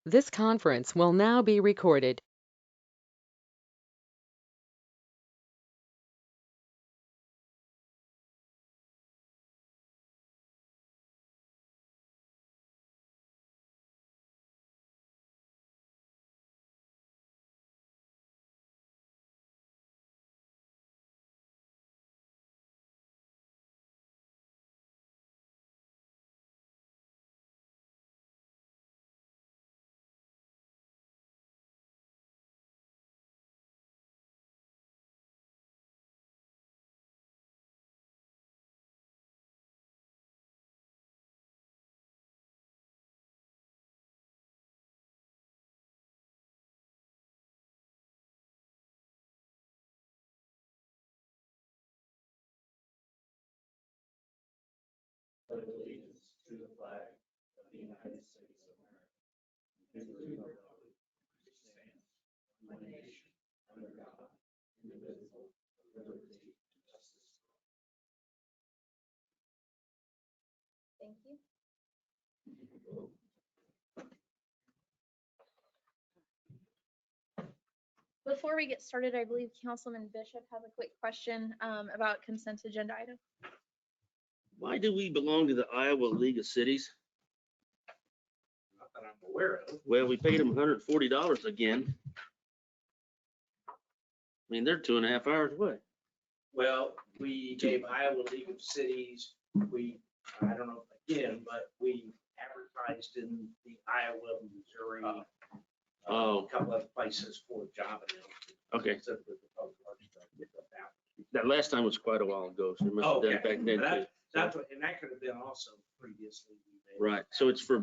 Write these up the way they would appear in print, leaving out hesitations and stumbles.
This conference will now be recorded. Allegiance to the flag of the United States of America, and to the republic which stands one nation under God, indivisible, with liberty and justice for all. Thank you. Before we get started, I believe Councilman Bishop has a quick question about consent agenda item. Why do we belong to the Iowa League of Cities? Not that I'm aware of. Well, we paid them $140 again. I mean, they're 2.5 hours away. Well, we gave Iowa League of Cities, I don't know if again, but we advertised in the Iowa, Missouri, a couple of places for job announcements. Okay. Specifically for public works stuff, get that out. That last time was quite a while ago, so we must have done it back then too. That's what, and that could have been also previously. we made Right, so it's for,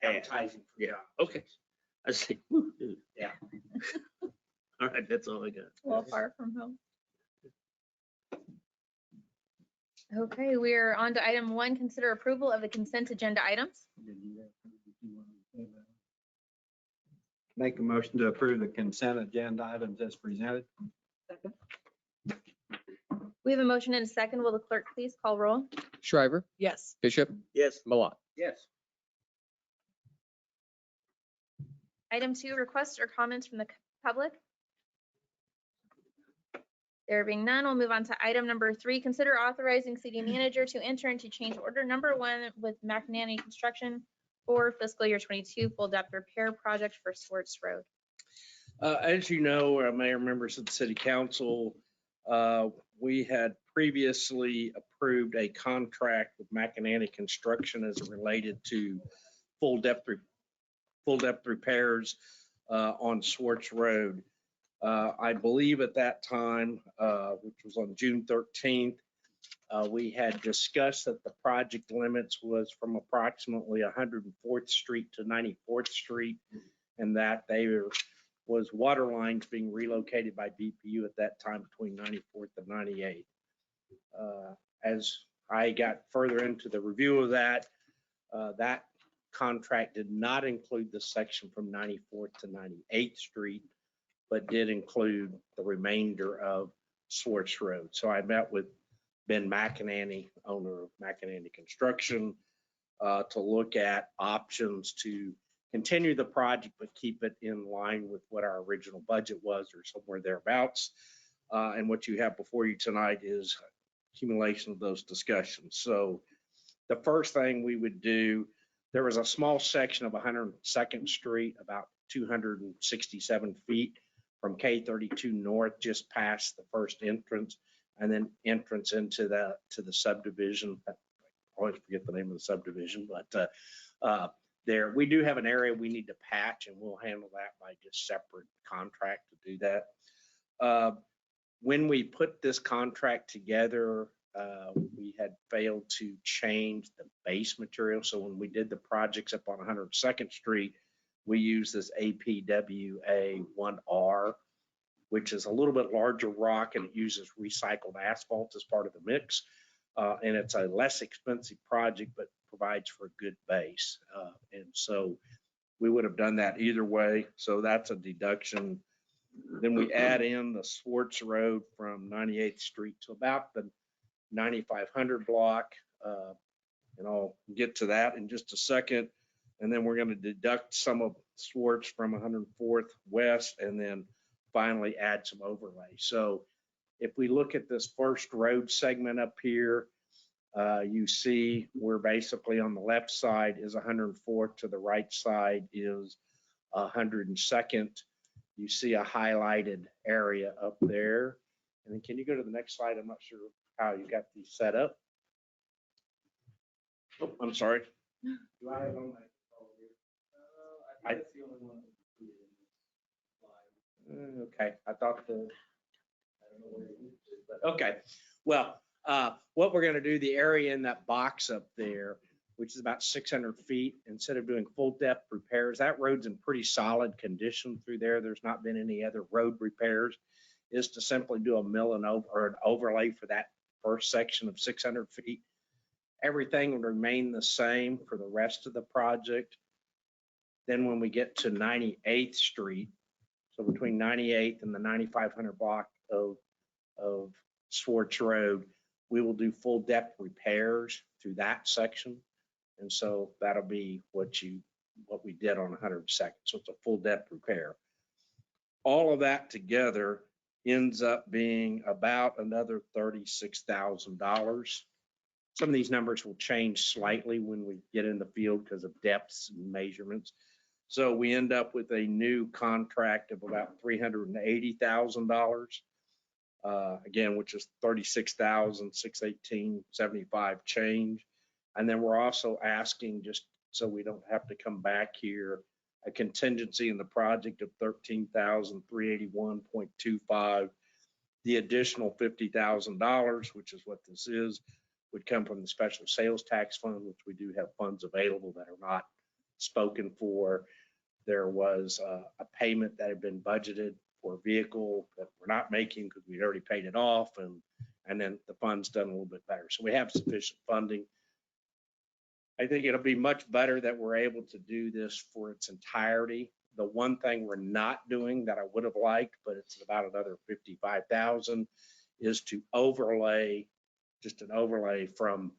advertising for yeah, jobs. okay. I see. Woo, dude. Yeah. All right, that's all I got. A little far from home. Okay, we're on to item 1, consider approval of the consent agenda items. Make a motion to approve the consent agenda items as presented. We have a motion and a second. Will the clerk please call roll? Shriver, Yes. Bishop, Yes. Malott. Yes. Item 2, requests or comments from the public. There being none, we'll move on to item number 3, consider authorizing city manager to enter into change order number 1 with McNanny Construction for fiscal year 22 full depth repair project for Swartz Road. As you know, or Mayor, members of the city council, we had previously approved a contract with McNanny Construction as it related to full depth repairs on Swartz Road. I believe at that time, which was on June 13th, we had discussed that the project limits was from approximately 104th Street to 94th Street, and that was water lines being relocated by BPU at that time between 94th and 98th. As I got further into the review of that, that contract did not include the section from 94th to 98th Street, but did include the remainder of Swartz Road. So I met with Ben McNanny, owner of McNanny Construction, to look at options to continue the project, but keep it in line with what our original budget was, or somewhere thereabouts. And what you have before you tonight is accumulation of those discussions. So the first thing we would do, there was a small section of 102nd Street, about 267 feet from K32 North, just past the first entrance, and then entrance into the subdivision. I always forget the name of the subdivision, but there we do have an area we need to patch, and we'll handle that by just separate contract to do that. When we put this contract together, we had failed to change the base material. So when we did the projects up on 102nd Street, we used this APWA 1R, which is a little bit larger rock, and it uses recycled asphalt as part of the mix. And it's a less expensive project, but provides for a good base. And so we would have done that either way. So that's a deduction. Then we add in the Swartz Road from 98th Street to about the 9500 block. And I'll get to that in just a second. And then we're gonna deduct some of Swartz from 104th West and then finally add some overlay. So if we look at this first road segment up here, you see we're basically on the left side is 104th, to the right side is 102nd. You see a highlighted area up there. And then can you go to the next slide? I'm not sure how you got these set up. Oh, I'm sorry. Do I have it on my? I think that's the only one included in this slide. Okay, I thought the, I don't know where it is, but okay. Well, what we're gonna do, the area in that box up there, which is about 600 feet, instead of doing full depth repairs, that road's in pretty solid condition through there. There's not been any other road repairs, is to simply do a mill and over, or an overlay for that first section of 600 feet. Everything would remain the same for the rest of the project. Then when we get to 98th Street, so between 98th and the 9500 block of Swartz Road, we will do full depth repairs through that section. And so that'll be what we did on 102nd. So it's a full depth repair. All of that together ends up being about another $36,000. Some of these numbers will change slightly when we get in the field because of depths and measurements. So we end up with a new contract of about $380,000. Again, which is $36,618.75 change. And then we're also asking, just so we don't have to come back here, a contingency in the project of $13,381.25. The additional $50,000, which is what this is, would come from the special sales tax fund, which we do have funds available that are not spoken for. There was a payment that had been budgeted for a vehicle that we're not making because we'd already paid it off, and then the fund's done a little bit better. So we have sufficient funding. I think it'll be much better that we're able to do this for its entirety. The one thing we're not doing that I would have liked, but it's about another $55,000, is to overlay, just an overlay from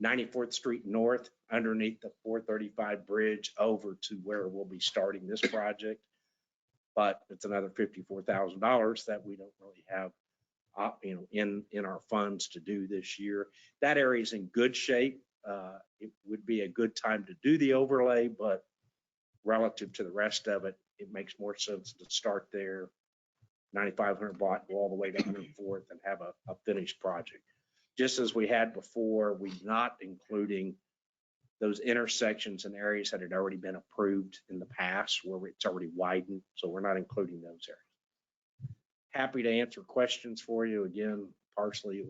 94th Street North underneath the 435 bridge over to where we'll be starting this project. But it's another $54,000 that we don't really have, in our funds to do this year. That area is in good shape. It would be a good time to do the overlay, but relative to the rest of it, it makes more sense to start there, 9,500 block, go all the way to 104th and have a finished project. Just as we had before, we're not including those intersections and areas that had already been approved in the past where it's already widened. So we're not including those areas. Happy to answer questions for you. Again, partially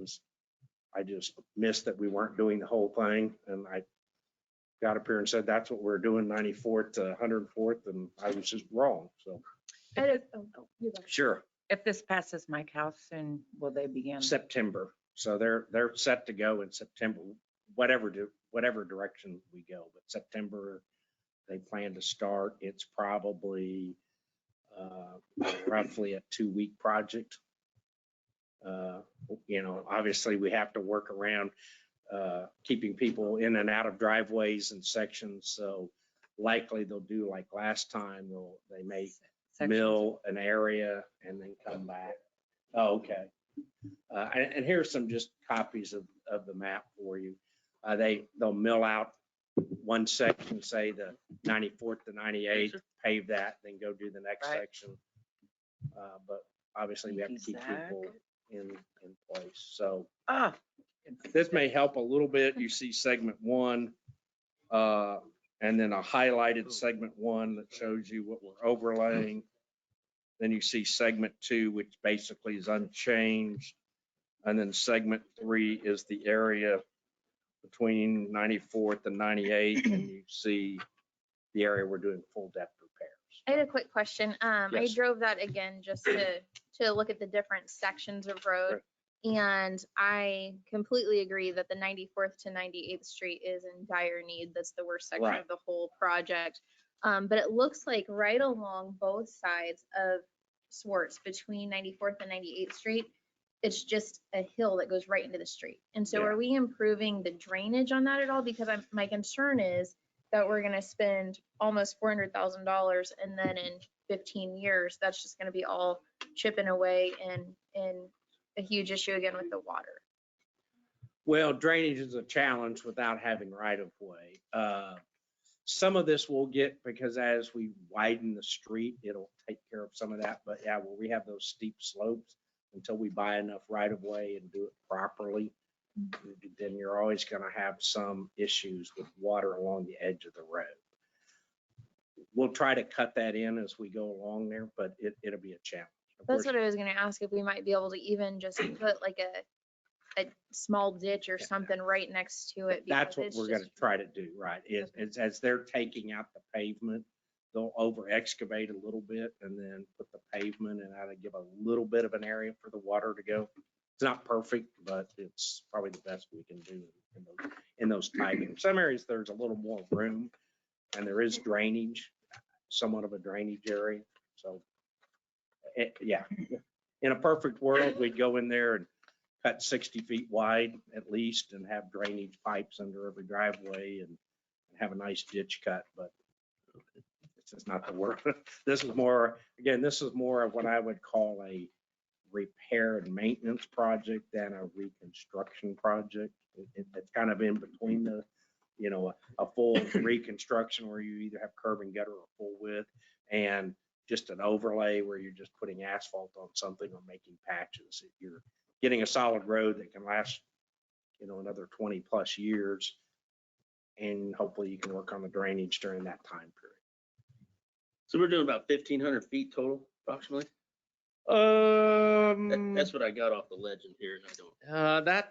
I just missed that we weren't doing the whole thing. And I got up here and said, that's what we're doing, 94th to 104th. And I was just wrong. So sure. If this passes Mike House, soon will they begin? September. So they're set to go in September, whatever direction we go. But September, they plan to start. It's probably roughly a 2-week project. Obviously we have to work around keeping people in and out of driveways and sections. So likely they'll do like last time. They may mill an area and then come back. Oh, okay. And here's some just copies of the map for you. They'll mill out one section, say the 94th to 98th, pave that, then go do the next section. But obviously we have to keep people in place. So this may help a little bit. You see segment 1, and then a highlighted segment 1 that shows you what we're overlaying. Then you see segment 2, which basically is unchanged. And then segment 3 is the area between 94th and 98th. And you see the area we're doing full depth repairs. I had a quick question. I Yes. drove that again just to look at the different sections of road. Right. And I completely agree that the 94th to 98th Street is in dire need. That's the worst section Right. of the whole project. But it looks like right along both sides of Swartz between 94th and 98th Street, it's just a hill that goes right into the street. And so Yeah. are we improving the drainage on that at all? Because my concern is that we're gonna spend almost $400,000, and then in 15 years, that's just gonna be all chipping away and a huge issue again with the water. Well, drainage is a challenge without having right of way. Some of this we'll get because as we widen the street, it'll take care of some of that. But yeah, where we have those steep slopes, until we buy enough right of way and do it properly, then you're always going to have some issues with water along the edge of the road. We'll try to cut that in as we go along there, but it'll be a challenge. Of That's course, what I was gonna ask, if we might be able to even just put like a small ditch or something right next to it. that's because what it's we're going to just- try to do, right? It's as they're taking out the pavement, they'll over excavate a little bit and then put the pavement and that'll give a little bit of an area for the water to go. It's not perfect, but it's probably the best we can do in those tight areas. Some areas there's a little more room and there is drainage, somewhat of a drainage area. So, yeah, in a perfect world, we'd go in there and cut 60 feet wide at least and have drainage pipes under every driveway and have a nice ditch cut, but it's just not the work. This is more, again, this is more of what I would call a repair and maintenance project than a reconstruction project. It's kind of in between the, a full reconstruction where you either have curb and gutter or full width and just an overlay where you're just putting asphalt on something or making patches. You're getting a solid road that can last, another 20 plus years. And hopefully you can work on the drainage during that time period. So we're doing about 1,500 feet total approximately? That's what I got off the legend here. And I don't.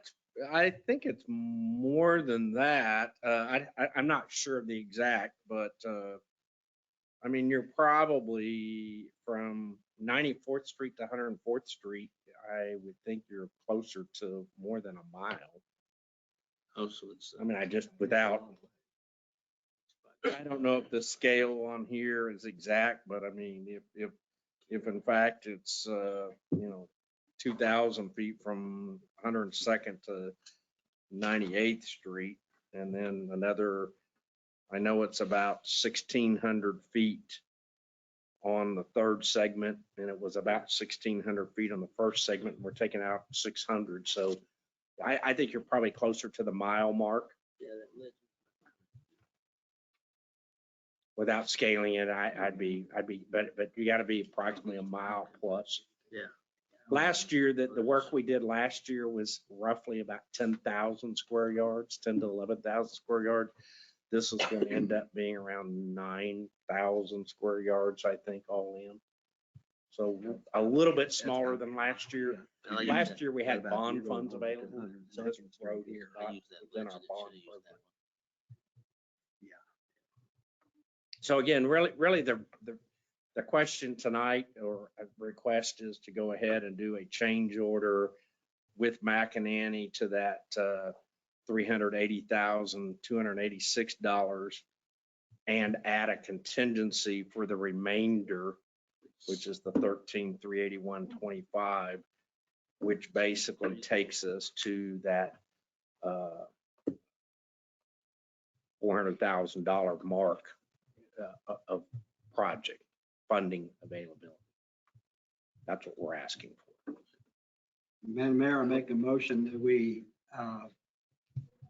I think it's more than that. I'm not sure of the exact, but I mean, you're probably from 94th Street to 104th Street. I would think you're closer to more than a mile. Oh, so it's. I mean, I don't know if the scale on here is exact, but I mean, if in fact it's, 2,000 feet from 102nd to 98th Street, and then another, I know it's about 1,600 feet on the third segment, and it was about 1,600 feet on the first segment, and we're taking out 600. So I think you're probably closer to the mile mark. Yeah, that legend. Without scaling it, I'd be, but you got to be approximately a mile plus. Yeah. Last year, the work we did last year was roughly about 10,000 square yards, 10 to 11,000 square yards. This is going to end up being around 9,000 square yards, I think, all in. So a little bit smaller than last year. I like Last that. year, we had bond funds available. So this road is I not use that within our legend. bond Should've used program. that one. So again, really the question tonight or a request is to go ahead and do a change order with McInerney to that $380,286 and add a contingency for the remainder, which is the $13,381.25, which basically takes us to that $400,000 mark of project funding availability. That's what we're asking for. Madam Mayor, I make a motion that we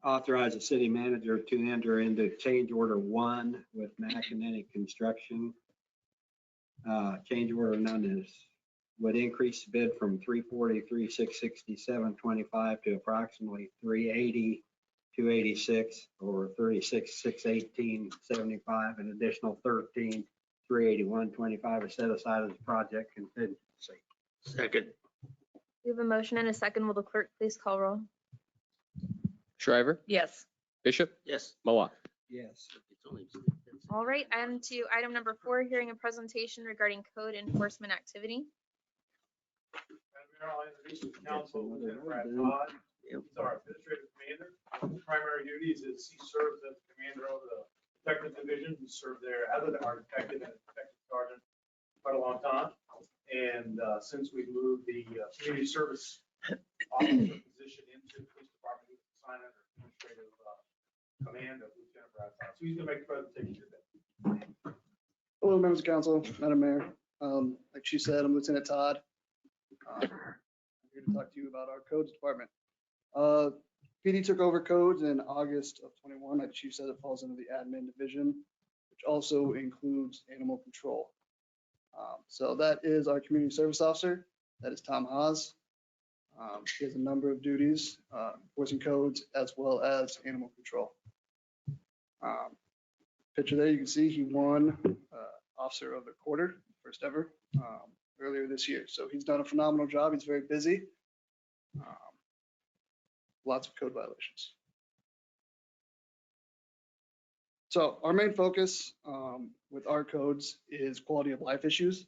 authorize the city manager to enter into change order 1 with McInerney Construction. Change order known as would increase the bid from $343,667.25 to approximately $380,286 or $36,618.75. An additional $13,381.25 is set aside as a project contingency. Second. We have a motion and a second. Will the clerk please call roll? Shriver, Yes. Bishop, Yes. Mawat. Yes. It's only- All right, and to item number 4, hearing a presentation regarding code enforcement activity. Madam Mayor, I'll introduce the council, Lieutenant Brad Todd. He's our administrative commander. His primary duties is he serves as commander of the detective division. He served there as our detective and detective sergeant quite a long time. And since we moved the community service officer position into the police department, he was assigned under administrative command of Lieutenant So he's gonna make the presentation today. Hello, members of council, Madam Mayor. Like she said, I'm Lieutenant Todd. I'm here to talk to you about our codes department. PD took over codes in August of 21. Like she said, it falls into the admin division, which also includes animal control. So that is our community service officer. That is Tom Haas. He has a number of duties, enforcing codes as well as animal control. Picture there, you can see he won Officer of the Quarter, first ever, earlier this year. So he's done a phenomenal job. He's very busy. Lots of code violations. So our main focus with our codes is quality of life issues.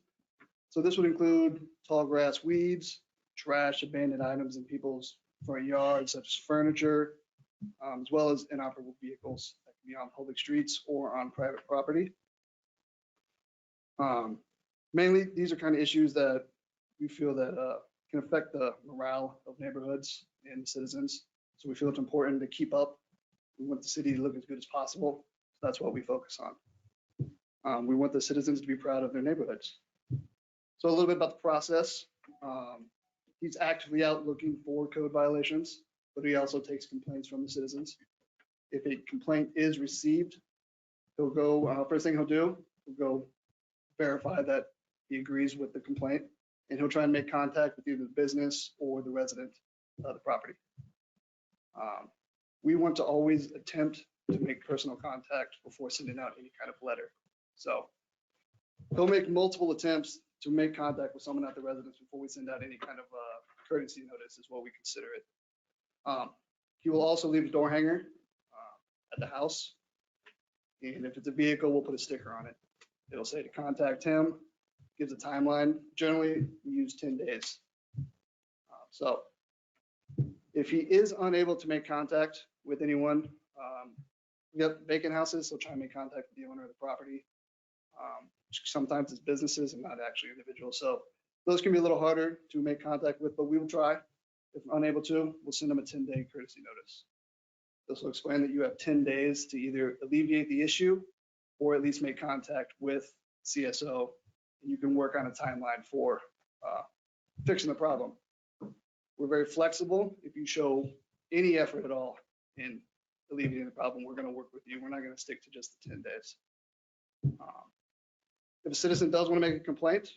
So this would include tall grass, weeds, trash, abandoned items in people's front yards, such as furniture, as well as inoperable vehicles that can be on public streets or on private property. Mainly, these are kind of issues that we feel that can affect the morale of neighborhoods and citizens. So we feel it's important to keep up. We want the city to look as good as possible. So that's what we focus on. We want the citizens to be proud of their neighborhoods. So a little bit about the process. He's actively out looking for code violations, but he also takes complaints from the citizens. If a complaint is received, he'll go, first thing he'll do, he'll go verify that he agrees with the complaint, and he'll try and make contact with either the business or the resident of the property. We want to always attempt to make personal contact before sending out any kind of letter. So he'll make multiple attempts to make contact with someone at the residence before we send out any kind of courtesy notice is what we consider it. He will also leave a door hanger at the house. And if it's a vehicle, we'll put a sticker on it. It'll say to contact him, gives a timeline. Generally, we use 10 days. So if he is unable to make contact with anyone, we have vacant houses, so try and make contact with the owner of the property. Sometimes it's businesses and not actually individuals. So those can be a little harder to make contact with, but we will try. If unable to, we'll send them a 10-day courtesy notice. This will explain that you have 10 days to either alleviate the issue or at least make contact with CSO. And you can work on a timeline for fixing the problem. We're very flexible. If you show any effort at all in alleviating the problem, we're going to work with you. We're not going to stick to just the 10 days. If a citizen does want to make a complaint,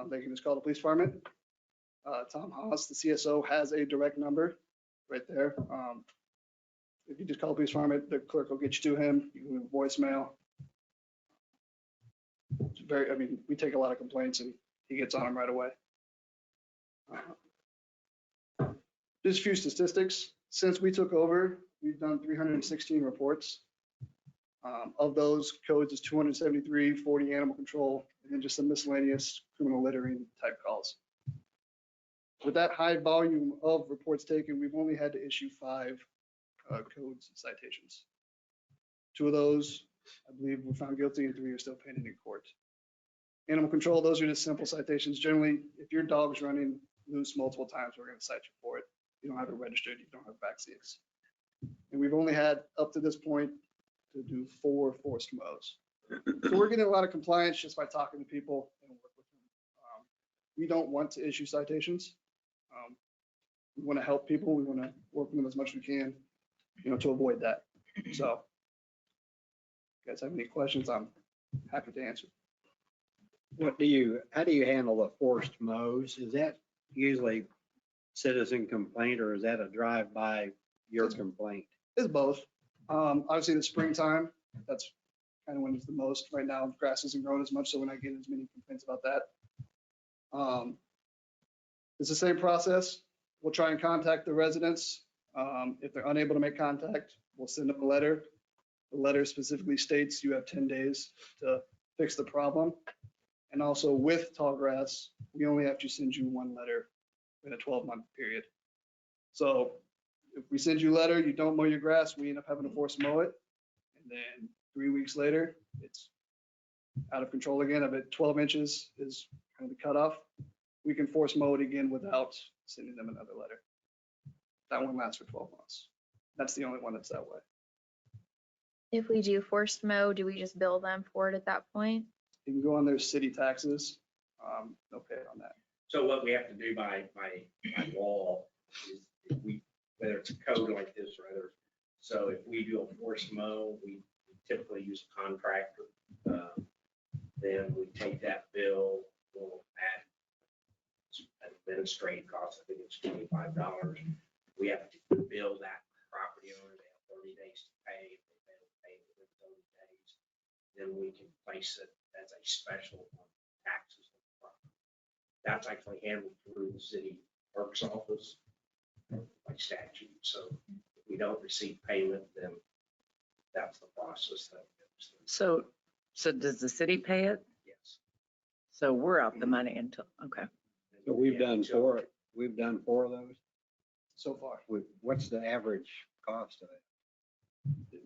they can just call the police department. Tom Haas, the CSO, has a direct number right there. If you just call the police department, the clerk will get you to him. You can leave a voicemail. It's very, I mean, we take a lot of complaints and he gets on them right away. Just a few statistics. Since we took over, we've done 316 reports. Of those, codes is 273, 40 animal control, and then just some miscellaneous criminal littering type calls. With that high volume of reports taken, we've only had to issue 5 codes citations. 2 of those, I believe, were found guilty, and 3 are still pending in court. Animal control, those are just simple citations. Generally, if your dog's running loose multiple times, we're going to cite you for it. You don't have it registered, you don't have vaccines. And we've only had, up to this point, to do 4 forced mows. So we're getting a lot of compliance just by talking to people and work with them. We don't want to issue citations. We want to help people. We want to work with them as much as we can, to avoid that. So if you guys have any questions, I'm happy to answer. How do you handle the forced mows? Is that usually citizen complaint or is that a drive-by your complaint? It's both. Obviously the springtime, that's kind of when it's the most. Right now, grass isn't growing as much, so we're not getting as many complaints about that. It's the same process. We'll try and contact the residents. If they're unable to make contact, we'll send them a letter. The letter specifically states you have 10 days to fix the problem. And also with tall grass, we only have to send you 1 letter in a 12-month period. So if we send you a letter, you don't mow your grass, we end up having to force mow it. And then 3 weeks later, it's out of control again. I bet 12 inches is kind of the cutoff. We can force mow it again without sending them another letter. That one lasts for 12 months. That's the only one that's that way. If we do forced mow, do we just bill them for it at that point? You can go on their city taxes. They'll pay it on that. So what we have to do by law is if we, whether it's a code like this or others, so if we do a forced mow, we typically use a contractor. Then we take that bill, we'll add an administrative cost, I think it's $25. We have to bill that property owner, they have 30 days to pay. If they fail to pay within 30 days, then we can place it as a special on taxes. That's actually handled through the city clerk's office by statute. So if we don't receive payment, then that's the process that goes through. So does the city pay it? Yes. So we're out the money until, okay. So we've done four of those. So far, What's the average cost of it?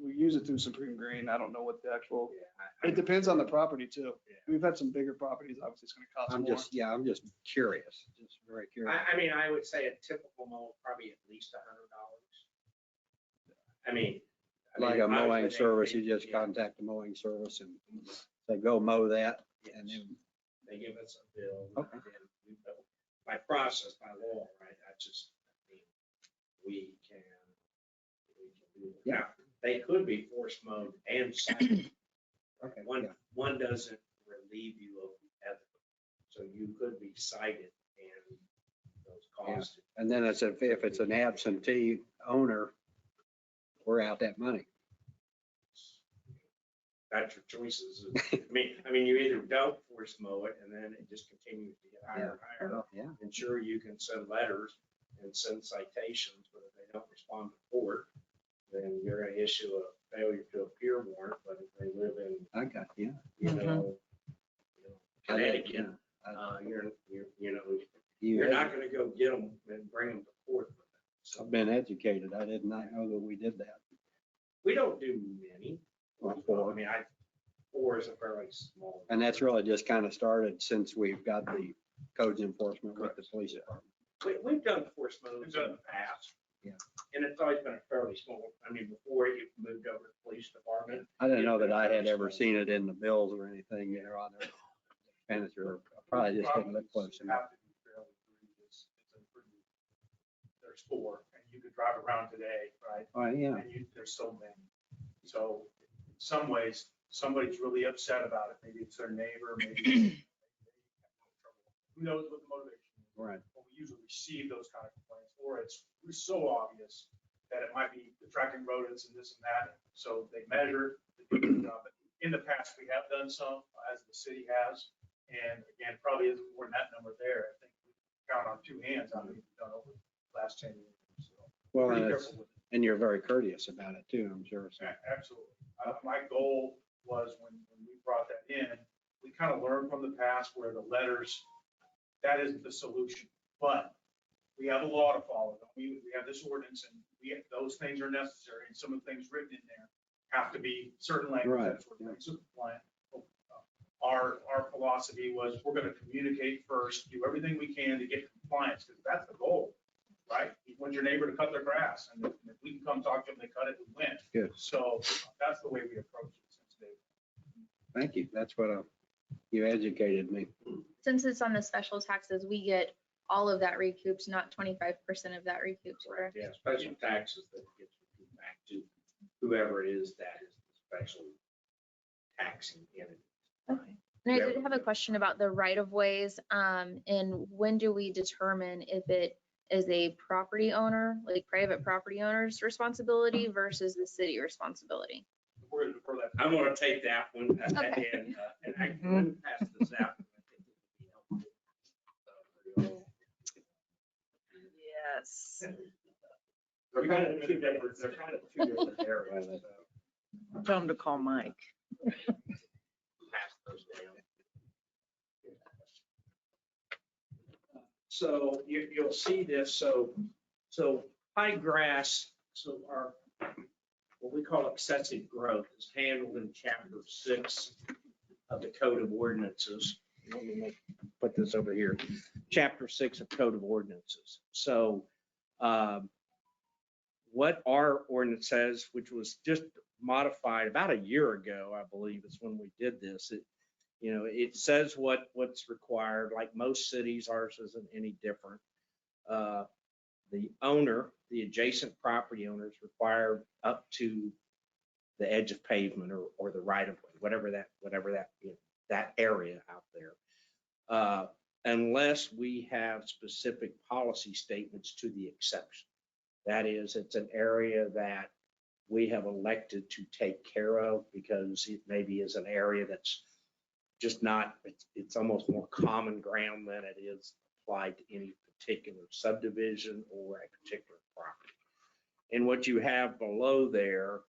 we use it through Supreme Green. I don't know what the actual, Yeah, it depends on the property too. Yeah. We've had some bigger properties, obviously it's gonna cost I'm more. I'm just curious, just very curious. I mean, I would say a typical mow, probably at least $100. I mean. Like a obviously mowing they- service, you they- just yeah, contact the mowing service and say, go mow that. And yes. then, They give us a bill. Okay. And then we bill. By process, by law, right, that's just, I mean, we can do it. Yeah. Now, they could be forced mowed and cited. okay, One, yeah. one doesn't relieve you of the other. So you could be cited and those costs. And then it's if it's an absentee owner, we're out that money. That's your choices. I mean, you either don't force mow it and then it just continues to get higher and higher. Yeah. And sure, you can send letters and send citations, but if they don't respond to court, then you're gonna issue a failure to appear warrant. But if they live in, I got, yeah. you know, Connecticut, Yeah. you're not gonna go get them and bring them to court for that. So I've been educated. I did not know that we did that. we don't do many. Well, I four. mean, four is a fairly small. And that's really just kind of started since we've got the codes enforcement with the police department. We've done force moves in the past. Yeah. And it's always been a fairly small, I mean, before you moved over to the police department. I didn't know that I had ever seen it in the bills or anything, you know, on their expenditure. I probably just didn't look close enough. Have to be fairly egregious. There's four, and you could drive around today, right? Oh, yeah. And there's so many. So in some ways, somebody's really upset about it. Maybe it's their neighbor, maybe. Who knows what the motivation is? Right. But we usually receive those kind of complaints, or it's so obvious that it might be attracting rodents and this and that. So they measure. They do their job. But in the past, we have done some, as the city has. And again, probably isn't more than that number there. I think we count on two hands how many we've done over the last 10 years. So Well, pretty and careful with it. and you're very courteous about it too, I'm sure. So, Absolutely. My goal was when we brought that in, we kind of learned from the past where the letters, that isn't the solution. But we have a law to follow. We have this ordinance and those things are necessary. And some of the things written in there have to be certain language Right, that's what makes it compliant. Our philosophy was we're going to communicate first, do everything we can to get compliance because that's the goal, right? You want your neighbor to cut their grass and if we can come talk to them, they cut it, we win. Good. So that's the way we approach it since day one. thank you. That's what you educated me. Since it's on the special taxes, we get all of that recouped, not 25% of that recouped, correct? Yeah, special taxes that gets repeated back to whoever it is that is the special taxing entity. Okay. And I did have a question about the right of ways. And when do we determine if it is a property owner, like private property owner's responsibility versus the city responsibility? We're going to defer that. I'm gonna take that one Okay. and I can pass this out. I think it would be helpful. Yes. They're kind of two different areas. so Tell them to call Mike. pass those down. So you'll see this, so high grass, so our, what we call excessive growth is handled in chapter 6 of the Code of Ordinances. Let me put this over here, chapter 6 of Code of Ordinances. So what our ordinance says, which was just modified about a year ago, I believe is when we did this. It says what's required, like most cities, ours isn't any different. The adjacent property owner is required up to the edge of pavement or the right of way, whatever that area out there. Unless we have specific policy statements to the exception. That is, it's an area that we have elected to take care of because it maybe is an area that's just not, it's almost more common ground than it is applied to any particular subdivision or a particular property. And what you have below there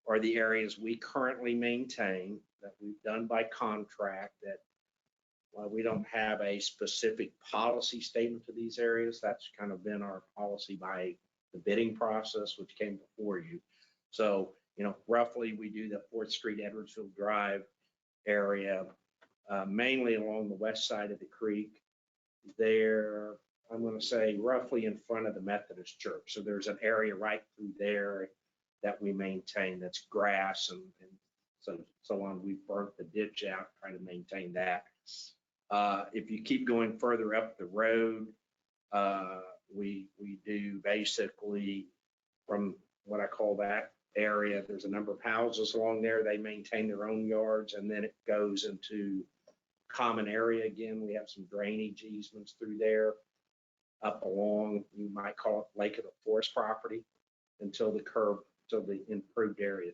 are the areas we currently maintain that we've done by contract that while we don't have a specific policy statement to these areas, that's kind of been our policy by the bidding process, which came before you. So, roughly we do the 4th Street, Edwardsville Drive area, mainly along the west side of the creek. There, I'm going to say roughly in front of the Methodist Church. So there's an area right through there that we maintain that's grass and so on. We've burnt the ditch out, trying to maintain that. If you keep going further up the road, we do basically from what I call that area, there's a number of houses along there. They maintain their own yards, and then it goes into common area again. We have some drainage easements through there up along, you might call it Lake of the Forest property until the improved area.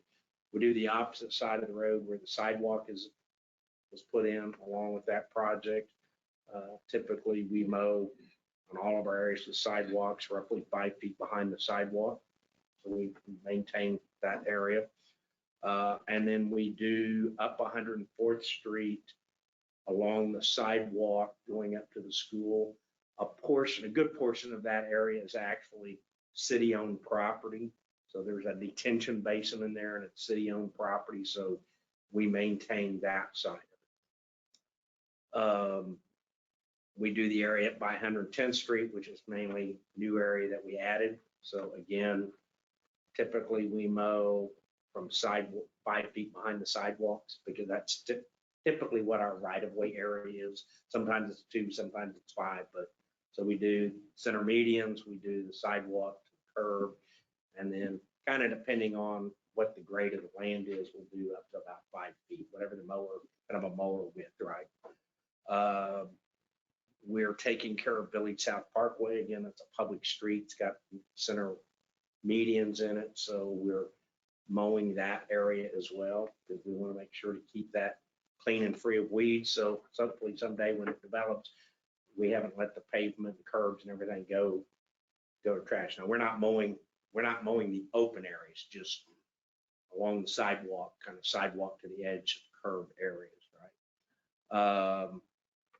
We do the opposite side of the road where the sidewalk was put in along with that project. Typically we mow on all of our areas with sidewalks roughly 5 feet behind the sidewalk. So we maintain that area. And then we do up 104th Street along the sidewalk going up to the school. A good portion of that area is actually city-owned property. So there's a detention basin in there and it's city-owned property. So we maintain that side of it. We do the area by 110th Street, which is mainly new area that we added. So again, typically we mow from 5 feet behind the sidewalks because that's typically what our right-of-way area is. Sometimes it's 2, sometimes it's 5, but so we do center medians, we do the sidewalk to the curb, and then kind of depending on what the grade of the land is, we'll do up to about 5 feet, whatever the mower, kind of a mower width, right? We're taking care of Village South Parkway. Again, it's a public street. It's got center medians in it. So we're mowing that area as well because we want to make sure to keep that clean and free of weeds. So hopefully someday when it develops, we haven't let the pavement, the curbs and everything go to trash. Now we're not mowing the open areas, just along the sidewalk, kind of sidewalk to the edge of curved areas, right?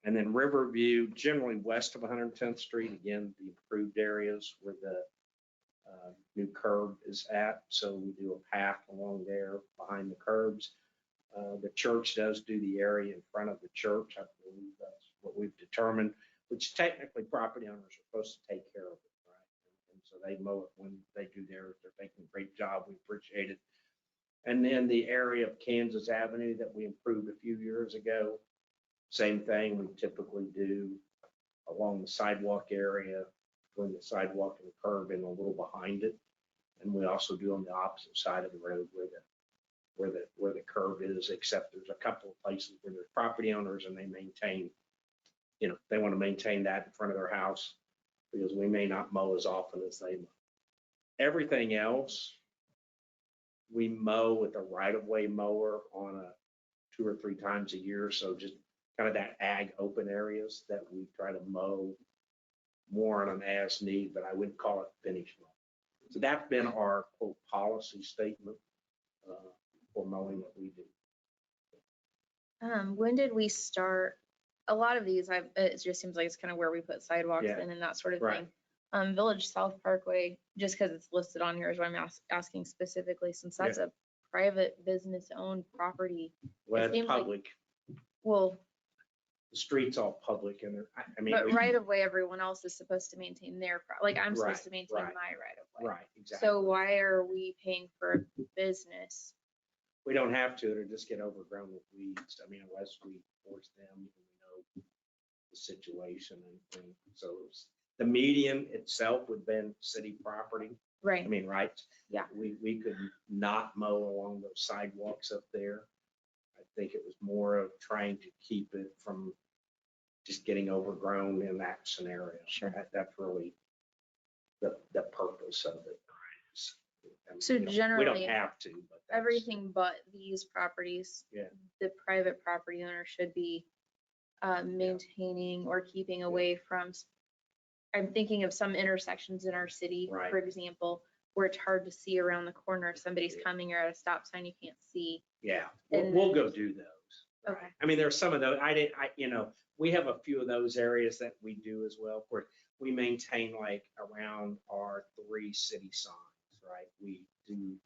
And then Riverview, generally west of 110th Street, again, the improved areas where the new curb is at. So we do a path along there behind the curbs. The church does do the area in front of the church. I believe that's what we've determined, which technically property owners are supposed to take care of it, right? And so they mow it when they do theirs. They're making a great job. We appreciate it. And then the area of Kansas Avenue that we improved a few years ago, same thing we typically do along the sidewalk area, between the sidewalk and the curb and a little behind it. And we also do on the opposite side of the road where the curb is, except there's a couple of places where there's property owners and they maintain, they want to maintain that in front of their house because we may not mow as often as they mow. Everything else, we mow with a right-of-way mower on a 2 or 3 times a year. So just kind of that ag open areas that we try to mow more on an as need, but I wouldn't call it finish mow. So that's been our quote policy statement for mowing that we do. When did we start? A lot of these, it just seems like it's kind of where we put sidewalks Yeah. in and that sort of Right. thing. Village South Parkway, just because it's listed on here is why I'm asking specifically, since that's a private business owned property. Well, It it's seems like- public. Well, the street's all public and I mean. But right of way, everyone else is supposed to maintain their, like I'm supposed to Right, maintain right. my right of way. Right, exactly. So why are we paying for a business? We don't have to, it'll just get overgrown with weeds. I mean, unless we force them, we know the situation. And so the median itself would have been city property. I Right. mean, right? Yeah. We could not mow along those sidewalks up there. I think it was more of trying to keep it from just getting overgrown in that scenario. Sure. That's really the purpose of it. I mean, So we don't generally, have to, but. that's- Everything but these properties. Yeah. The private property owner should be maintaining or keeping away from. I'm thinking of some intersections in our city, Right. for example, where it's hard to see around the corner if somebody's Yeah. coming or at a stop sign, you can't see. Yeah, And we'll go do those. Okay. I mean, there's some of those, we have a few of those areas that we do as well. Of course, we maintain like around our 3 city signs, right? We do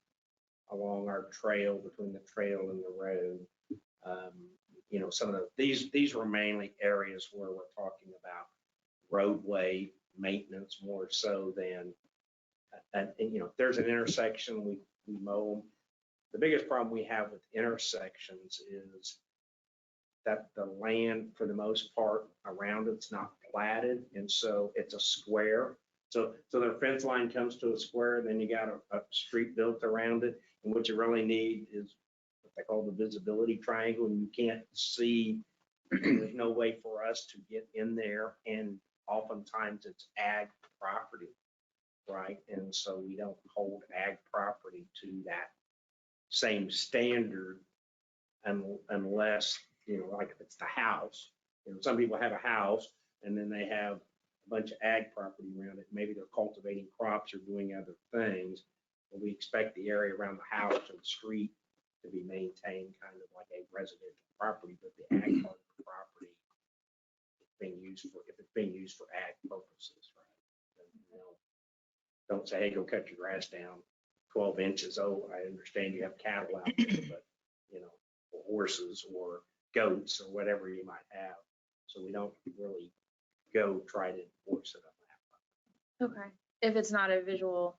along our trail, between the trail and the road. Some of these were mainly areas where we're talking about roadway maintenance more so than, and if there's an intersection, we mow them. The biggest problem we have with intersections is that the land, for the most part, around it's not platted, and so it's a square. So their fence line comes to a square, then you got a street built around it, and what you really need is what they call the visibility triangle, and you can't see, there's no way for us to get in there, and oftentimes it's ag property, right? And so we don't hold ag property to that same standard unless, like if it's the house. Some people have a house and then they have a bunch of ag property around it. Maybe they're cultivating crops or doing other things. But we expect the area around the house or the street to be maintained kind of like a residential property, but the ag part of the property is being used for, if it's being used for ag purposes, right? And, don't say, hey, go cut your grass down 12 inches. Oh, I understand you have cattle out there, but, or horses or goats or whatever you might have. So we don't really go try to enforce it on that. Okay. If it's not a visual.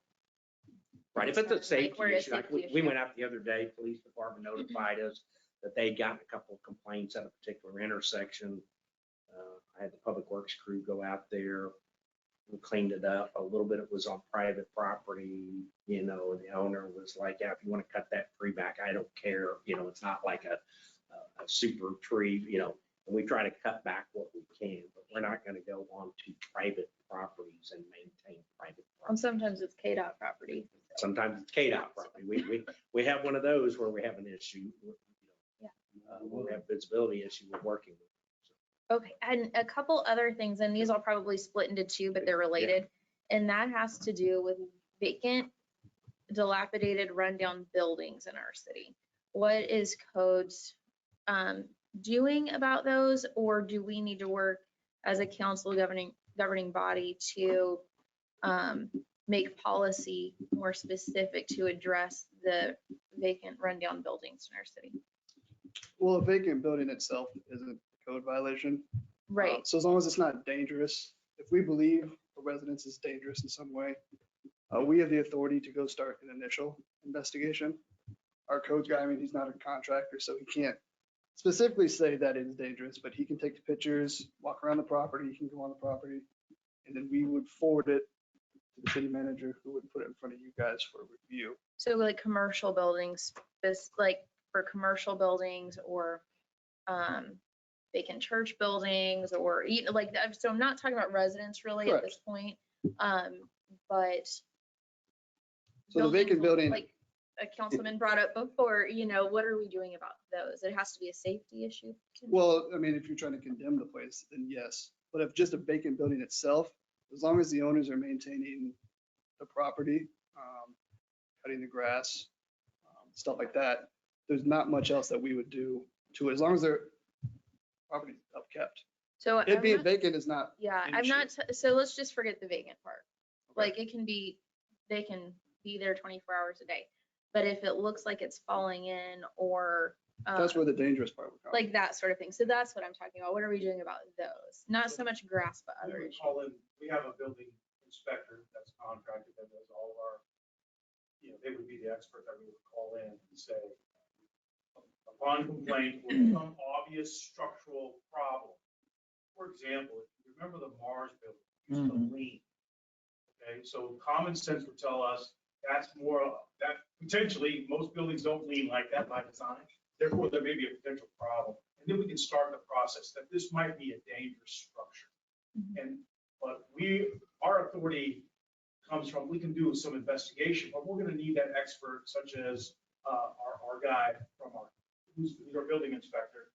Right, if it's a Like safety where a issue, like safety we issue. went out the other day, police department notified us that they'd gotten a couple of complaints at a particular intersection. I had the public works crew go out there. We cleaned it up. A little bit it was on private property, and the owner was like, yeah, if you want to cut that tree back, I don't care. It's not like a super tree, and we try to cut back what we can, but we're not going to go onto private properties and maintain private And property. sometimes it's KDOT property. Sometimes it's KDOT property. We have one of those where we have an issue. Yeah. When we have visibility issue, we're working with. Okay, and a couple other things, and these I'll probably split into 2, but they're related. And that has to do with vacant, dilapidated, rundown buildings in our city. What is codes doing about those, or do we need to work as a council governing body to make policy more specific to address the vacant, rundown buildings in our city? Well, a vacant building itself isn't a code violation. Right. So as long as it's not dangerous, if we believe a residence is dangerous in some way, we have the authority to go start an initial investigation. Our codes guy, he's not a contractor, so he can't specifically say that it is dangerous, but he can take the pictures, walk around the property, he can go on the property, and then we would forward it to the city manager, who would put it in front of you guys for review. So like commercial buildings, like for commercial buildings or vacant church buildings or like, so I'm not talking about residents really at Correct. this point. But. So the vacant building, Like a councilman brought up before, what are we doing about those? It has to be a safety issue. well, if you're trying to condemn the place, then yes. But if just a vacant building itself, as long as the owners are maintaining the property, cutting the grass, stuff like that, there's not much else that we would do to it, as long as their property's upkept. So It I'm being not- vacant is not, yeah, an I'm issue. not, so let's just forget the vacant part. Okay. Like it can be, they can be there 24 hours a day. But if it looks like it's falling in or That's where the dangerous part would come. like that sort of thing. So that's what I'm talking about. What are we doing about those? Not so much grass, but We other would issues. call in, we have a building inspector that's contracted that does all of our, they would be the expert that we would call in and say, upon complaint or some obvious structural problem. For example, if you remember the Mars building, it used to lean. Okay, so common sense would tell us that's more, that potentially most buildings don't lean like that by design. Therefore, there may be a potential problem. And then we can start the process that this might be a dangerous structure. But our authority comes from, we can do some investigation, but we're gonna need that expert such as our guy from who's our building inspector,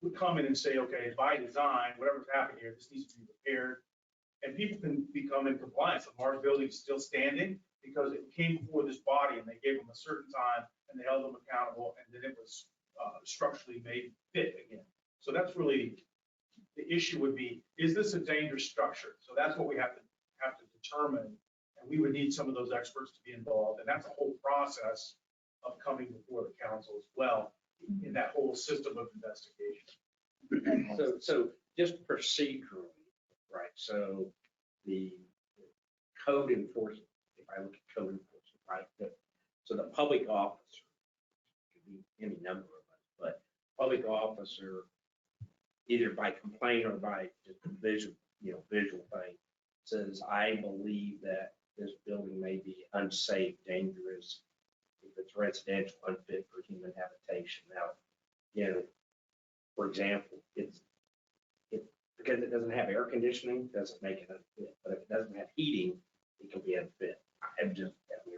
would come in and say, okay, by design, whatever's happened here, this needs to be repaired. And people can become in compliance. The Mars building is still standing because it came before this body and they gave them a certain time and they held them accountable and then it was structurally made fit again. So that's really, the issue would be, is this a dangerous structure? So that's what we have to determine. And we would need some of those experts to be involved. And that's a whole process of coming before the council as well in that whole system of investigation. So just procedurally, right? So the code enforcement, if I look at code enforcement, right? So the public officer, could be any number of us, but public officer, either by complaint or by just visual thing, says, I believe that this building may be unsafe, dangerous, if it's residential, unfit for human habitation. Now, for example, because it doesn't have air conditioning, doesn't make it unfit. But if it doesn't have heating, it can be unfit. I'm just,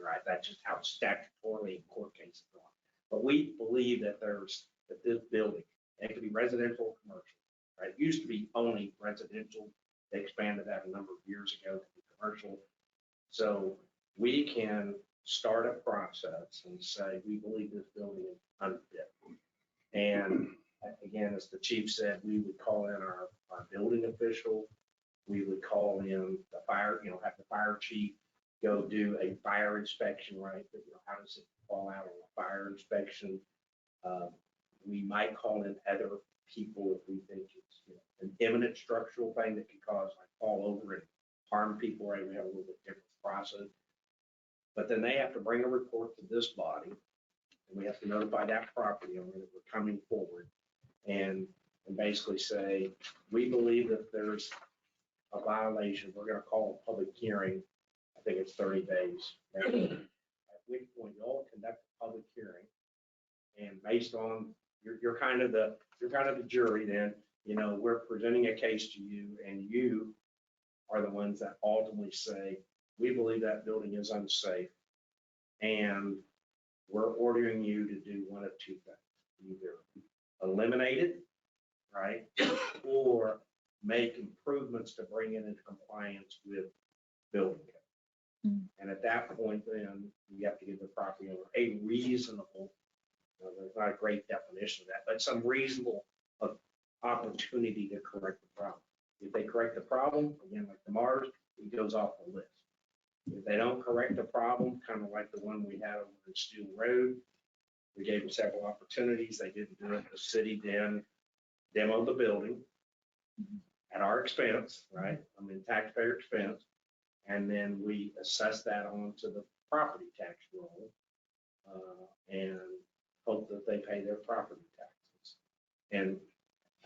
right, that's just how statutorily in court cases go on. But we believe that this building, it could be residential or commercial, right? It used to be only residential. They expanded that a number of years ago to be commercial. So we can start a process and say, we believe this building is unfit. And again, as the chief said, we would call in our building official. We would call in the fire, have the fire chief go do a fire inspection, right? But, how does it fall out on a fire inspection? We might call in other people if we think it's an imminent structural thing that could cause like fall over and harm people, right? We have a little bit different process. But then they have to bring a report to this body, and we have to notify that property owner that we're coming forward and basically say, we believe that there's a violation. We're going to call a public hearing. I think it's 30 days. At which point you'll conduct a public hearing, and based on you're kind of the jury. Then we're presenting a case to you, and you are the ones that ultimately say, we believe that building is unsafe, and we're ordering you to do one of two things: either eliminate it, right, or make improvements to bring it into compliance with building code. And at that point, then you have to give the property owner a reasonable, there's not a great definition of that, but some reasonable opportunity to correct the problem. If they correct the problem, again, like the Mars, it goes off the list. If they don't correct the problem, kind of like the one we had over in Steel Road, we gave them several opportunities. They didn't do it. The city then demoed the building at our expense, right? Taxpayer expense. And then we assess that onto the property tax roll and hope that they pay their property taxes. And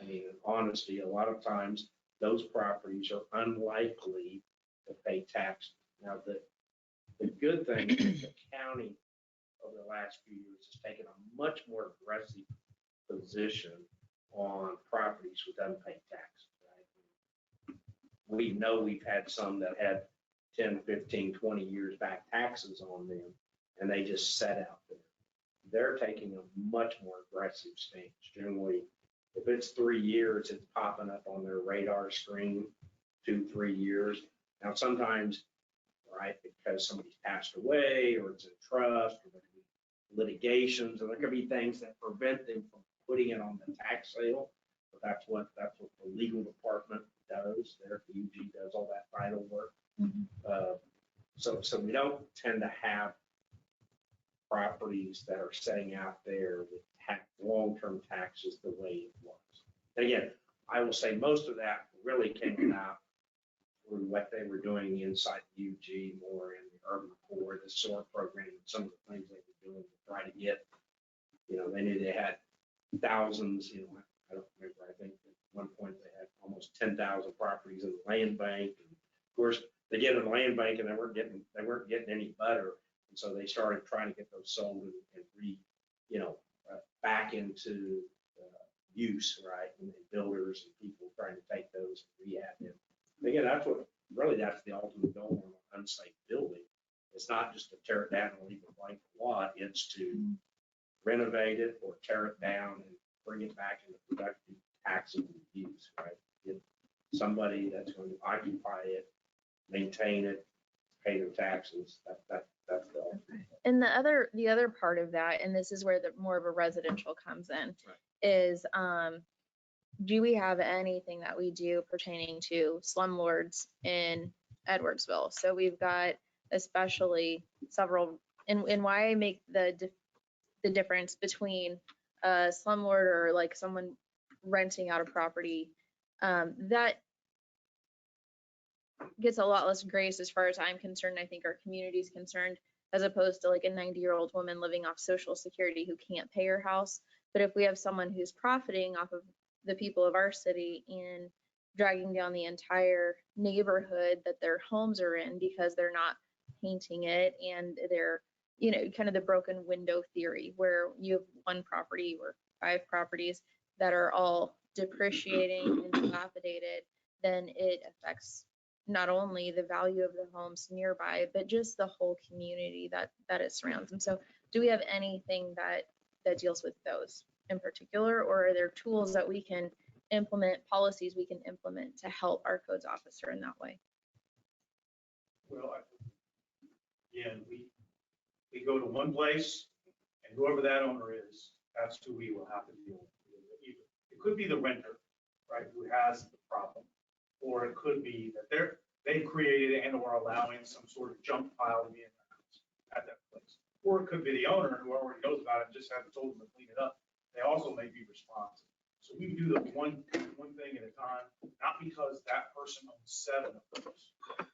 in honesty, a lot of times those properties are unlikely to pay taxes. Now, the good thing is the county over the last few years has taken a much more aggressive position on properties with unpaid taxes. Right? We know we've had some that had 10, 15, 20 years back taxes on them, and they just sat out there. They're taking a much more aggressive stance. Generally, if it's 3 years, it's popping up on their radar screen, 2-3 years. Now, sometimes, right, because somebody's passed away or it's in trust or there could be litigations, and there could be things that prevent them from putting it on the tax sale. But that's what the legal department does. Their UG does all that final work. So we don't tend to have properties that are sitting out there with long-term taxes the way it was. And again, I will say most of that really came about through what they were doing inside the UG, more in the urban core, the SOAR program, and some of the things they were doing to try to get, they knew they had thousands, I don't remember, I think at one point they had almost 10,000 properties in the land bank. And of course, they get in the land bank and they weren't getting any better. And so they started trying to get those sold and back into use, right? And builders and people trying to take those and rehab them. And again, that's the ultimate goal on an unsafe building. It's not just to tear it down and leave a blank lot. It's to renovate it or tear it down and bring it back into productive taxable use, right? Get somebody that's going to occupy it, maintain it, pay their taxes. That's the ultimate. And the other part of that, and this is where the more of a residential comes in, is do we have anything that we do pertaining to slumlords in Edwardsville? So we've got especially several, and why I make the difference between a slumlord or like someone renting out a property, that gets a lot less grace as far as I'm concerned. I think our community is concerned, as opposed to like a 90-year-old woman living off Social Security who can't pay her house. But if we have someone who's profiting off of the people of our city and dragging down the entire neighborhood that their homes are in because they're not painting it, and they're, kind of the broken window theory, where you have one property or 5 properties that are all depreciating and dilapidated, then it affects not only the value of the homes nearby, but just the whole community that it surrounds them. So do we have anything that deals with those in particular, or are there tools that we can implement, policies we can implement to help our codes officer in that way? Well, again, we go to one place, and whoever that owner is, that's who we will have to deal with. It could be the renter, right, who has the problem, or it could be that they've created and or allowing some sort of junk pile to be in their house at that place. Or it could be the owner who already knows about it and just haven't told them to clean it up. They also may be responsible. So we do the one thing at a time, not because that person owns 7 of those. Right?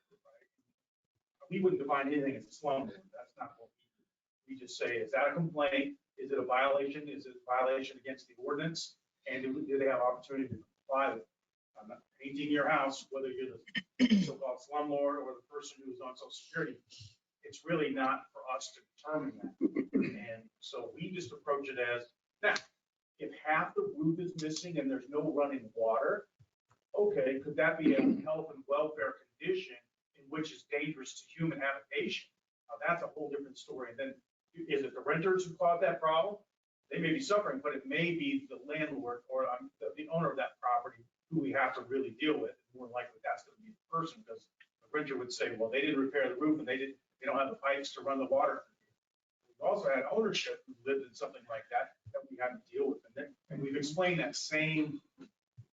We wouldn't define anything as a slumlord. That's not what we do. We just say, is that a complaint? Is it a violation? Is it a violation against the ordinance? And do they have opportunity to comply with it? I'm not painting your house, whether you're the so-called slumlord or the person who's on Social Security. It's really not for us to determine that. And so we just approach it as, now, if half the roof is missing and there's no running water, okay, could that be a health and welfare condition in which is dangerous to human habitation? Now, that's a whole different story. And then is it the renters who caused that problem? They may be suffering, but it may be the landlord or the owner of that property who we have to really deal with. More likely that's going to be the person, because the renter would say, well, they didn't repair the roof and they don't have the pipes to run the water. We've also had ownership who lived in something like that we had to deal with. And we've explained that same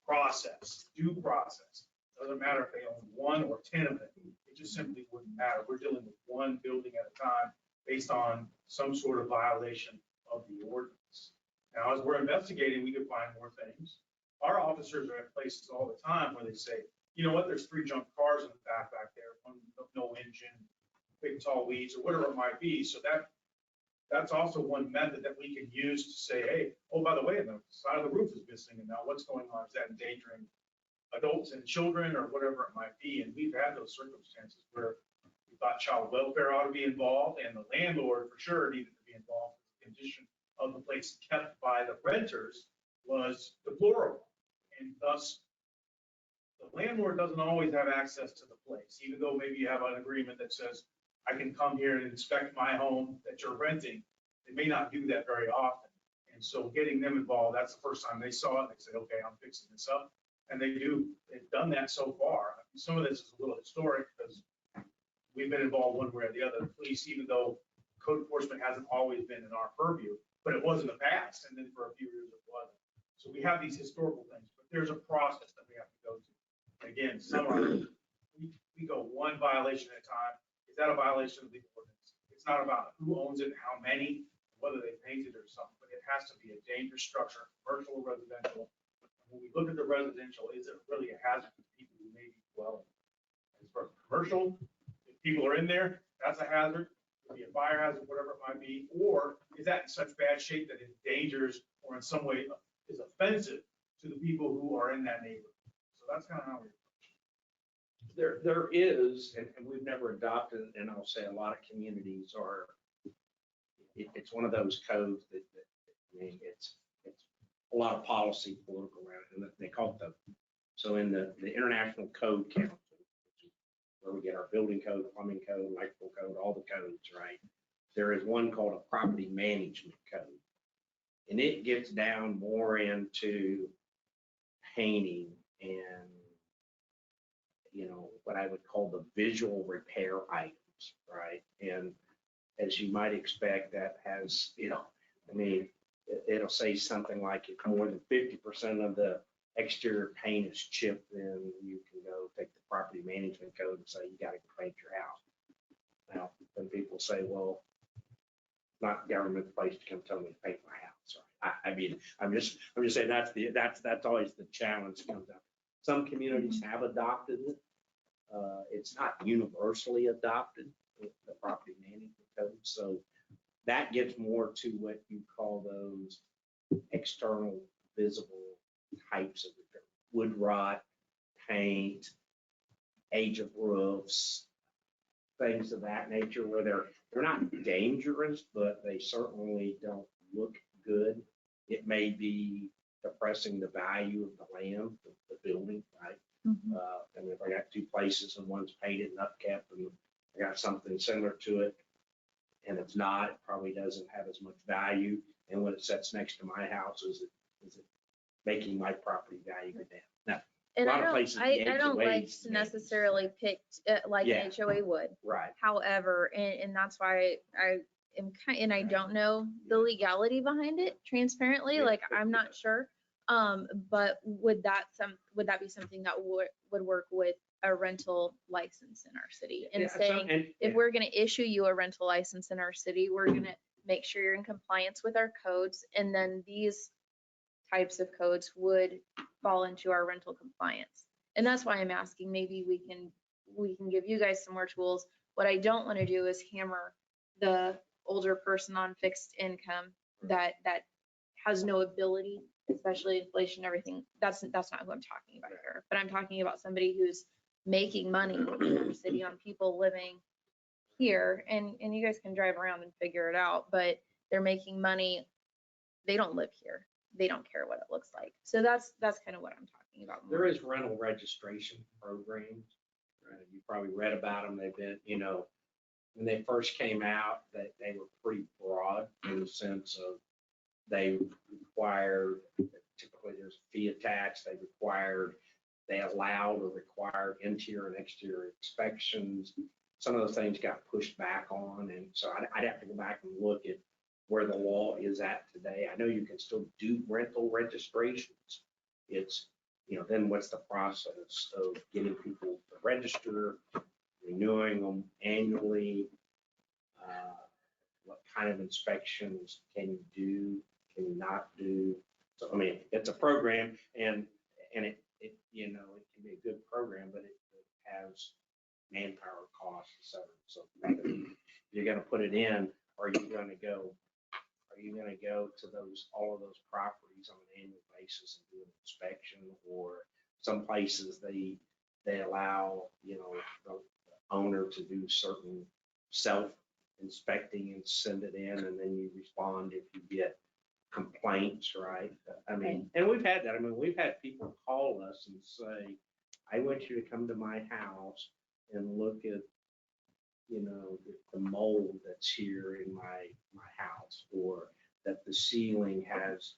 process, due process. Doesn't matter if they own 1 or 10 of them. It just simply wouldn't matter. We're dealing with one building at a time based on some sort of violation of the ordinance. Now, as we're investigating, we could find more things. Our officers are at places all the time where they say, you know what, there's 3 junk cars in the back there, one with no engine, big tall weeds, or whatever it might be. So that's also one method that we can use to say, hey, oh, by the way, the side of the roof is missing, and now what's going on? Is that endangering adults and children or whatever it might be? And we've had those circumstances where we thought child welfare ought to be involved, and the landlord for sure needed to be involved. The condition of the place kept by the renters was deplorable, and thus the landlord doesn't always have access to the place, even though maybe you have an agreement that says, I can come here and inspect my home that you're renting. They may not do that very often. And so getting them involved, that's the first time they saw it. They say, okay, I'm fixing this up. And they've done that so far. Some of this is a little historic because we've been involved one way or the other. The police, even though code enforcement hasn't always been in our purview, but it was in the past. And then for a few years it wasn't. So we have these historical things, but there's a process that we have to go to. And again, some are, we go one violation at a time. Is that a violation of the ordinance? It's not about who owns it, how many, whether they painted or something, but it has to be a dangerous structure, commercial or residential. When we look at the residential, is it really a hazard to people who may be dwelling? As far as commercial, if people are in there, that's a hazard, it could be a fire hazard, whatever it might be, or is that in such bad shape that it endangers or in some way is offensive to the people who are in that neighborhood? So that's kind of how we. There is, and we've never adopted, and I'll say a lot of communities are, it's one of those codes that, I mean, it's a lot of policy political around it, and they call it the, so in the International Code Council, which is where we get our building code, plumbing code, electrical code, all the codes, right? There is one called a property management code. And it gets down more into painting and, you know, what I would call the visual repair items, right? And as you might expect, that has, you know, I mean, it'll say something like if more than 50% of the exterior paint is chipped, then you can go take the property management code and say, you got to paint your house. Now, then people say, well, not government's place to come tell me to paint my house. Right? I mean, I'm just saying that's always the challenge comes up. Some communities have adopted it. It's not universally adopted, the property management code. So that gets more to what you call those external visible types of repair. Wood rot, paint, age of roofs, things of that nature where they're not dangerous, but they certainly don't look good. It may be depressing the value of the land, the building, right? Mhm. And if I got two places and one's painted and upkept and I got something similar to it and it's not, it probably doesn't have as much value. And when it sits next to my house, is it making my property value go down? Now, And lot I of don't, places, the I don't like HOAs to may- necessarily pick like Yeah. an HOA would. right. However, and that's why I am kind, and I don't know the legality behind it transparently, Yeah. like I'm not sure. But would that be something that would work with a rental license in our city and Yeah, so- saying, and- if we're gonna issue you a rental license in our city, we're gonna make sure you're in compliance with our codes, and then these types of codes would fall into our rental compliance. And that's why I'm asking, maybe we can give you guys some more tools. What I don't want to do is hammer the older person on fixed income that has no ability, especially inflation, everything. That's not who I'm talking about here. But I'm talking about somebody who's making money in our city on people living here. And you guys can drive around and figure it out, but they're making money. They don't live here. They don't care what it looks like. So that's kind of what I'm talking about. There is rental registration programs. Right? You probably read about them. They've been, you know, when they first came out, that they were pretty broad in the sense of they required, typically there's a fee attached. They allowed or required interior and exterior inspections. Some of those things got pushed back on. And so I'd have to go back and look at where the law is at today. I know you can still do rental registrations. It's, you know, then what's the process of getting people to register, renewing them annually? What kind of inspections can you do, can you not do? So, I mean, it's a program and it, you know, it can be a good program, but it has manpower costs, et cetera. So you're gonna put it in, are you gonna go to all of those properties on an annual basis and do an inspection? Or some places they allow, you know, the owner to do certain self-inspecting and send it in, and then you respond if you get complaints, right? I mean, and we've had that. I mean, we've had people call us and say, I want you to come to my house and look at, you know, the mold that's here in my house, or that the ceiling has,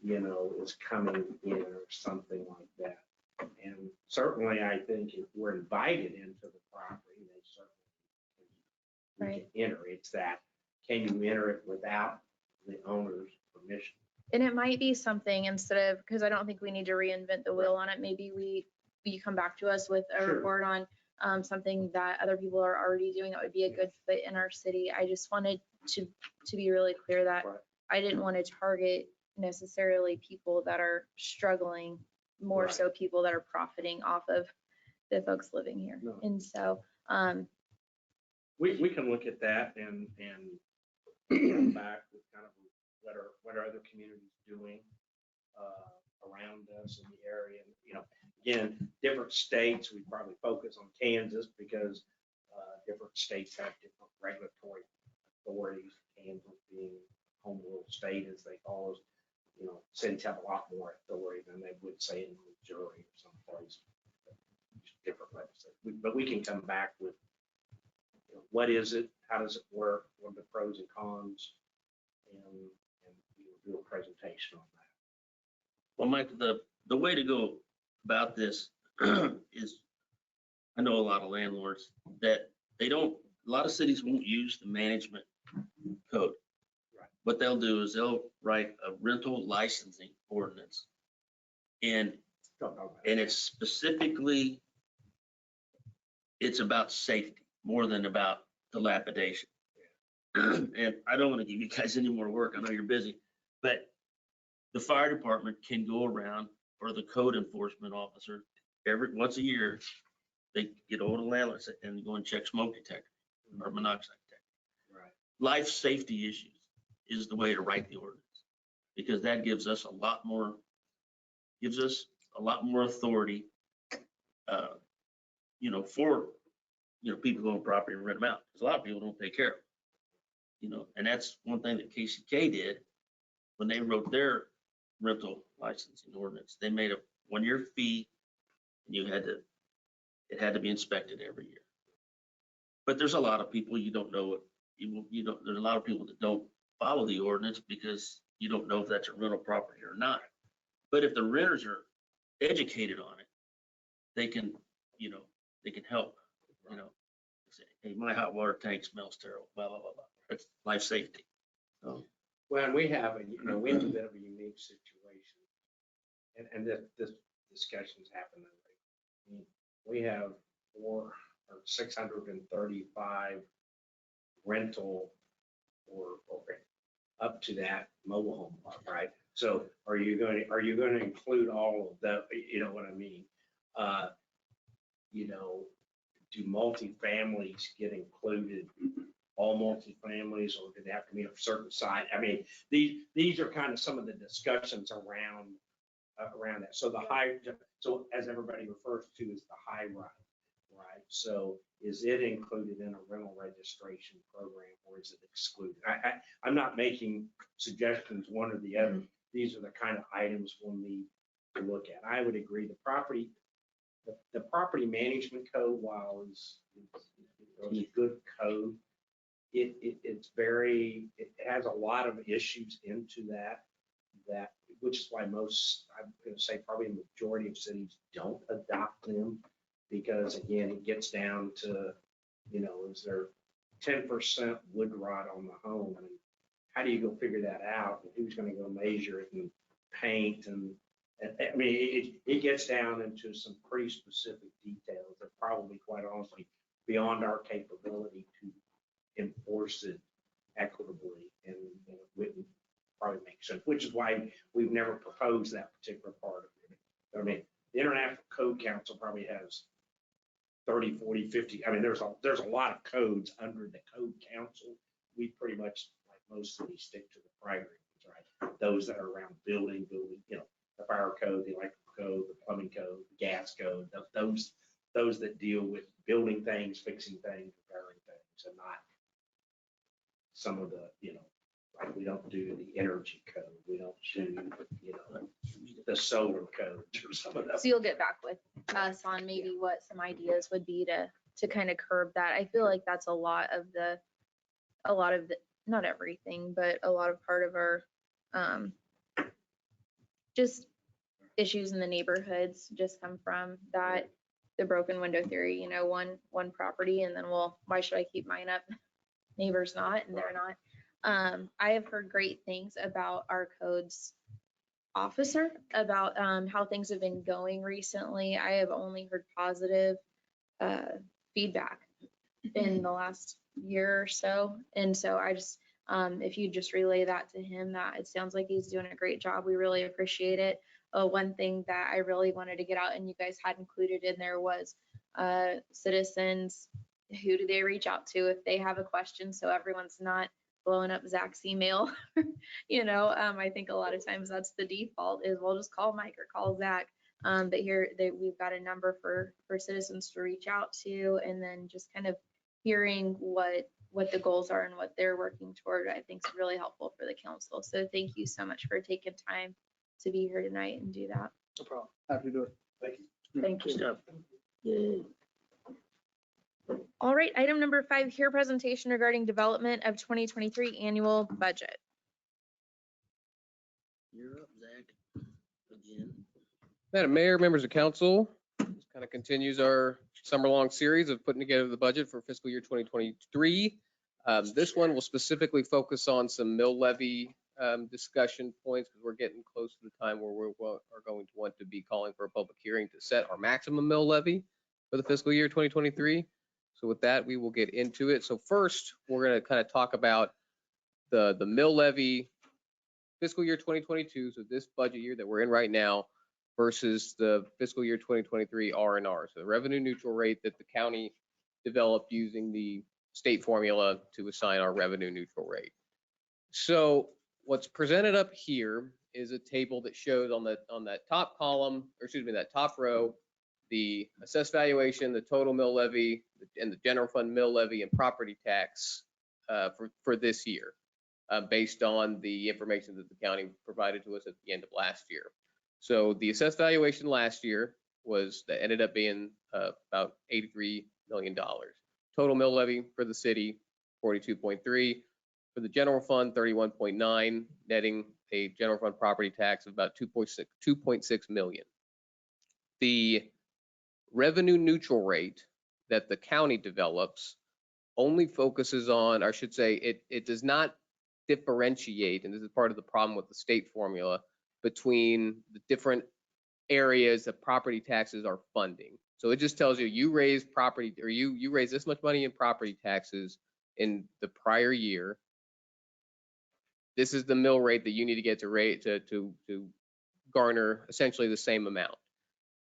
you know, is coming in or something like that. And certainly I think if we're invited into the property, they certainly can enter. It's that, can you enter it without the owner's permission? And it might be something instead of, because I don't think we need to reinvent the wheel on it. Maybe you come back to us with a Sure. report on something that other people are already doing that would be a good fit in our city. I just wanted to be really clear that Right. I didn't want to target necessarily people that are struggling, more Right. so people that are profiting off of the folks living here. No. And so, We can look at that and come back with kind of what are other communities doing around us in the area. You know, again, different states, we probably focus on Kansas because different states have different regulatory authorities. Kansas being home rule state, as they call us, you know, cities have a lot more authority than they would say in Missouri or someplace. Different legislation, but we can come back with, you know, what is it, how does it work, what are the pros and cons, and we will do a presentation on that. Well, Mike, the way to go about this is, I know a lot of landlords that a lot of cities won't use the management code. Right. What they'll do is they'll write a rental licensing ordinance. And it's specifically, it's about safety more than about dilapidation. And I don't want to give you guys any more work. I know you're busy, but the fire department can go around, or the code enforcement officer, once a year, they get hold of landlords and go and check smoke detector or monoxide detector. Right. Life safety issues is the way to write the ordinance, because that gives us a lot more authority, you know, for, you know, people who own property and rent them out. Because a lot of people don't take care of it, you know, and that's one thing that KCK did when they wrote their rental licensing ordinance. They made a 1-year fee, and it had to be inspected every year. But there's a lot of people, you don't know it. There's a lot of people that don't follow the ordinance because you don't know if that's a rental property or not. But if the renters are educated on it, they can, you know, they can help, you know, say, hey, my hot water tank smells terrible, blah, blah, blah, blah. That's life safety. So, Well, and we have a bit of a unique situation, and this discussion's happened. We have 635 rental or up to that mobile home park, right? So are you going to include all of that? You know what I mean? You know, do multifamilies get included? All multifamilies, or do they have to meet a certain site? I mean, these are kind of some of the discussions around that. So so as everybody refers to, is the high rise, right? So is it included in a rental registration program, or is it excluded? I'm not making suggestions one or the other. These are the kind of items we'll need to look at. I would agree. The property management code, while is a good code, it has a lot of issues into that, which is why I'm going to say probably a majority of cities don't adopt them, because again, it gets down to, you know, is there 10% wood rot on the home? And how do you go figure that out? And who's going to go measure it and paint? And I mean, it gets down into some pretty specific details that probably, quite honestly, beyond our capability to enforce it equitably, and it wouldn't probably make sense, which is why we've never proposed that particular part of it. I mean, the International Code Council probably has 30, 40, 50. I mean, there's a lot of codes under the Code Council. We pretty much, like most cities, stick to the primary ones, right? Those that are around building, you know, the fire code, the electrical code, the plumbing code, the gas code, those that deal with building things, fixing things, repairing things, and not some of the, you know, like we don't do the energy code. We don't do, you know, the solar codes or some of that. so you'll get back with us on maybe what some ideas would be to kind of curb that. I feel like that's a lot of the, not everything, but a lot of part of our, just issues in the neighborhoods just come from that, the broken window theory, you know, one property, and then, well, why should I keep mine up? Neighbors not, and they're not. I have heard great things about our codes officer, about how things have been going recently. I have only heard positive feedback in the last year or so. And so If you just relay that to him, that it sounds like he's doing a great job. We really appreciate it. One thing that I really wanted to get out and you guys had included in there was citizens, who do they reach out to if they have a question? So everyone's not blowing up Zach's email. I think a lot of times that's the default is we'll just call Mike or call Zach. But here we've got a number for citizens to reach out to, and then just kind of hearing what the goals are and what they're working toward, I think is really helpful for the council. So thank you so much for taking time to be here tonight and do that. No problem. Happy to do it. Thank you. Thank you. Stuff. All right, item number 5, here presentation regarding development of 2023 annual budget. You're up, Zach. Again. Madam Mayor, members of council, this kind of continues our summer-long series of putting together the budget for fiscal year 2023. This one will specifically focus on some mill levy discussion points because we're getting close to the time where we are going to want to be calling for a public hearing to set our maximum mill levy for the fiscal year 2023. So with that, we will get into it. So first, we're going to kind of talk about the mill levy fiscal year 2022, so this budget year that we're in right now, versus the fiscal year 2023 R&R, so the revenue neutral rate that the county developed using the state formula to assign our revenue neutral rate. So what's presented up here is a table that shows on that top column, or excuse me, that top row, the assessed valuation, the total mill levy, and the general fund mill levy and property tax for this year, based on the information that the county provided to us at the end of last year. So the assessed valuation last year that ended up being about $83 million. Total mill levy for the city, 42.3. For the general fund, 31.9, netting a general fund property tax of about 2.6 million. The revenue neutral rate that the county develops only focuses on, or I should say, it does not differentiate, and this is part of the problem with the state formula, between the different areas that property taxes are funding. So it just tells you, you raise property, or you raise this much money in property taxes in the prior year. This is the mill rate that you need to get to garner essentially the same amount.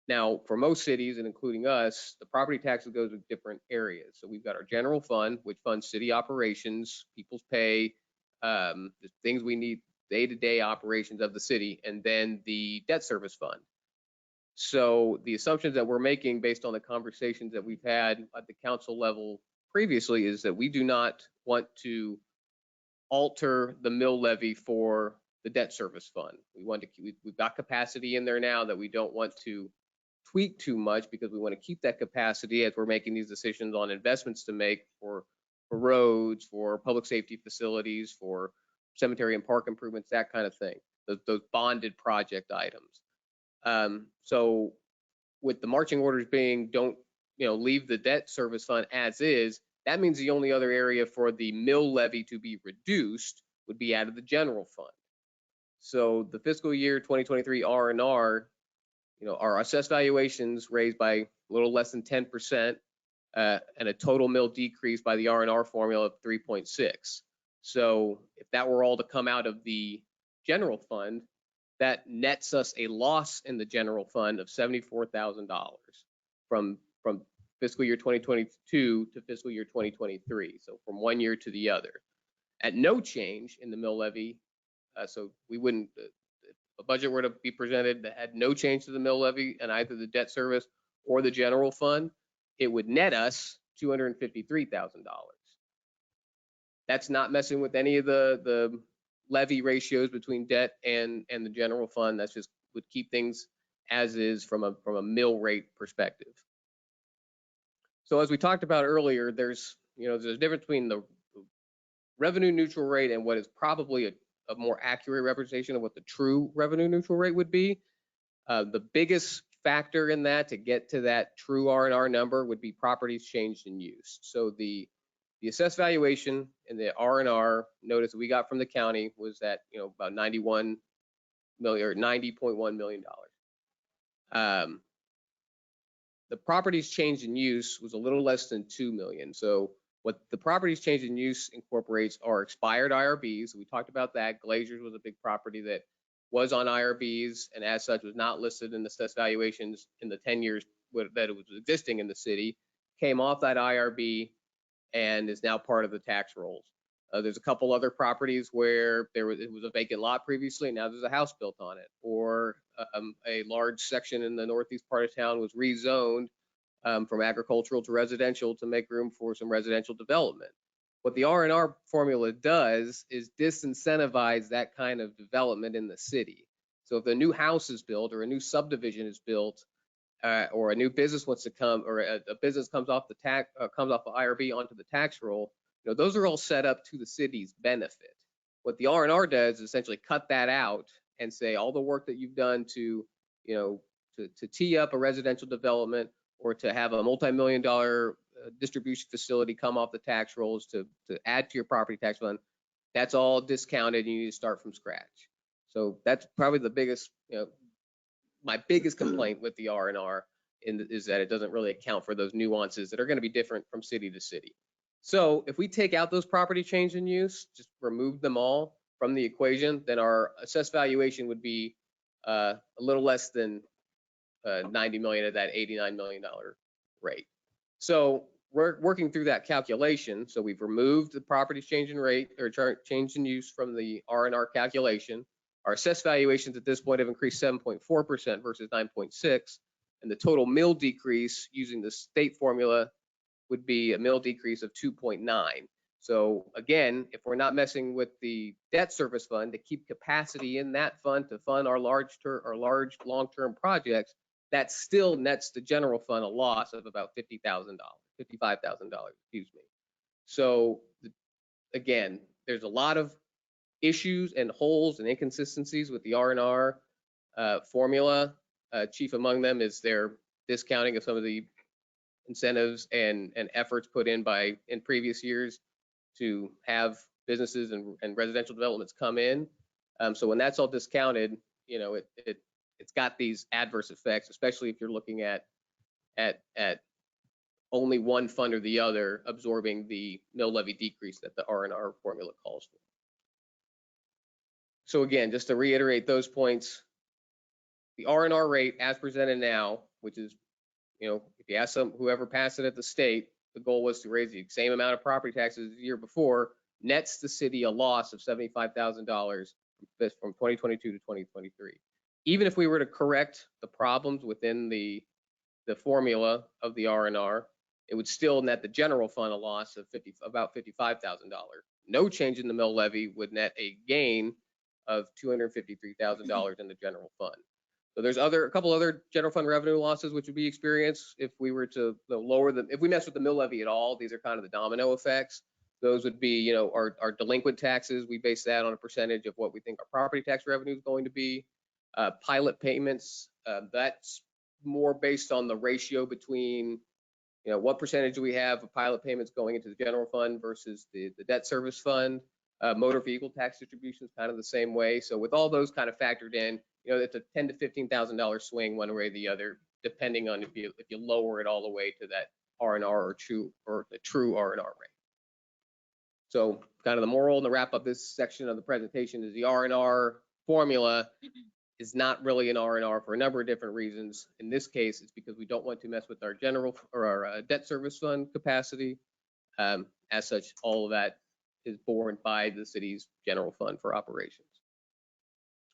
Now, for most cities, and including us, the property taxes go to different areas. So we've got our general fund, which funds city operations, people's pay, the things we need, day-to-day operations of the city, and then the debt service fund. So the assumptions that we're making based on the conversations that we've had at the council level previously is that we do not want to alter the mill levy for the debt service fund. We've got capacity in there now that we don't want to tweak too much, because we want to keep that capacity as we're making these decisions on investments to make for roads, for public safety facilities, for cemetery and park improvements, that kind of thing, those bonded project items. So with the marching orders being, don't leave the debt service fund as is, that means the only other area for the mill levy to be reduced would be out of the general fund. So the fiscal year 2023 R&R, our assessed valuations raised by a little less than 10%, and a total mill decrease by the R&R formula of 3.6. So if that were all to come out of the general fund, that nets us a loss in the general fund of $74,000 from fiscal year 2022 to fiscal year 2023. So from one year to the other, at no change in the mill levy. So we wouldn't, if a budget were to be presented that had no change to the mill levy and either the debt service or the general fund, it would net us $253,000. That's not messing with any of the levy ratios between debt and the general fund. That's just would keep things as is from a mill rate perspective. So as we talked about earlier, there's a difference between the revenue neutral rate and what is probably a more accurate representation of what the true revenue neutral rate would be. The biggest factor in that to get to that true R&R number would be properties changed in use. So the assessed valuation and the R&R notice that we got from the county was that about 91 million or $90.1 million. The properties changed in use was a little less than 2 million. So What the properties change in use incorporates are expired IRBs. We talked about that. Glazers was a big property that was on IRBs and as such was not listed in the assessed valuations in the 10 years that it was existing in the city, came off that IRB and is now part of the tax rolls. There's a couple other properties where it was a vacant lot previously, now there's a house built on it. Or a large section in the northeast part of town was rezoned from agricultural to residential to make room for some residential development. What the R&R formula does is disincentivize that kind of development in the city. So if a new house is built or a new subdivision is built, or a new business wants to come, or a business comes off the tax, comes off the IRB onto the tax roll, those are all set up to the city's benefit. What the R&R does is essentially cut that out and say all the work that you've done to tee up a residential development or to have a multi-million-dollar distribution facility come off the tax rolls to add to your property tax fund, that's all discounted and you need to start from scratch. So that's probably the biggest, my biggest complaint with the R&R is that it doesn't really account for those nuances that are going to be different from city to city. So if we take out those property change in use, just remove them all from the equation, then our assessed valuation would be a little less than 90 million at that $89 million rate. So we're working through that calculation. So we've removed the property change in rate or change in use from the R&R calculation. Our assessed valuations at this point have increased 7.4% versus 9.6%. And the total mill decrease using the state formula would be a mill decrease of 2.9. So again, if we're not messing with the debt service fund to keep capacity in that fund to fund our large long-term projects, that still nets the general fund a loss of about $55,000, excuse me. So again, there's a lot of issues and holes and inconsistencies with the R&R formula. Chief among them is their discounting of some of the incentives and efforts put in previous years to have businesses and residential developments come in. So when that's all discounted, it's got these adverse effects, especially if you're looking at only one fund or the other absorbing the mill levy decrease that the R&R formula calls for. So again, just to reiterate those points, the R&R rate as presented now, which is, if you ask whoever passed it at the state, the goal was to raise the same amount of property taxes the year before, nets the city a loss of $75,000 from 2022 to 2023. Even if we were to correct the problems within the formula of the R&R, it would still net the general fund a loss of about $55,000. No change in the mill levy would net a gain of $253,000 in the general fund. So there's a couple other general fund revenue losses which would be experienced if we were to lower them. If we mess with the mill levy at all, these are kind of the domino effects. Those would be, our delinquent taxes. We base that on a percentage of what we think our property tax revenue is going to be. Pilot payments, that's more based on the ratio between, what percentage do we have of pilot payments going into the general fund versus the debt service fund. Motor vehicle tax distribution is kind of the same way. So with all those kind of factored in, it's a $10,000 to $15,000 swing one way or the other, depending on if you lower it all the way to that R&R or the true R&R rate. So kind of the moral and the wrap up this section of the presentation is the R&R formula is not really an R&R for a number of different reasons. In this case, it's because we don't want to mess with our general or our debt service fund capacity. As such, all of that is borne by the city's general fund for operations.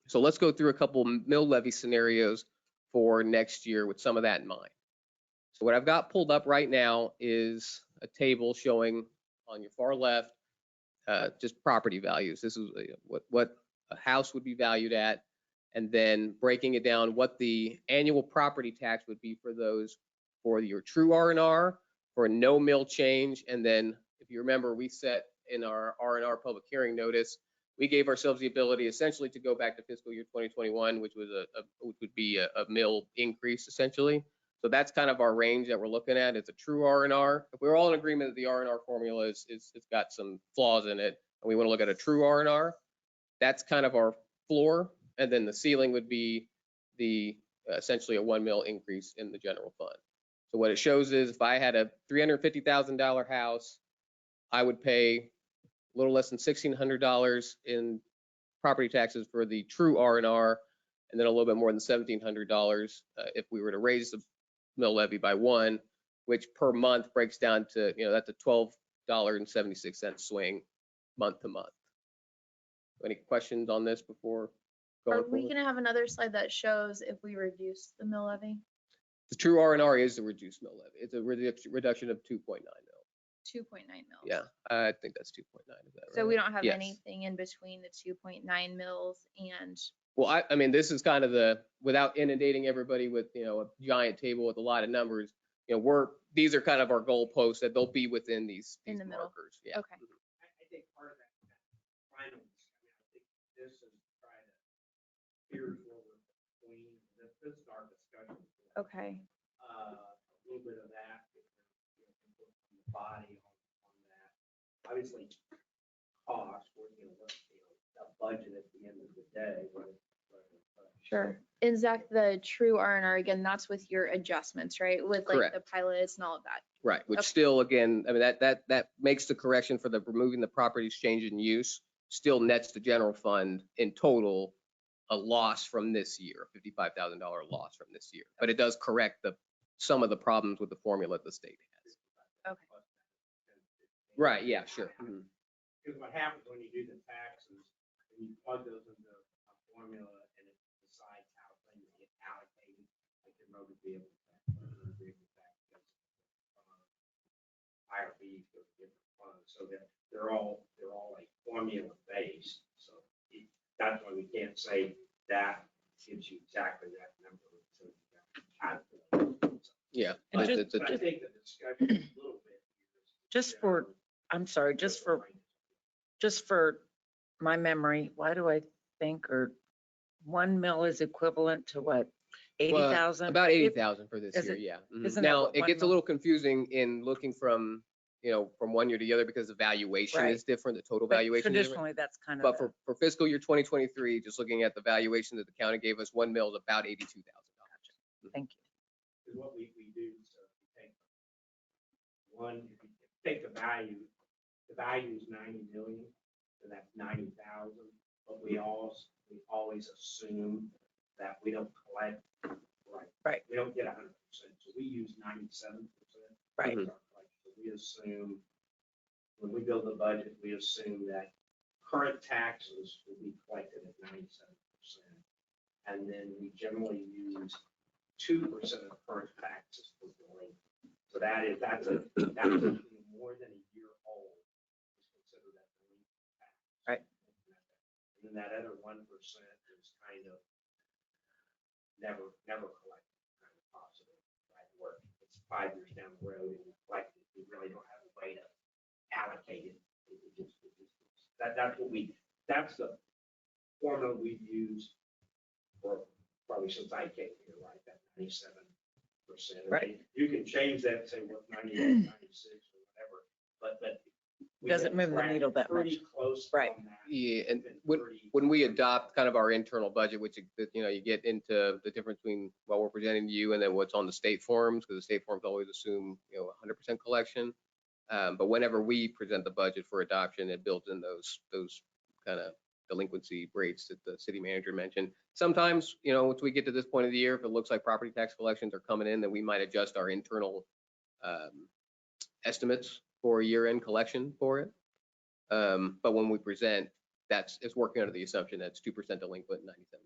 So let's go through a couple mill levy scenarios for next year with some of that in mind. So what I've got pulled up right now is a table showing on your far left just property values. This is what a house would be valued at, and then breaking it down what the annual property tax would be for those for your true R&R, for no mill change, and then if you remember, we set in our R&R public hearing notice, we gave ourselves the ability essentially to go back to fiscal year 2021, which was which would be a mill increase essentially. So that's kind of our range that we're looking at. It's a true R&R. If we're all in agreement that the R&R formula it's got some flaws in it, and we want to look at a true R&R, that's kind of our floor, and then the ceiling would be the essentially a 1 mil increase in the general fund. So what it shows is if I had a $350,000 house I would pay a little less than $1,600 in property taxes for the true R&R, and then a little bit more than $1,700 if we were to raise the mill levy by 1, which per month breaks down to, that's a $12.76 swing month to month. Any questions on this before going Are we forward? gonna have another slide that shows if we reduce the mill levy? The true R&R is the reduced mill levy. It's a reduction of 2.9 mil. 2.9 mils. Yeah, I think that's 2.9. Is that So right? we don't have Yes. anything in between the 2.9 mils and, Well, I mean, this is kind of without inundating everybody with, a giant table with a lot of numbers, these are kind of our goalposts that they'll be within these In the middle. markers. Yeah. okay. I think part of that final, I think this is trying to steer forward between, this is our discussion. Okay. A little bit of that, from the body on that. Obviously, cost, we're a budget at the end of the day. Sure. And Zach, the true R&R, again, that's with your adjustments, right? With like the Correct. pilots and all of that. Right, which Okay. still, again, I mean, that makes the correction for the removing the properties change in use, still nets the general fund in total a loss from this year, a $55,000 loss from this year. But it does correct some of the problems with the formula the state has. Okay. Right, yeah, sure. Mhm. Because what happens when you do the taxes, and you plug those into a formula and it decides how things get allocated, like the motor vehicle tax, IRBs go to different funds, so that they're all like formula based. So that's why we can't say that gives you exactly that number. So you have to calculate. Yeah. And it's But I think the discussion a little bit. Just for, I'm sorry, just for my memory, why do I think, or 1 mil is equivalent to what? Well, 80,000? About 80,000 for this Is year, it- yeah. Mhm. isn't that Now, what it 1 gets a mil- little confusing in looking from, from one year to the other because the valuation Right. is different, the total But valuation is different. traditionally, that's kind of. But for fiscal year 2023, just looking at the valuation that the county gave us, 1 mil is about $82,000. Thank you. Is what we do, so if you take one, if you take the value is 90 million, so that's 90,000, but we always assume that we don't collect, Right. we don't get 100%, so we use 97%. Right. Mhm. So we assume, when we build the budget, we assume that current taxes will be collected at 97%. And then we generally use 2% of current taxes for delinquent. So that's more than a year old, is considered that delinquent tax. Right. And then that other 1% is kind of never collected, kind of possible, right? Where it's 5 years down the road and you collect it, you really don't have a way to allocate it. That's the formula we've used for probably since I came here, right? That 97%. Right. You can change that and say, what, 98, 96 or whatever, but. we Doesn't have move the tracked needle that much. Pretty close. Right. on that. Yeah, and Been when pretty- we adopt kind of our internal budget, which, you get into the difference between what we're presenting to you and then what's on the state forms, because the state forms always assume, 100% collection. But whenever we present the budget for adoption, it builds in those kind of delinquency rates that the city manager mentioned. Sometimes, once we get to this point of the year, if it looks like property tax collections are coming in, then we might adjust our internal estimates for year-end collection for it. But when we present, it's working under the assumption that's 2% delinquent, 97% collection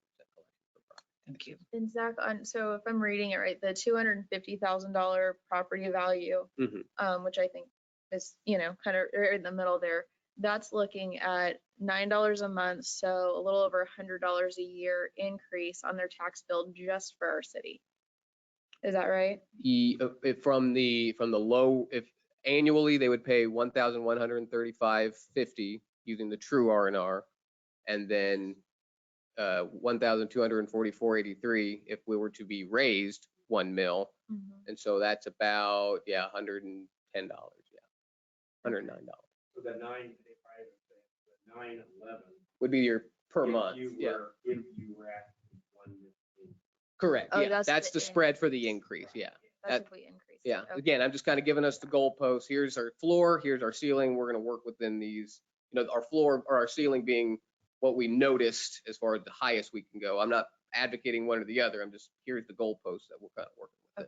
for property. Thank you. And Zach, so if I'm reading it right, the $250,000 property value, Mhm. which I think is, kind of in the middle there, that's looking at $9 a month, so a little over $100 a year increase on their tax bill just for our city. Is that right? From the low, if annually they would pay $1,135.50 using the true R&R, and then $1,244.83 if we were to be raised 1 mil, and so that's about $110, $109 So the 911. would be your per if month. you Yeah, were- If you were at 1 million. correct. Oh, Yeah, that's that's the the spread for the increase. Yeah. That's if we increase. it. Yeah, Okay. again, I'm just kind of giving us the goalpost. Here's our floor, here's our ceiling. We're going to work within these, our floor or our ceiling being what we noticed as far as the highest we can go. I'm not advocating one or the other. I'm just, here's the goalpost that we're kind of working with.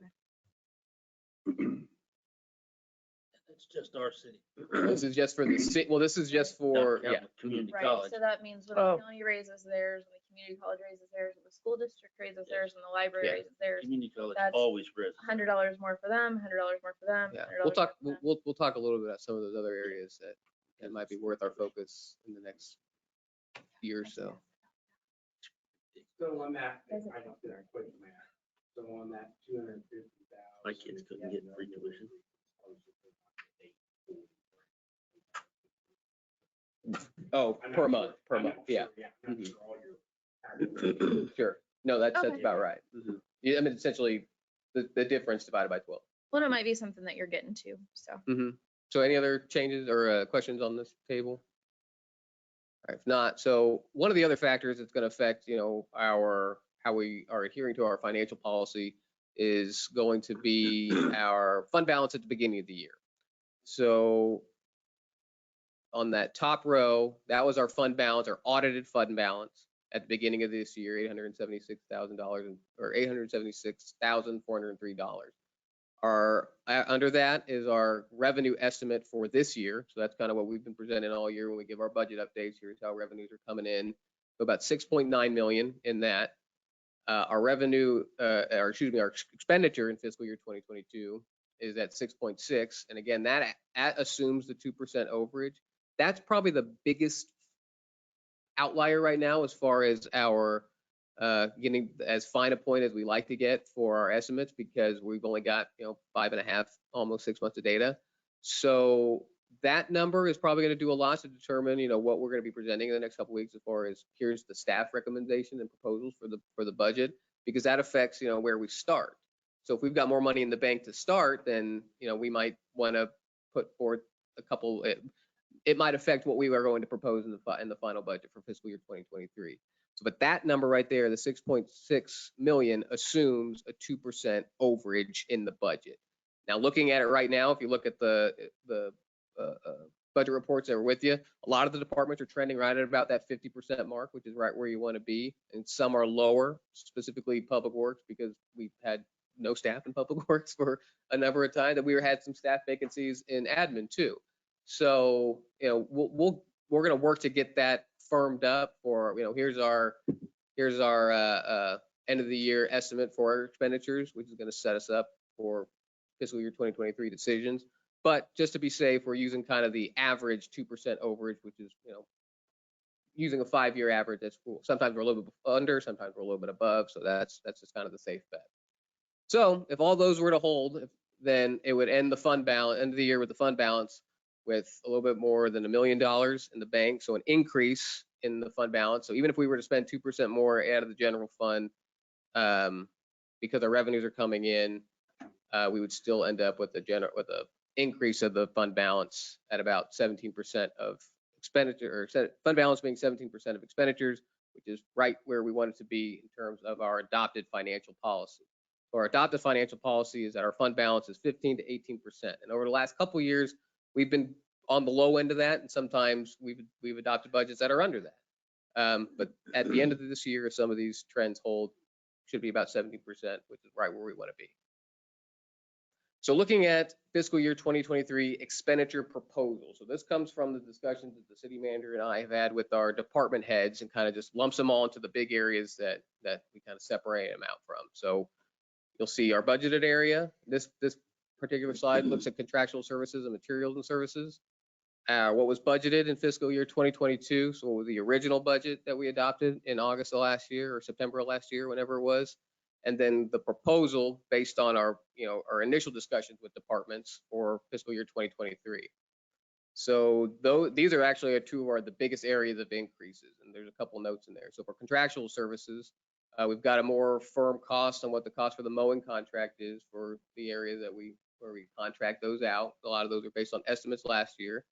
It's just our city. This is just for the city. Well, this is just for, Not counting the Community Right, college. so that means when Oh. the county raises theirs, when the community college raises theirs, when the school district raises theirs, when the library Yeah. raises theirs, Community college That's always raises. $100 more for them, $100 more for them. yeah. $100 We'll talk, more for them. we'll talk a little bit about some of those other areas that might be worth our focus in the next year or so. So on that, I Does it- don't think I quit math. So on that 250,000. My kids couldn't get free tuition. Oh, I'm not per sure. month, I'm not yeah. sure, I'm not Mhm. sure all your- Sure. No, that's Okay. about right. Yeah, I mean, essentially, the difference divided by 12. Well, it might be something that you're getting to, so. So any other changes or questions on this table? All right, if not, so one of the other factors that's going to affect, how we are adhering to our financial policy is going to be our fund balance at the beginning of the year. So on that top row, that was our fund balance, our audited fund balance at the beginning of this year, $876,000 or $876,403. Under that is our revenue estimate for this year. So that's kind of what we've been presenting all year when we give our budget updates. Here's how revenues are coming in. So about 6.9 million in that. Our revenue, our expenditure in fiscal year 2022 is at 6.6. And again, that assumes the 2% overage. That's probably the biggest outlier right now as far as our getting as fine a point as we like to get for our estimates, because we've only got 5.5, almost 6 months of data. So that number is probably going to do a lot to determine what we're going to be presenting in the next couple of weeks as far as here's the staff recommendation and proposals for the budget, because that affects where we start. So if we've got more money in the bank to start, then we might want to put forth a couple. It might affect what we are going to propose in the final budget for fiscal year 2023. So, but that number right there, the 6.6 million, assumes a 2% overage in the budget. Now, looking at it right now, if you look at the budget reports that were with you, a lot of the departments are trending right at about that 50% mark, which is right where you want to be. And some are lower, specifically Public Works, because we've had no staff in Public Works for a number of times, and we had some staff vacancies in admin too. So, we're going to work to get that firmed up for, here's our end of the year estimate for our expenditures, which is going to set us up for fiscal year 2023 decisions. But just to be safe, we're using kind of the average 2% overage, which is, using a 5-year average. That's cool. Sometimes we're a little bit under, sometimes we're a little bit above. So that's just kind of the safe bet. So if all those were to hold, then it would end of the year with the fund balance with a little bit more than $1 million in the bank. So an increase in the fund balance. So even if we were to spend 2% more out of the general fund, because our revenues are coming in, we would still end up with a increase of the fund balance at about 17% of expenditure, or fund balance being 17% of expenditures, which is right where we want it to be in terms of our adopted financial policy. So our adopted financial policy is that our fund balance is 15 to 18%. And over the last couple of years, we've been on the low end of that, and sometimes we've adopted budgets that are under that. But at the end of this year, if some of these trends hold, should be about 17%, which is right where we want to be. So looking at fiscal year 2023 expenditure proposal. So this comes from the discussions that the city manager and I have had with our department heads, and kind of just lumps them all into the big areas that we kind of separate them out from. So you'll see our budgeted area. This particular slide looks at contractual services and materials and services. What was budgeted in fiscal year 2022, so what was the original budget that we adopted in August of last year or September of last year, whenever it was, and then the proposal based on our initial discussions with departments for fiscal year 2023. So these are actually two of the biggest areas of increases, and there's a couple notes in there. So for contractual services, we've got a more firm cost on what the cost for the mowing contract is for the area where we contract those out. A lot of those are based on estimates last year.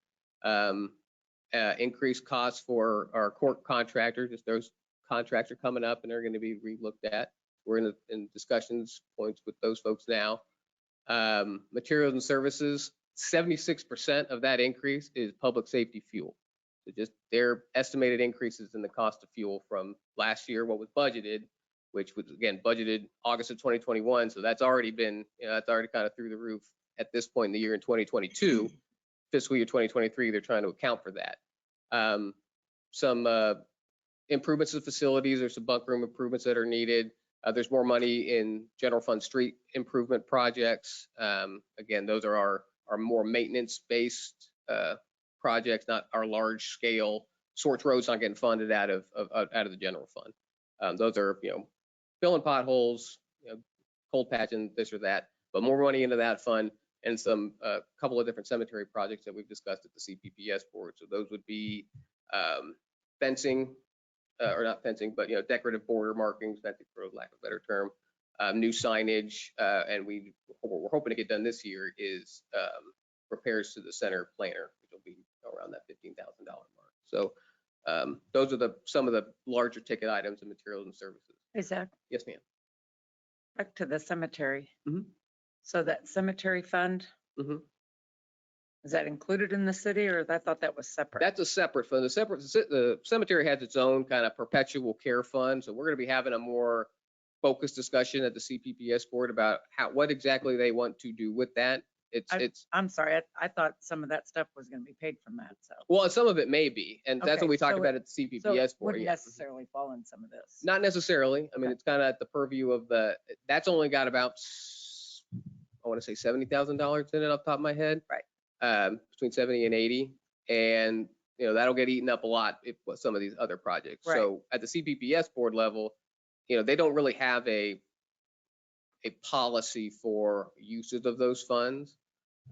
Increased costs for our court contractors, if those contracts are coming up and they're going to be re-looked at. We're in discussions points with those folks now. Materials and services, 76% of that increase is public safety fuel. So just their estimated increases in the cost of fuel from last year, what was budgeted, which was again budgeted August of 2021. So that's already been, that's already kind of through the roof at this point in the year in 2022. Fiscal year 2023, they're trying to account for that. Some improvements to facilities or some bunk room improvements that are needed. There's more money in general fund street improvement projects. Again, those are our more maintenance-based projects, not our large-scale. Swartz Road's not getting funded out of the general fund. Those are, filling potholes, cold patching, this or that, but more money into that fund and some couple of different cemetery projects that we've discussed at the CPPS board. So those would be fencing, or not fencing, but decorative border markings, fencing for lack of a better term, new signage, and what we're hoping to get done this year is repairs to the center planter, which will be around that $15,000 mark. So those are some of the larger ticket items and materials and services. Hey, Zach, Yes, ma'am. back to the cemetery. Mhm. So that cemetery fund, Mhm. is that included in the city, or I thought that was separate? That's a separate fund. The cemetery has its own kind of perpetual care fund. So we're going to be having a more focused discussion at the CPPS board about what exactly they want to do with that. I'm sorry, I thought some of that stuff was going to be paid from that, so. Well, some of it may be, and that's Okay, what we talked so about at the So CPPS it board. wouldn't Yeah. necessarily fall in some of this. Not necessarily. I mean, Okay. it's kind of at the purview of that's only got about, I want to say $70,000 in it off the top of my head. Right. Between 70 and 80. And, that'll get eaten up a lot with some of these other projects. Right. So at the CPPS board level, they don't really have a policy for uses of those funds.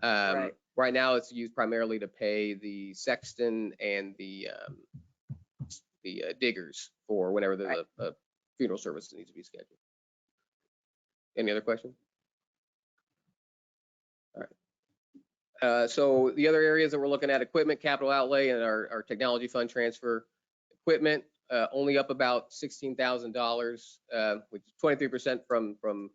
Right. Right now, it's used primarily to pay the sexton and the diggers for whenever there's a funeral service that needs to be scheduled. Any other questions? All right. So the other areas that we're looking at, equipment, capital outlay, and our technology fund transfer. Equipment, only up about $16,000, which is 23% from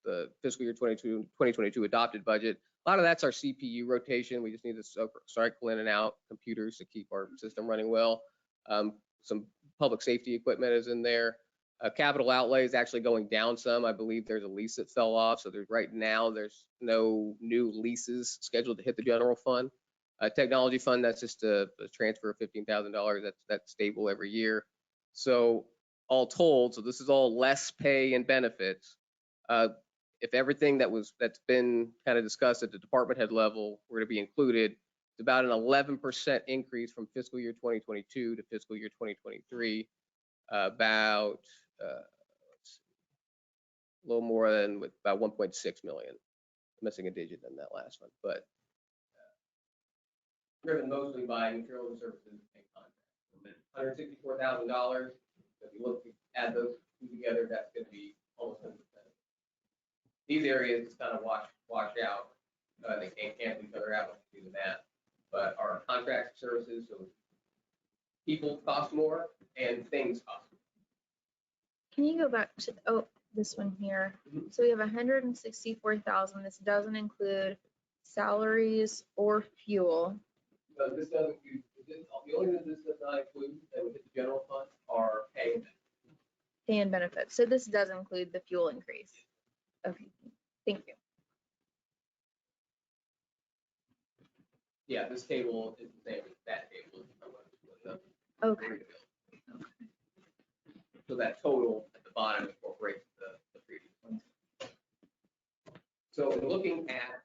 the fiscal year 2022 adopted budget. A lot of that's our CPU rotation. We just need to cycle in and out computers to keep our system running well. Some public safety equipment is in there. Capital outlay is actually going down some. I believe there's a lease that fell off. So right now there's no new leases scheduled to hit the general fund. Technology fund, that's just a transfer of $15,000. That's stable every year. So all told, so this is all less pay and benefits. If everything that's been kind of discussed at the department head level were to be included, it's about an 11% increase from fiscal year 2022 to fiscal year 2023. About a little more than about 1.6 million. Missing a digit in that last one, but driven mostly by materials and services and contracts. $164,000. If you add those two together, that's going to be almost 100%. These areas just kind of wash out. They can't cancel each other out when you do the math. But our contract services, so people cost more and things cost more. Can you go back to, this one here? So we have 164,000. This doesn't include salaries or fuel. So this doesn't include, the only thing this does not include that would hit the general fund are pay and benefits. Pay and benefits. So this does include the fuel increase. Okay, thank you. Yeah, this table is the same as that table. Okay. So that total at the bottom incorporates the previous ones. So in looking at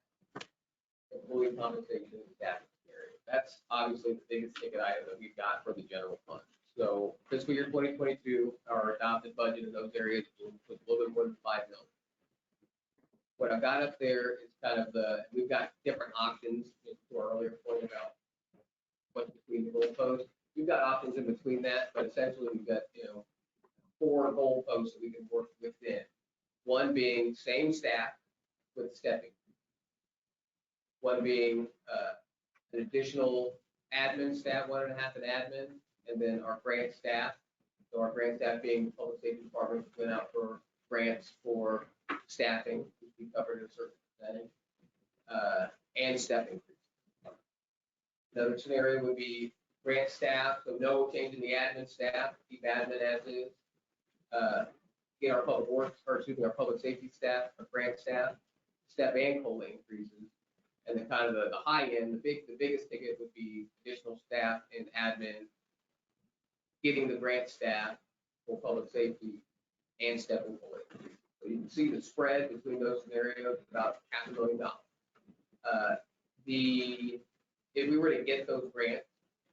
employee compensation and staff area, that's obviously the biggest ticket item that we've got for the general fund. So fiscal year 2022, our adopted budget in those areas was a little bit more than $5 million. What I've got up there is kind of we've got different options to our earlier point about what's between the goalposts. We've got options in between that, but essentially we've got, 4 goalposts that we can work within. One being same staff with stepping. One being an additional admin staff, 1.5 an admin, and then our grant staff. So our grant staff being the public safety department went out for grants for staffing, which we covered at a certain and step increase. Another scenario would be grant staff, so no change in the admin staff, keep admin as is. Get our public works, or excuse me, our public safety staff, our grant staff, step and COLA increases. And then kind of the high end, the biggest ticket would be additional staff and admin, getting the grant staff for public safety and step and COLA increases. So you can see the spread between those scenarios, about $500,000. If we were to get those grants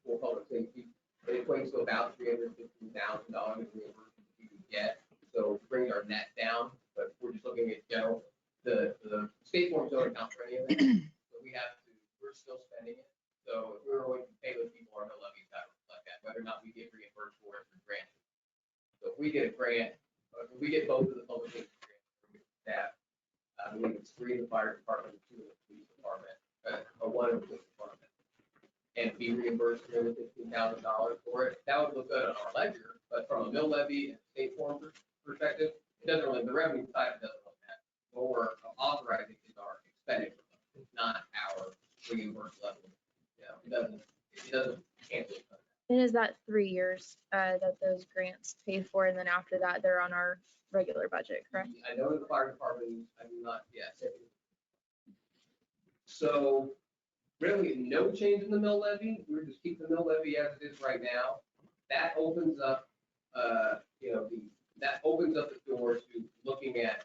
for public safety, it equates to about $315,000 in reimbursement we could get. So it brings our net down, but we're just looking at general, the state forms don't account for any of that. So we're still spending it. So if we were going to pay those people our mill levies, that would reflect that, whether or not we get reimbursed for it through grant. So if we get a grant, if we get both of the public safety grants, we get staff, I believe it's 3 in the fire department, 2 in the police department, or 1 in the police department, and be reimbursed $315,000 for it, that would look good on our ledger, but from a mill levy and state form perspective, it doesn't really, the revenue side it doesn't look that. What we're authorizing is our expenditure, not our reimbursed level. It doesn't cancel. And is that 3 years that those grants pay for, and then after that, they're on our regular budget, correct? I know in the fire department, I do not, yes. So really no change in the mill levy. We're just keeping the mill levy as it is right now. That opens up, that opens up the door to looking at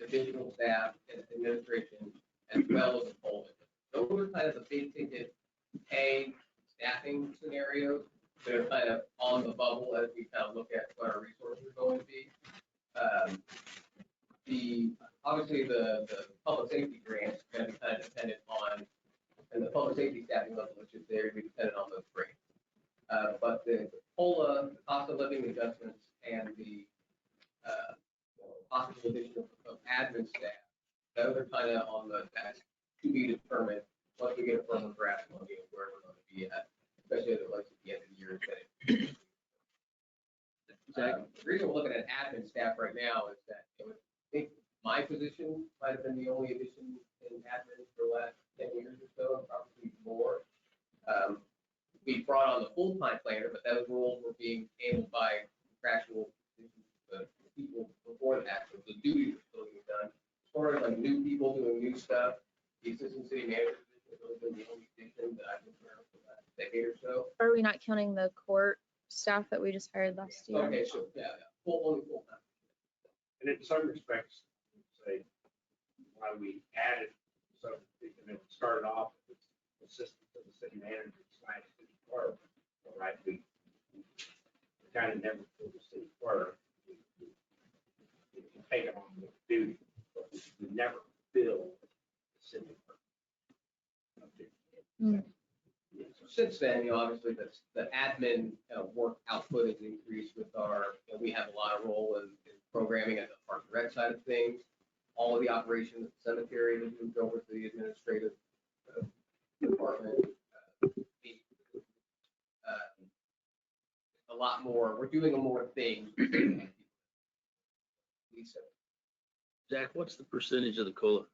additional staff and administration as well as a poll. Those are kind of the big ticket pay staffing scenarios. They're kind of on the bubble as we kind of look at what our resources are going to be. Obviously the public safety grants are going to be kind of dependent on, and the public safety staffing level, which is there, be dependent on those grants. But the COLA, the cost of living adjustments, and the possible addition of admin staff, those are kind of on the task to be determined once we get a firmer grasp on where we're going to be at, especially as it relates to the end of the year. The reason we're looking at admin staff right now is that I think my position might have been the only addition in admin for the last 10 years or so, and probably more. We brought on the full-time planner, but those roles were being handled by contractual people before that, so the duties are still being done. As far as like new people doing new stuff, the assistant city manager has really been the only addition that I've been around for the last decade or so. Are we not counting the court staff that we just hired last year? Okay, so only full-time. And in some respects, say, why we added some, and it started off with assistant to the city manager / city clerk, right? We kind of never filled the city clerk. We take it on the duty, but we never filled the city clerk. Mm. Since then, obviously the admin work output has increased with our, we have a lot of role in programming at the park and rec side of things. All of the operations at the cemetery has moved over to the administrative department. A lot more, we're doing more things. Zach, what's the percentage of the COLA?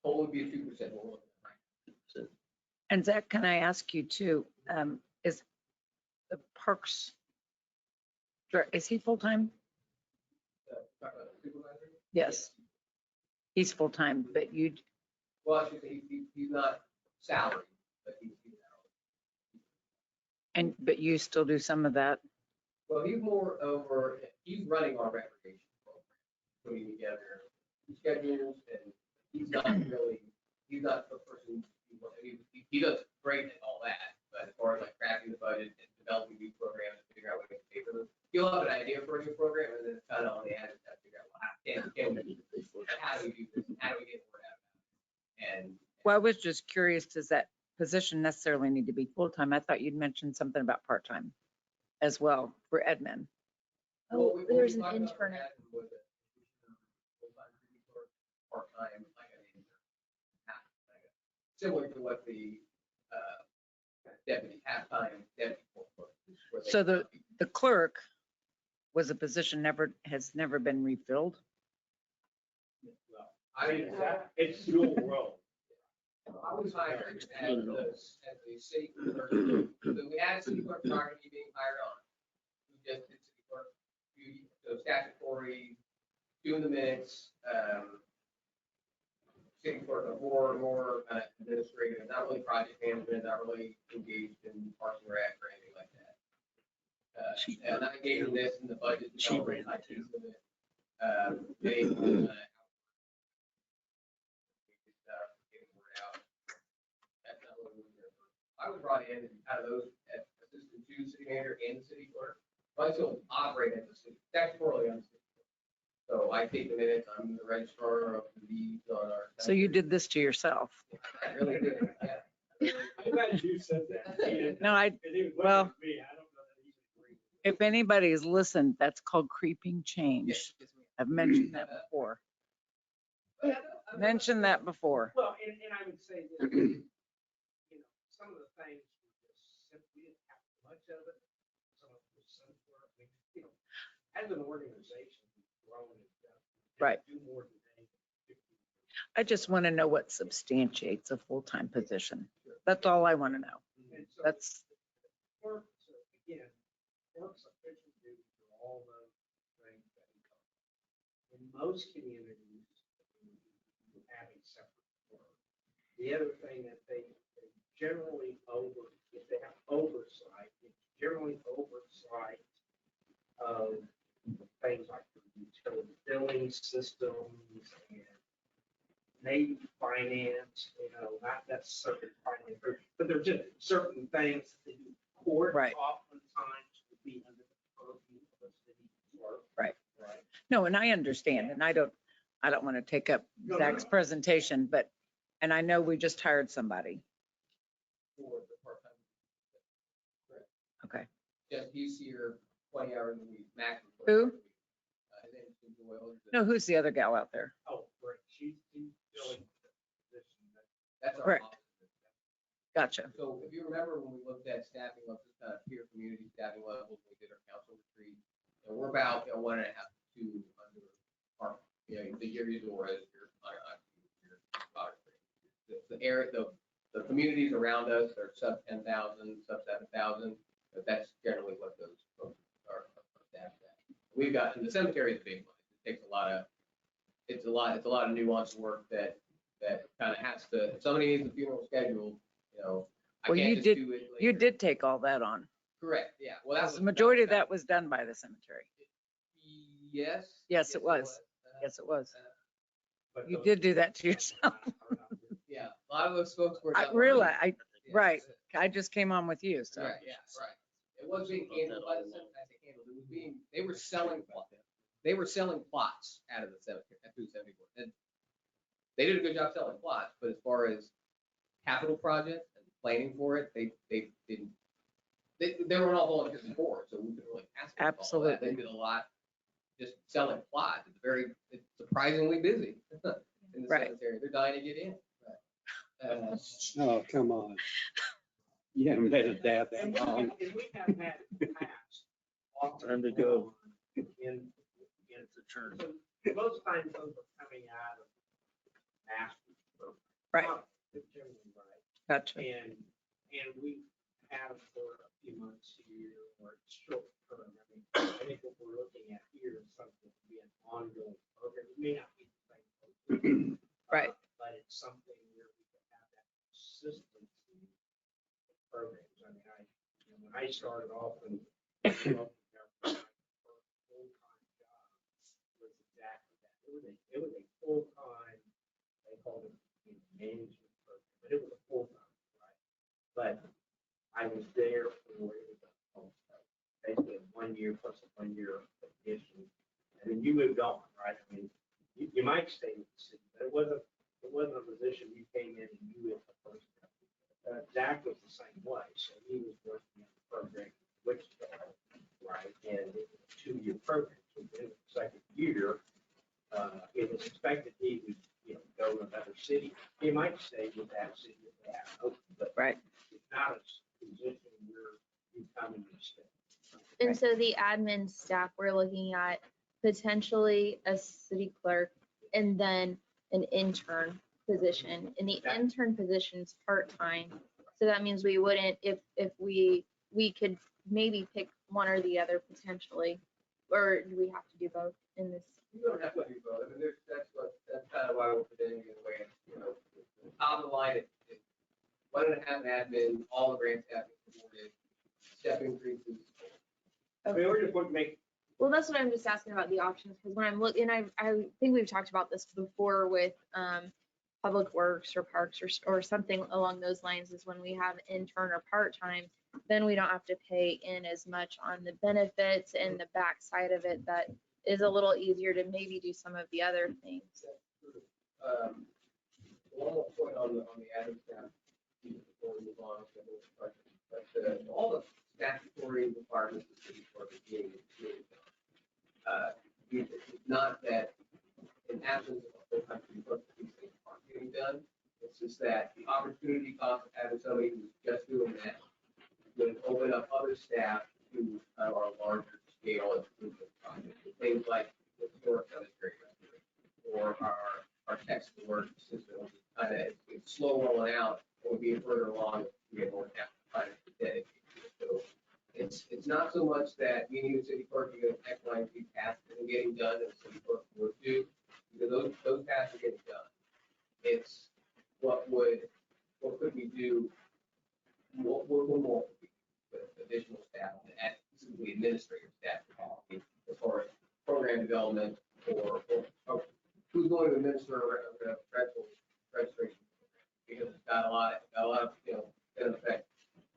COLA would be a 2%. And Zach, can I ask you too, is the parks, is he full-time? Supervisor? Yes. He's full-time, but you, Well, I should say he's not salary, but he's salary. but you still do some of that? Well, he's more over, he's running our recreation program, putting together schedules, and he's not the person, he does great at all that, but as far as like crafting the budget and developing new programs, and figure out what to pay for them, he'll have an idea for a new program, and then it's kind of on the ad to figure out, well, can we do this? How do we do this? How do we get more out of it? And Well, I was just curious, does that position necessarily need to be full-time? I thought you'd mentioned something about part-time as well for admin. Oh, Well, there's an talked about intern. admin with it, full-time people, part-time, like an intern. Similar to what the deputy, half-time deputy. where they- So the clerk was a position has never been refilled? I mean, it's dual role. I was hired as a city clerk. So we had a city clerk prior to me being hired on. We just did city clerk duty, so statutory, doing the minutes, city clerk, more administrative, not really project management, not really engaged in Parks and Rec or anything like that. And I gave them this in the budget. She ran I it too. teased them it. They, getting word out. That's not what we were here for. I was brought in out of those as assistant to city manager and city clerk. But I still operate as a city, statutorily on city clerk. So I take the minutes, I'm the registrar of the deeds on our. So you did this to yourself. I really did, yeah. I'm glad you said that. No, I, Because he was looking well, at me, I don't know that he's agreeing. if anybody's listened, that's called creeping change. Yes, yes, ma'am. I've mentioned that before. Mentioned that before. Well, and I would say that, you know, some of the things were just simply didn't have much of it. Some of it was simpler. I mean, you know, as an organization, we've grown and done. Right. Do more than anything. I just want to know what substantiates a full-time position. That's all I want to know. And so That's, clerks, again, clerks official duties are all those things that come. In most communities, you have a separate clerk. The other thing that they generally if they have oversight, it's generally oversight of things like the utility billing systems and maybe finance, you know, not necessarily finance, but there's just certain things that they do. Court Right. oftentimes would be under the purview of a city clerk. Right. Right. no, and I understand, and I don't want to take up Zach's presentation, but, and I know we just hired somebody. For the part-time. Okay. Just he's here 20 hours a week, maximum. Who? His name is Doyle. No, who's the other gal out there? Oh, great. She's filling the position. That's our Correct. office. Gotcha. So if you remember when we looked at staffing levels, just kind of peer community staffing levels, we did our council retreat. And we're about 1.5 to 2 under our, the year you do as your product. The area, the communities around us are sub 10,000, sub 7,000, but that's generally what those folks are staffed at. We've got, and the cemetery is a big one. It takes a lot of nuanced work that kind of has to, if somebody needs a funeral scheduled, I Well, can't you just did- do it. You later. did take all that on. Correct, yeah. Well, that was. The majority of that was done by the cemetery. Yes. Yes, it was. Yes, it was. But You those did do that to yourself. are not really- Yeah, a lot of those folks were. I done realize, early. I, right. I just came on with you, so. Right, yeah, right. It was being handled by the cemetery. I say handled, it was being, they were selling plots out of the cemetery, through the cemetery board. And they did a good job selling plots, but as far as capital projects and planning for it, they didn't. They were all volunteers before, so we could really ask them. Absolutely. They did a lot just selling plots. It's surprisingly busy in the Right. cemetery. They're dying to get in. Oh, come on. You haven't been a dad that And long. we have had in the past. often Time to go. In It's a turn. so most times those are coming out of master's program. Right. Not generally right. Gotcha. And we had them for a few months here or it's short term. I think what we're looking at here is something to be an ongoing program. It may not be the same. program, Right. But it's something where we can have that consistency in programs. I mean, when I started off in local government, my first full-time job was exactly that. It was a full-time, they called it management program, but it was a full-time, right? But I was there for, basically a 1 year plus a 1 year addition. And then you moved on, right? I mean, you might stay with the city, but it wasn't a position you came in and you as the person. Zach was the same way. So he was working on the program, which, right? And it was a 2-year program. So in the second year, it was expected he would, go to another city. He might stay with that city if they have open, but Right. it's not a position where you come and you stay. And so the admin staff, we're looking at potentially a city clerk and then an intern position and the intern position's part-time. So that means we wouldn't, if we could maybe pick one or the other potentially, or do we have to do both in this? You don't have to do both. I mean, that's kind of why we're presenting it in a way, you know, top of the line, it's 1.5 admin, all the grants have been awarded, step increases. I mean, we're just going to make, Well, that's what I'm just asking about the options, because when I'm looking, I think we've talked about this before with Public Works or Parks or something along those lines, is when we have intern or part-time, then we don't have to pay in as much on the benefits and the backside of it. That is a little easier to maybe do some of the other things. One more point on the admin staff, before we move on, but all the statutory requirements of city clerk are being it's not that in absence of a full-time city clerk, these things aren't getting done. It's just that the opportunity cost of having somebody who's just doing that would open up other staff who are larger scale improvement projects. Things like the historic cemetery or our tech support system, kind of it's slow rolling out. It would be further along if we had more staff to dedicate to it. So it's not so much that we need a city clerk to get X, Y, and Z tasks and getting done as a city clerk would do, because those tasks are getting done. It's what could we do more with additional staff and specifically administrative staff as far as program development or who's going to administer a registration program, because it's got a lot of, you know, going to affect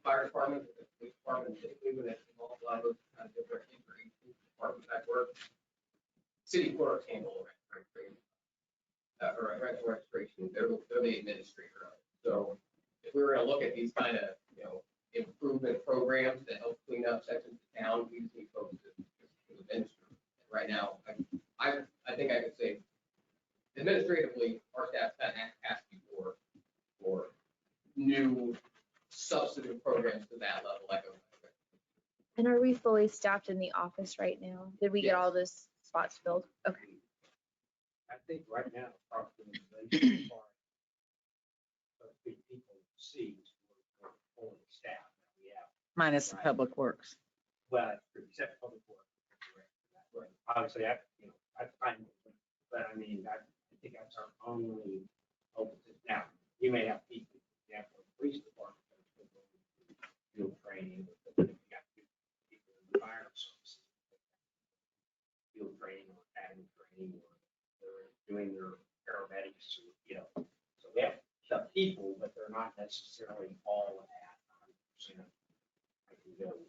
fire department, the police department, even if a lot of those kind of different department type work. City clerks handle registration, or registration, they're the administrator of it. So if we were going to look at these kind of, you know, improvement programs that help clean up sections of town, we just need folks to administer. Right now, I think I could say administratively, our staff kind of asking for new substantive programs to that level. And are we fully staffed in the office right now? Did we get all those spots filled? Okay. I think right now, approximately people see we're fully staffed. We have, Minus the Public Works. well, except public work. Obviously, I find, but I mean, I think that's our only open. Now, you may have people, for example, in the police department, field training, but you got people in the fire services, field training or academy training, or they're doing their paramedics, or, you know, so we have some people, but they're not necessarily all at 100%. I can go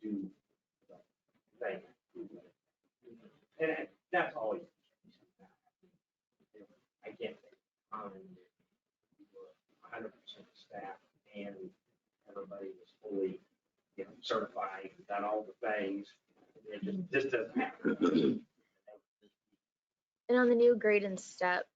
do the thing. And that's always. I can't think of time that we were 100% staff and everybody was fully, you know, certified, done all the things. It just doesn't happen. And on the new grade and step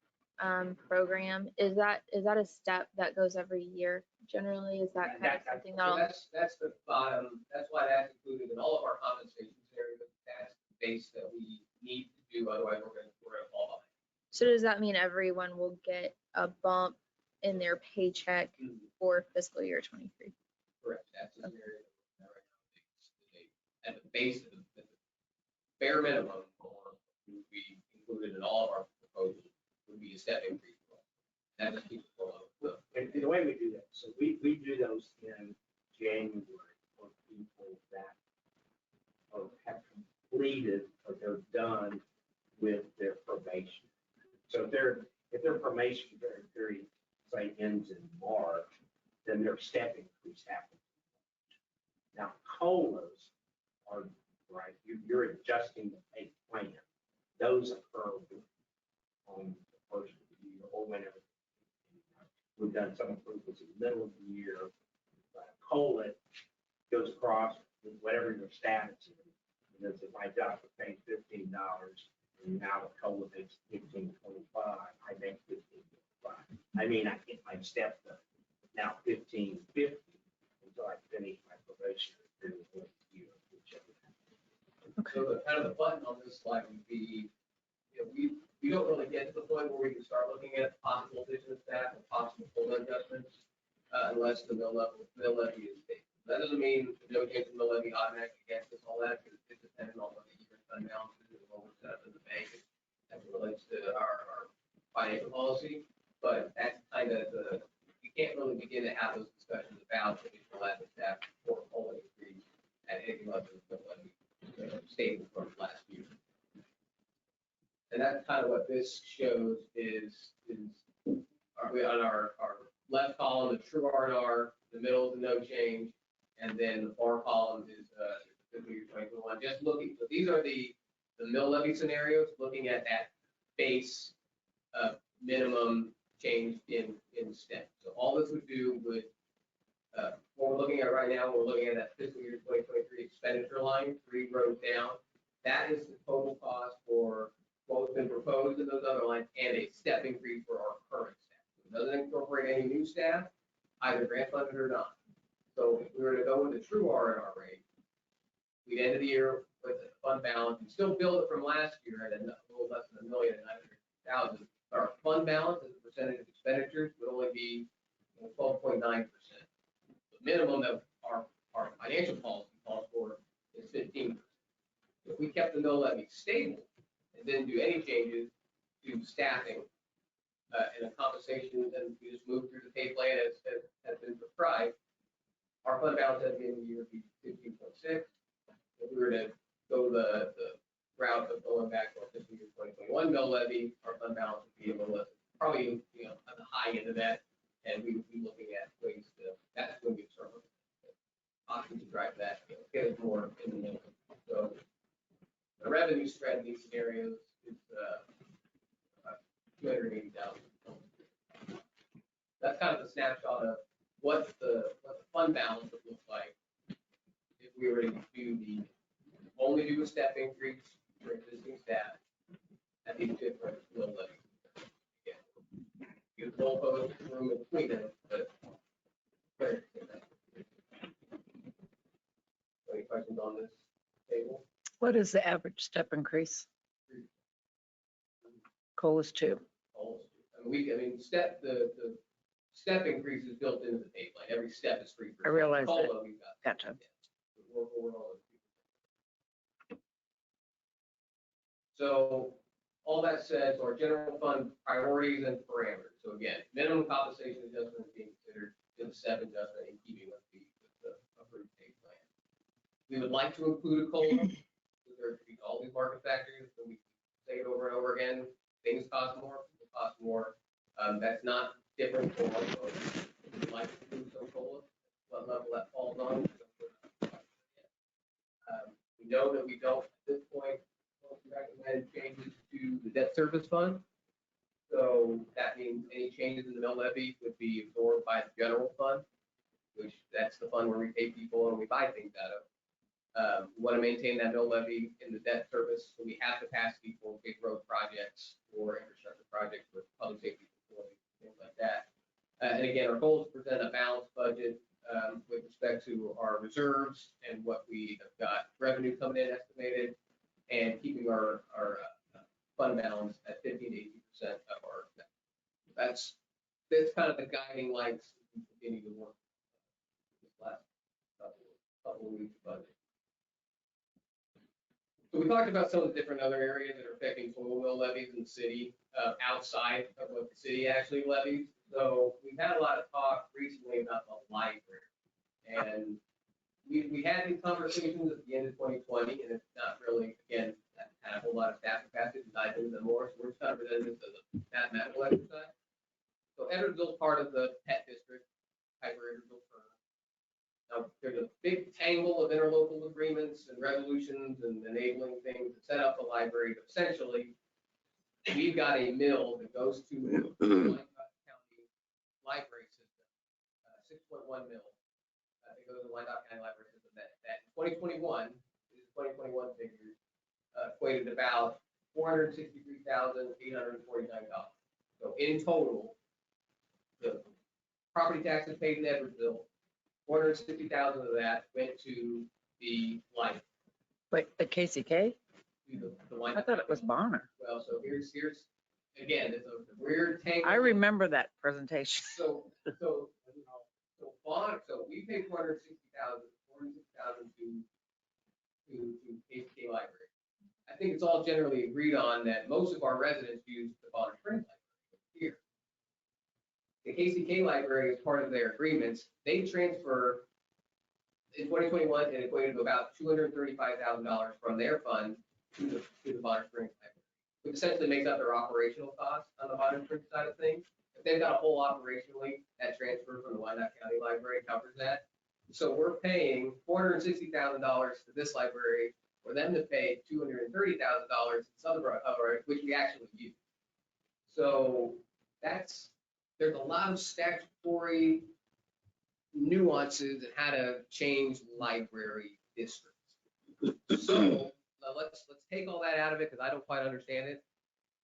program, is that a step that goes every year generally? Is that kind of something So that's the bottom. That's why that's included in all of our compensation scenarios. That's the base that we need to do. Otherwise, we're going to fall behind. So does that mean everyone will get a bump in their paycheck for fiscal year 23? Correct. That's the scenario that right now. At the base of the bare minimum would be included in all of our proposals would be a step increase. That just keeps it below. And the way we do that, so we do those in January for people that have completed or they're done with their probation. So if their probation period, say, ends in March, then their step increase happens. Now, COLAs are, right, you're adjusting the pay plan. Those occur on the first of the year or whenever. We've done some improvements in the middle of the year. COLA goes across with whatever your status is. And if my job is paying $15, and now the COLA makes $15.25, I make $15.25. I mean, I get my step to now $15.50 until I finish my probation period of the year. So the kind of the button on this slide would be, you know, we don't really get to the point where we we can start looking at possible addition of staff and possible full adjustments, unless the mill levy is paid. That doesn't mean no change in mill levy automatically gets us all that, because it's dependent on what the year fund balances and what we're set up in the bank as it relates to our financial policy. But that's kind of you can't really begin to have those discussions about additional admin staff or full increase at anything other than mill levy stable from last year. And that's kind of what this shows is are we on our left column, the true R&R, the middle is the no change, and then the far column is fiscal year 2021. Just looking, so these are the mill levy scenarios, looking at that base minimum change in step. So all this would do would, what we're looking at right now, we're looking at that fiscal year 2023 expenditure line, 3 rows down. That is the total cost for what has been proposed in those other lines and a step increase for our current staff. It doesn't incorporate any new staff, either grant funded or not. So if we were to go with the true R&R rate, we'd end the year with a fund balance and still build it from last year at a little less than $1,900,000. Our fund balance as a percentage of expenditures would only be 12.9%. The minimum that our financial policy calls for is 15%. If we kept the mill levy stable and didn't do any changes to staffing and a compensation, and we just move through the pay plan as has been prescribed, our fund balance at the end of the year would be 15.6. If we were to go the route of going back to our fiscal year 2021 mill levy, our fund balance would be a little less, probably on the high end of that, and we would be looking at ways to. That's when we start looking at options to drive that, get us more in the middle. So the revenue spread in these scenarios is $280,000. That's kind of a snapshot of what the fund balance would look like if we were to only do a step increase for existing staff at these different mill levies. Again, you can goalpost room in between them, but any questions on this table? What is the average step increase? Coal is 2. I mean, the step increase is built into the pay plan. Every step is 3%. I realize that. COLA, we've got. Gotcha. So all that said, so our general fund priorities and parameters. So again, minimum compensation adjustment is being considered in the step adjustment in keeping with the approved pay plan. We would like to include a COLA. There could be all these market factors, and we say it over and over again. Things cost more, people cost more. That's not different for our folks. We'd like to include some COLA, what level that falls on. We know that we don't at this point recommend changes to the debt service fund. So that means any changes in the mill levy would be absorbed by the general fund, which that's the fund where we pay people and we buy things out of. We want to maintain that mill levy in the debt service, so we have capacity for big road projects or infrastructure projects with public safety facilities, things like that. And again, our goal is to present a balanced budget with respect to our reserves and what we have got revenue coming in estimated, and keeping our fund balance at 15 to 18% of our. That's kind of the guiding lights we continue to work this last couple of weeks budget. So we talked about some of the different other areas that are affecting total mill levies in the city outside of what the city actually levies. So we've had a lot of talk recently about the library, and we had these conversations at the end of 2020, and it's not really, again, had a whole lot of staff capacity to dive into them more. So we're just kind of presenting this as a mathematical exercise. So Edwardsville is part of the PET district, Hyper Edwardsville. Now, there's a big tangle of interlocal agreements and resolutions and enabling things to set up the library. But essentially, we've got a mill that goes to the Wyandotte County library system, 6.1 mil. It goes to the Wyandotte County library system that in 2021, these are 2021 figures, equated to about $463,849. So in total, the property taxes paid in Edwardsville, 460,000 of that went to the library. Wait, the KCK? To the I thought it was Bonner. Well, so here's again, it's a weird tangle. I remember that presentation. So, bond, so we pay 460,000 to KCK Library. I think it's all generally agreed on that most of our residents use the Bonner Springs Library here. The KCK Library, as part of their agreements, they transfer, in 2021, it equated to about $235,000 from their fund to the Bonner Springs Library, which essentially makes up their operational costs on the Bonner Springs side of things. If they've got a whole operationally, that transfer from the Wyandotte County Library covers that. So we're paying $460,000 to this library for them to pay $230,000 to some of our, which we actually use. So there's a lot of statutory nuances in how to change library districts. So now let's take all that out of it because I don't quite understand it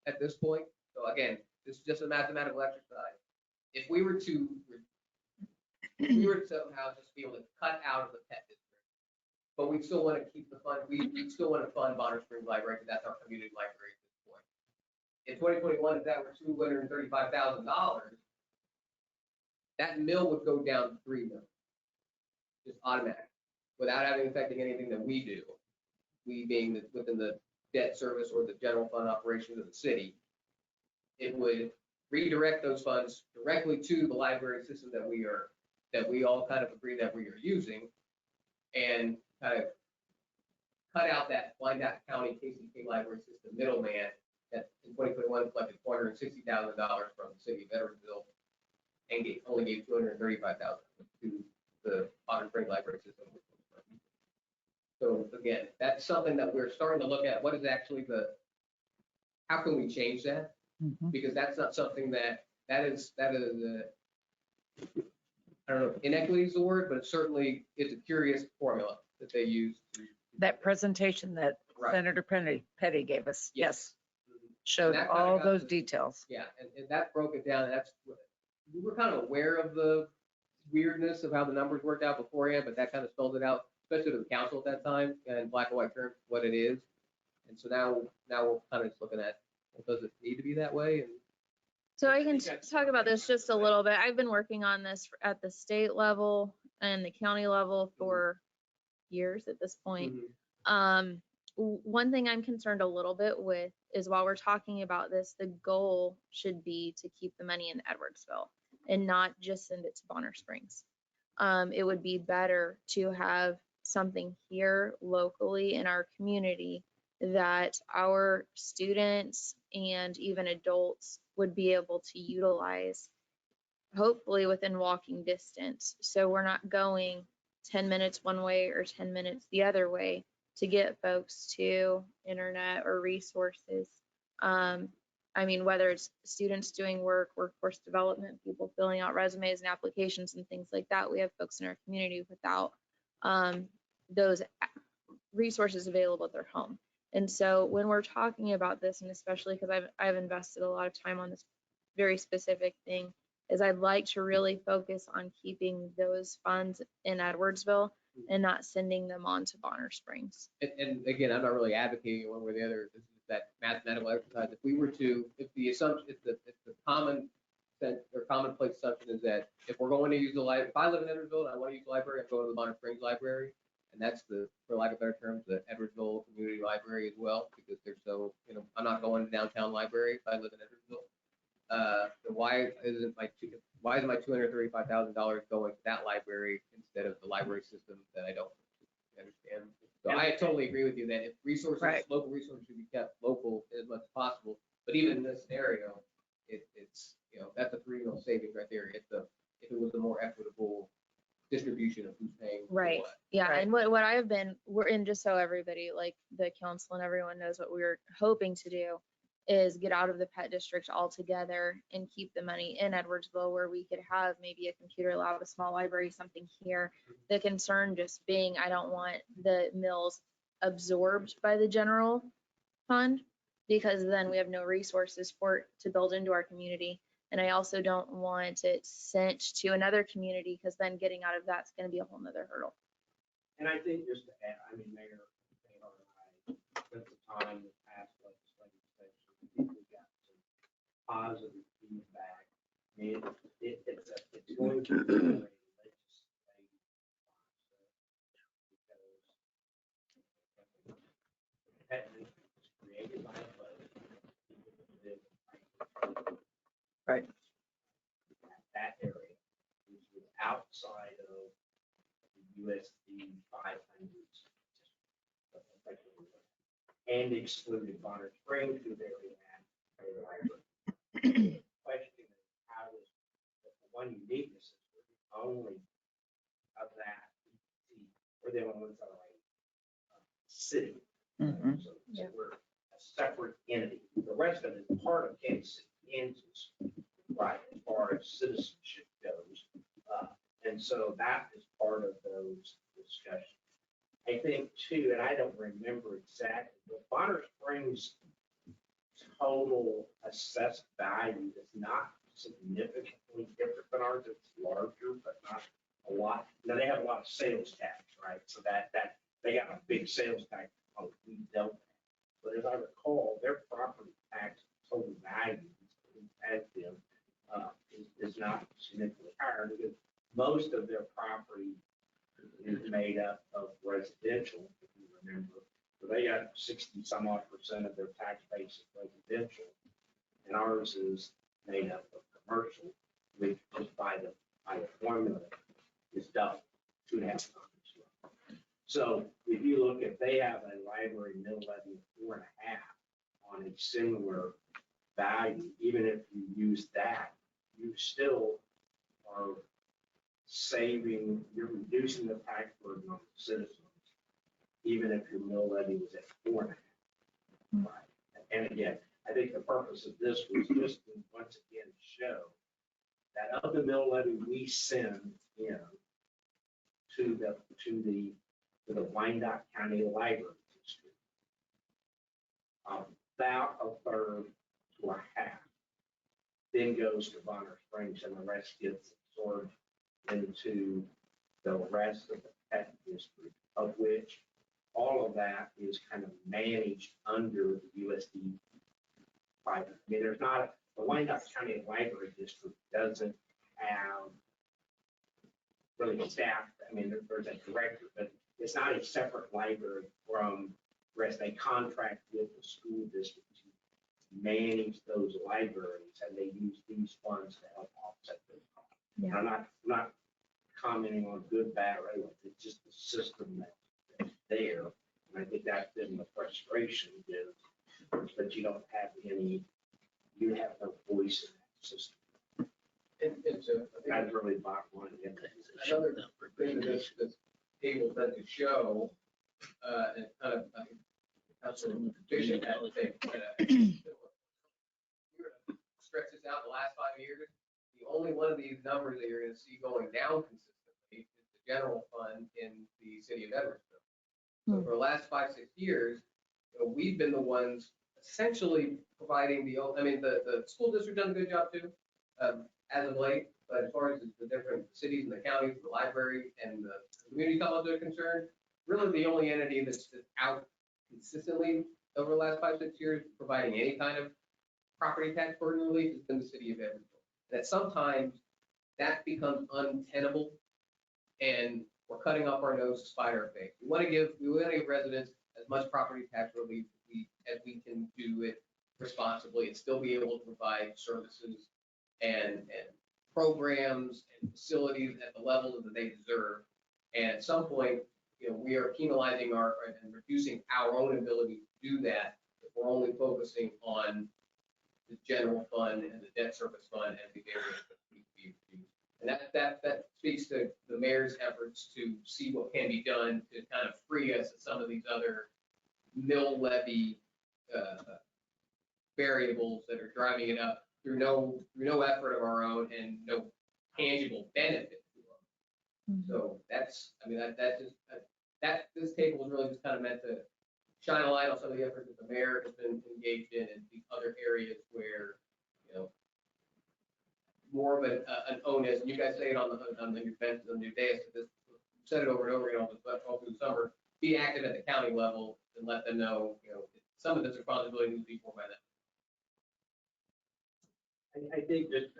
at this point. So again, this is just a mathematical exercise. If we were to somehow just be able to cut out of the pet district, but we still want to keep the fund, we still want to fund Bonner Springs Library because that's our community library at this point. In 2021, if that were $235,000, that mill would go down to $3 million, just automatic, without having affecting anything that we do. We being within the debt service or the general fund operations of the city, it would redirect those funds directly to the library system that we all kind of agree that we are using, and kind of cut out that Wyandotte County KCK library system middleman that in 2021 collected $460,000 from the city of Edwardsville and only gave $235,000 to the Bonner Springs library system. So again, that's something that we're starting to look at. What is actually how can we change that? Because that's not something that is I don't know if inequity is the word, but it certainly is a curious formula that they use. That presentation that Right. Senator Petty gave us, yes, showed And that kinda all got those the- details. Yeah, and that broke it down. We were kind of aware of the weirdness of how the numbers worked out beforehand, but that kind of spelled it out, especially to the council at that time, in black and white terms, what it is. And so now we're kind of just looking at, well, does it need to be that way? And So I can talk about this just a little bit. I've been working on this at the state level and the county level for years at this point. One thing I'm concerned a little bit with is while we're talking about this, the goal should be to keep the money in Edwardsville and not just send it to Bonner Springs. It would be better to have something here locally in our community that our students and even adults would be able to utilize, hopefully within walking distance. So we're not going 10 minutes one way or 10 minutes the other way to get folks to internet or resources. I mean, whether it's students doing work, workforce development, people filling out resumes and applications and things like that, we have folks in our community without those resources available at their home. And so when we're talking about this, and especially because I've invested a lot of time on this very specific thing, is I'd like to really focus on keeping those funds in Edwardsville and not sending them on to Bonner Springs. And again, I'm not really advocating one way or the other. This is that mathematical exercise. If we were to, if the assumption, if the common sense or commonplace assumption is that if we're going to use the library, if I live in Edwardsville and I want to use the library, I'm going to the Bonner Springs Library. And that's for lack of better terms, the Edwardsville Community Library as well, because they're so, I'm not going to downtown library if I live in Edwardsville. Why is my $235,000 going to that library instead of the library system that I don't understand? So I totally agree with you that if resources, local resources should be kept local as much as possible. But even in this scenario, it's that's a $3 million savings right there. If it was a more equitable distribution of who's paying for Right. what. Yeah. And what I have been, we're in, just so everybody, like the council and everyone knows what we're hoping to do is get out of the pet district altogether and keep the money in Edwardsville, where we could have maybe a computer lab, a small library, something here. The concern just being, I don't want the mills absorbed by the general fund, because then we have no resources to build into our community. And I also don't want it sent to another community, because then getting out of that's going to be a whole nother hurdle. And I think just to add, Mayor Taylor and I spent some time with past legislative sessions. I think we got some positive feedback. I mean, it's going to be a legislative process because technically it's created by a vote. Right. That area, which was outside of the USD 500s. And excluded Bonner Springs, who they already had. Question is, how is, the one uniqueness is we're the only of that, we're the only ones that are a city. Mhm. So we're a separate entity. The rest of it is part of Kansas City, Kansas, right, as far as citizenship goes. And so that is part of those discussions. I think too, and I don't remember exactly, but Bonner Springs' total assessed value is not significantly different than ours. It's larger, but not a lot. Now, they have a lot of sales tax, right? So that they got a big sales tax. Oh, we don't. But as I recall, their property tax total value has been is not significantly higher because most of their property is made up of residential, if you remember. So they got 60 some odd % of their tax base is residential. And ours is made up of commercial, which just by the formula is double, 2.5 times. So if you look at, they have a library mill levy of 4.5 on a similar value, even if you use that, you still are saving, you're reducing the tax burden on the citizens, even if your mill levy was at 4.5. Right. And again, I think the purpose of this was just to once again show that of the mill levy we send in to the Wyandotte County Library District, about a third to a half then goes to Bonner Springs, and the rest gets absorbed into the rest of the pet district, of which all of that is kind of managed under the USD 500. I mean, there's not, the Wyandotte County Library District doesn't have really staff. I mean, there's a director, but it's not a separate library from the rest. They contract with the school district to manage those libraries, and they use these funds to help offset those costs. Yeah. I'm not commenting on good, bad, or otherwise. It's just the system that's there. And I think that's been the frustration is that you don't have any, you have no voice in that system. And so I think That's really bottom line. another thing that this table tends to show, and kind of, I think, Councilor Bishop had to think, stretch this out the last 5 years, the only one of these numbers that you're going to see going down consistently is the general fund in the city of Edwardsville. So for the last 5-6 years, we've been the ones essentially providing the school district done a good job too, as of late, but as far as the different cities and the counties, the library and the community colleges are concerned, really the only entity that's out consistently over the last 5-6 years providing any kind of property tax burden relief has been the city of Edwardsville. That sometimes that becomes untenable and we're cutting off our nose to spite our face. We want to give residents as much property tax relief as we can do it responsibly and still be able to provide services and programs and facilities at the level that they deserve. And at some point, we are penalizing and reducing our own ability to do that if we're only focusing on the general fund and the debt service fund and the areas that need to be reduced. And that speaks to the mayor's efforts to see what can be done to kind of free us of some of these other mill levy variables that are driving it up through no effort of our own and no tangible benefit to them. So that's, I mean, this table is really just kind of meant to shine a light on some of the efforts that the mayor has been engaged in and these other areas where, more of an onus, and you guys say it on the new bench, the new dais, this, said it over and over again all through the summer, be active at the county level and let them know, some of this responsibility needs to be borne by them. I think that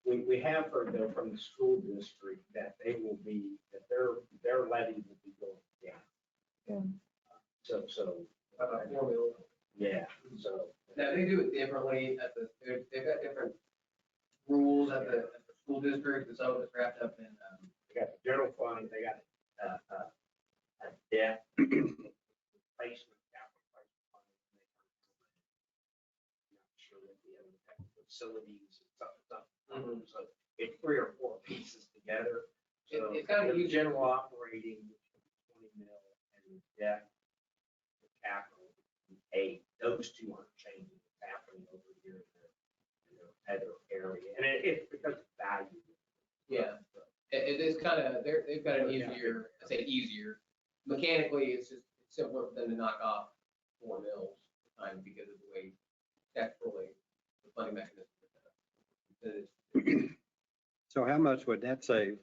when we have heard though from the school district that they will be, that their levy will be going down. So, About 4 mils. yeah, so. Now, they do it differently at they've got different rules at the school district, and some of it's wrapped up in, They got the general fund, they got a debt replacement, capital replacement fund. Not sure what the other facilities and stuff. So it's 3 or 4 pieces together. So It's kind of the easy. general operating, which is 20 mil, and the debt, the capital, 8, those two aren't changing. It's happening over here in their other area. And it's because of value. Yeah. It is kind of, they've got an easier, I say easier, mechanically, it's simpler for them to knock off 4 mils at the time because of the way textually the funding mechanism is set up. It is- So how much would that save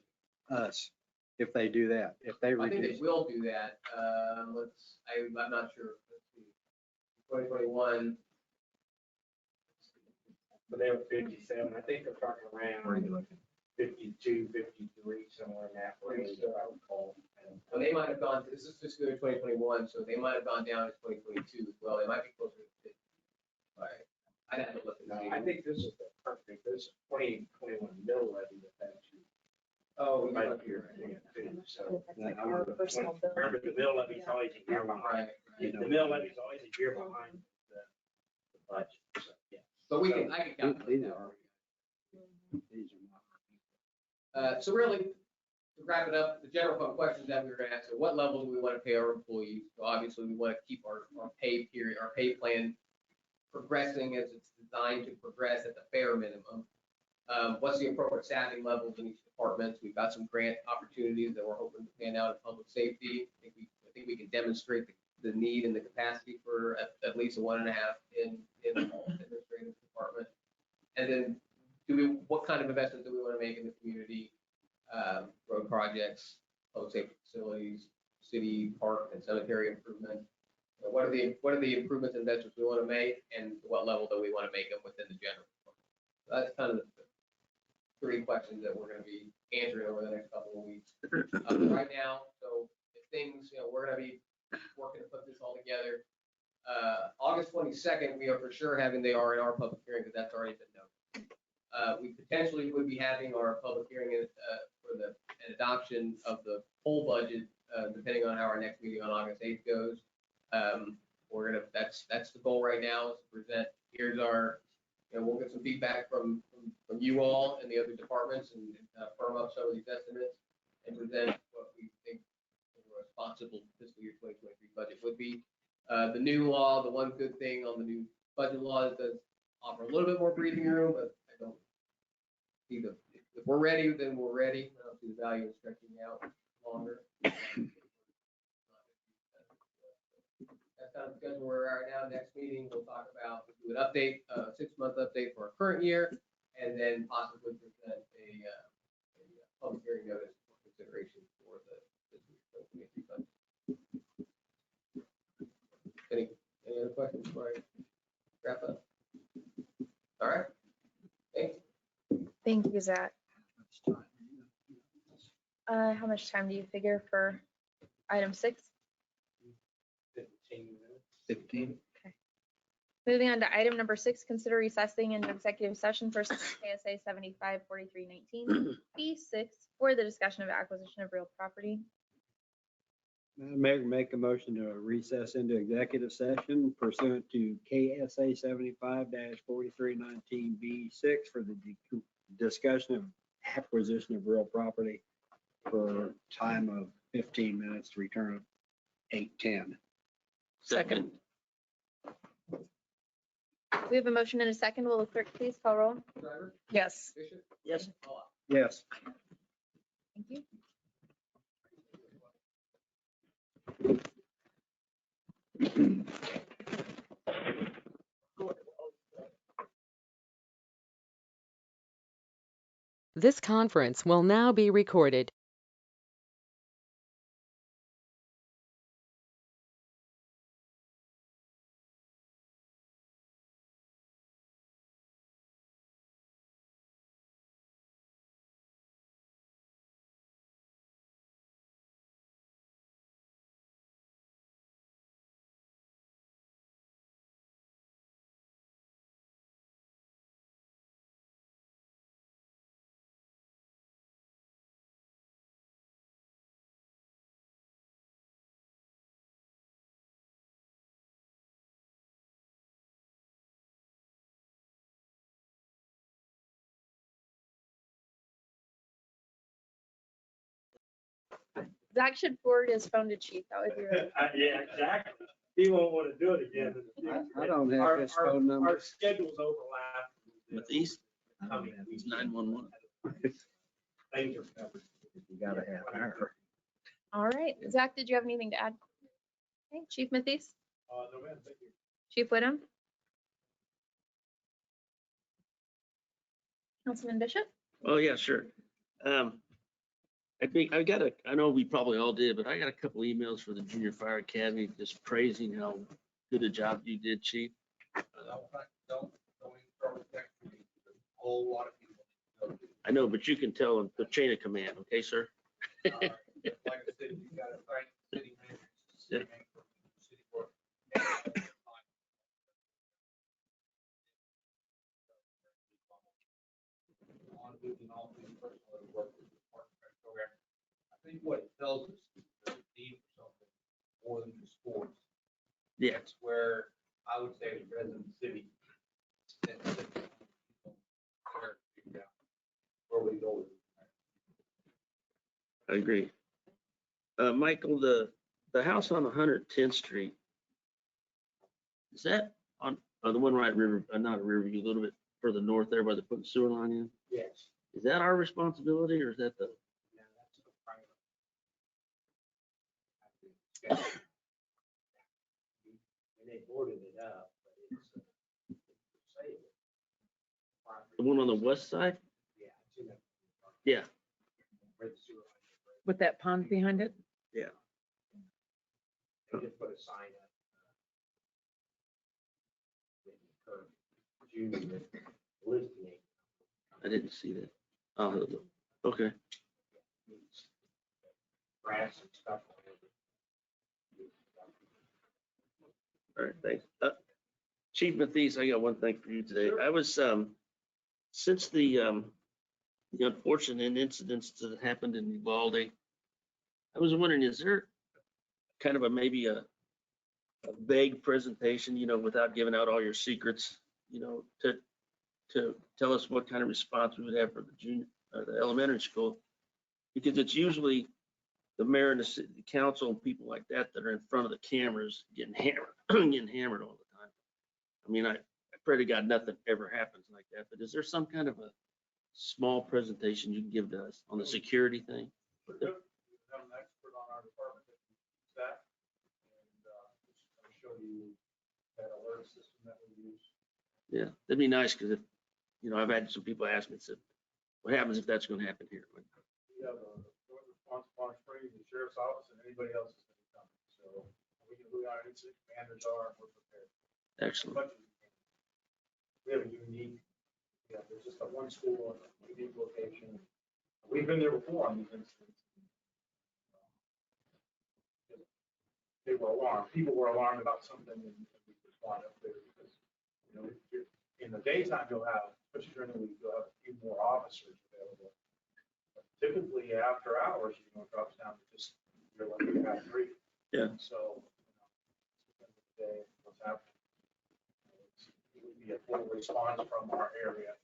us if they do that? If they I think they reduce? will do that. I'm not sure. Let's see. 2021, But they were 57. I think they're talking Where are you around looking? 52, 53, somewhere in that range. If I recall. And well, they might have gone, this is fiscal year 2021, so they might have gone down to 2022 as well. They might be closer to 50. Right. I'd have to look No, and see. I think this is the perfect, this is 2021 mill levy that that's Oh, we right might be here. right. So Our personal bill. remember, the mill levy's always a year behind. Right. The mill levy's always a year behind the budget. So, yeah. But I can calculate that. These are not- So really, to wrap it up, the general fund questions that we were gonna ask are what level do we want to pay our employees? So obviously, we want to keep our pay period, our pay plan progressing as it's designed to progress at the bare minimum. What's the appropriate staffing levels in each department? We've got some grant opportunities that we're hoping to pan out in public safety. I think we can demonstrate the need and the capacity for at least a 1.5 in the administrative department. And then what kind of investment do we want to make in the community? Road projects, public safety facilities, city park and cemetery improvement. What are the improvements and investments we want to make, and what level do we want to make them within the general fund? So that's kind of the 3 questions that we're going to be answering over the next couple of weeks. Right now, so if things, we're going to be working to put this all together. August 22nd, we are for sure having the R&R public hearing because that's already been noted. We potentially would be having our public hearing for an adoption of the whole budget, depending on how our next meeting on August 8th goes. That's the goal right now, is to present, here's our, we'll get some feedback from you all and the other departments and firm up some of these estimates and present what we think a responsible fiscal year 2023 budget would be. The new law, the one good thing on the new budget law is it does offer a little bit more breathing room, but I don't see if we're ready, then we're ready. I don't see the value in stretching out longer. That's kind of the schedule where we are now. Next meeting, we'll talk about, we'll do an update, 6-month update for our current year, and then possibly present a public hearing notice for consideration for the fiscal year 2023 budget. Any other questions before I wrap up? All right. Thanks. Thank you, Zach. How much time do you figure for item 6? 15 minutes. 15. Moving on to item number 6, consider recessing into executive session for KSA 754319 B6 for the discussion of acquisition of real property. Mayor, make a motion to recess into executive session pursuant to KSA 75-4319B6 for the discussion of acquisition of real property for time of 15 minutes to return at 8:10. Second. We have a motion and a second. Will the clerk please call roll? Driver, Yes. Bishop, Yes. Paul. Yes. Thank you. This conference will now be recorded. Zach should forward his phone to chief. That would be really. Yeah, exactly. He won't want to do it again. I don't have his phone number. Our schedules overlap. Matisse? I don't have It's 911. Things are covered. You gotta have her. All right. Zach, did you have anything to add? Okay, Chief Mathies, No, man, thank you. Chief Whittem. Councilman Bishop? Oh, yeah, sure. I think I know we probably all did, but I got a couple emails for the Junior Fire Academy just praising how good a job you did, Chief. Don't even text me. A whole lot of people. I know, but you can tell them the chain of command, okay, sir? Like I said, you gotta thank the city managers, city manager, city work. On moving all these personal work with the department program. I think what it tells us is there's a need for something more than just sports. Yeah, That's where I would say the resident city. Where we go with it. I agree. Michael, the house on 110th Street, is that on the one right river, not a Riverview, a little bit further north there by the putting sewer line in? Yes. Is that our responsibility or is that the, Yeah, that's a private. And they boarded it up, but it's for sale. the one on the west side? Yeah, it's in that. Yeah. Where the sewer line is. With that pond behind it? They just put a sign up. June listing. I didn't see that. I'll have a look. Okay. Grass and stuff. All right, thanks. Chief Mathies, I got one thing for you today. I was, since the unfortunate incidents that happened in Uvalde, I was wondering, is there kind of maybe a vague presentation, without giving out all your secrets, to tell us what kind of response we would have for the junior, the elementary school? Because it's usually the mayor and the city council and people like that that are in front of the cameras getting hammered all the time. I mean, I pray to God nothing ever happens like that, but is there some kind of a small presentation you can give to us on the security thing? We have an expert on our department that can use that. And just kind of show you that alert system that we use. Yeah, that'd be nice, because if, I've had some people ask me, said, what happens if that's gonna happen here? We have a joint response Palm Springs, the sheriff's office, and anybody else is going to come. So we know who our incident commanders are, and we're prepared. Excellent. We have a unique, there's just that one school, a unique location. We've been there before on these incidents. They were alarmed. People were alarmed about something and we responded up there because, in the daytime, you'll have, especially during the week, you'll have a few more officers available. But typically after hours, it drops down to just, you're lucky to have 3. Yeah. So, at the end of the day, what's happening? It would be a full response from our area.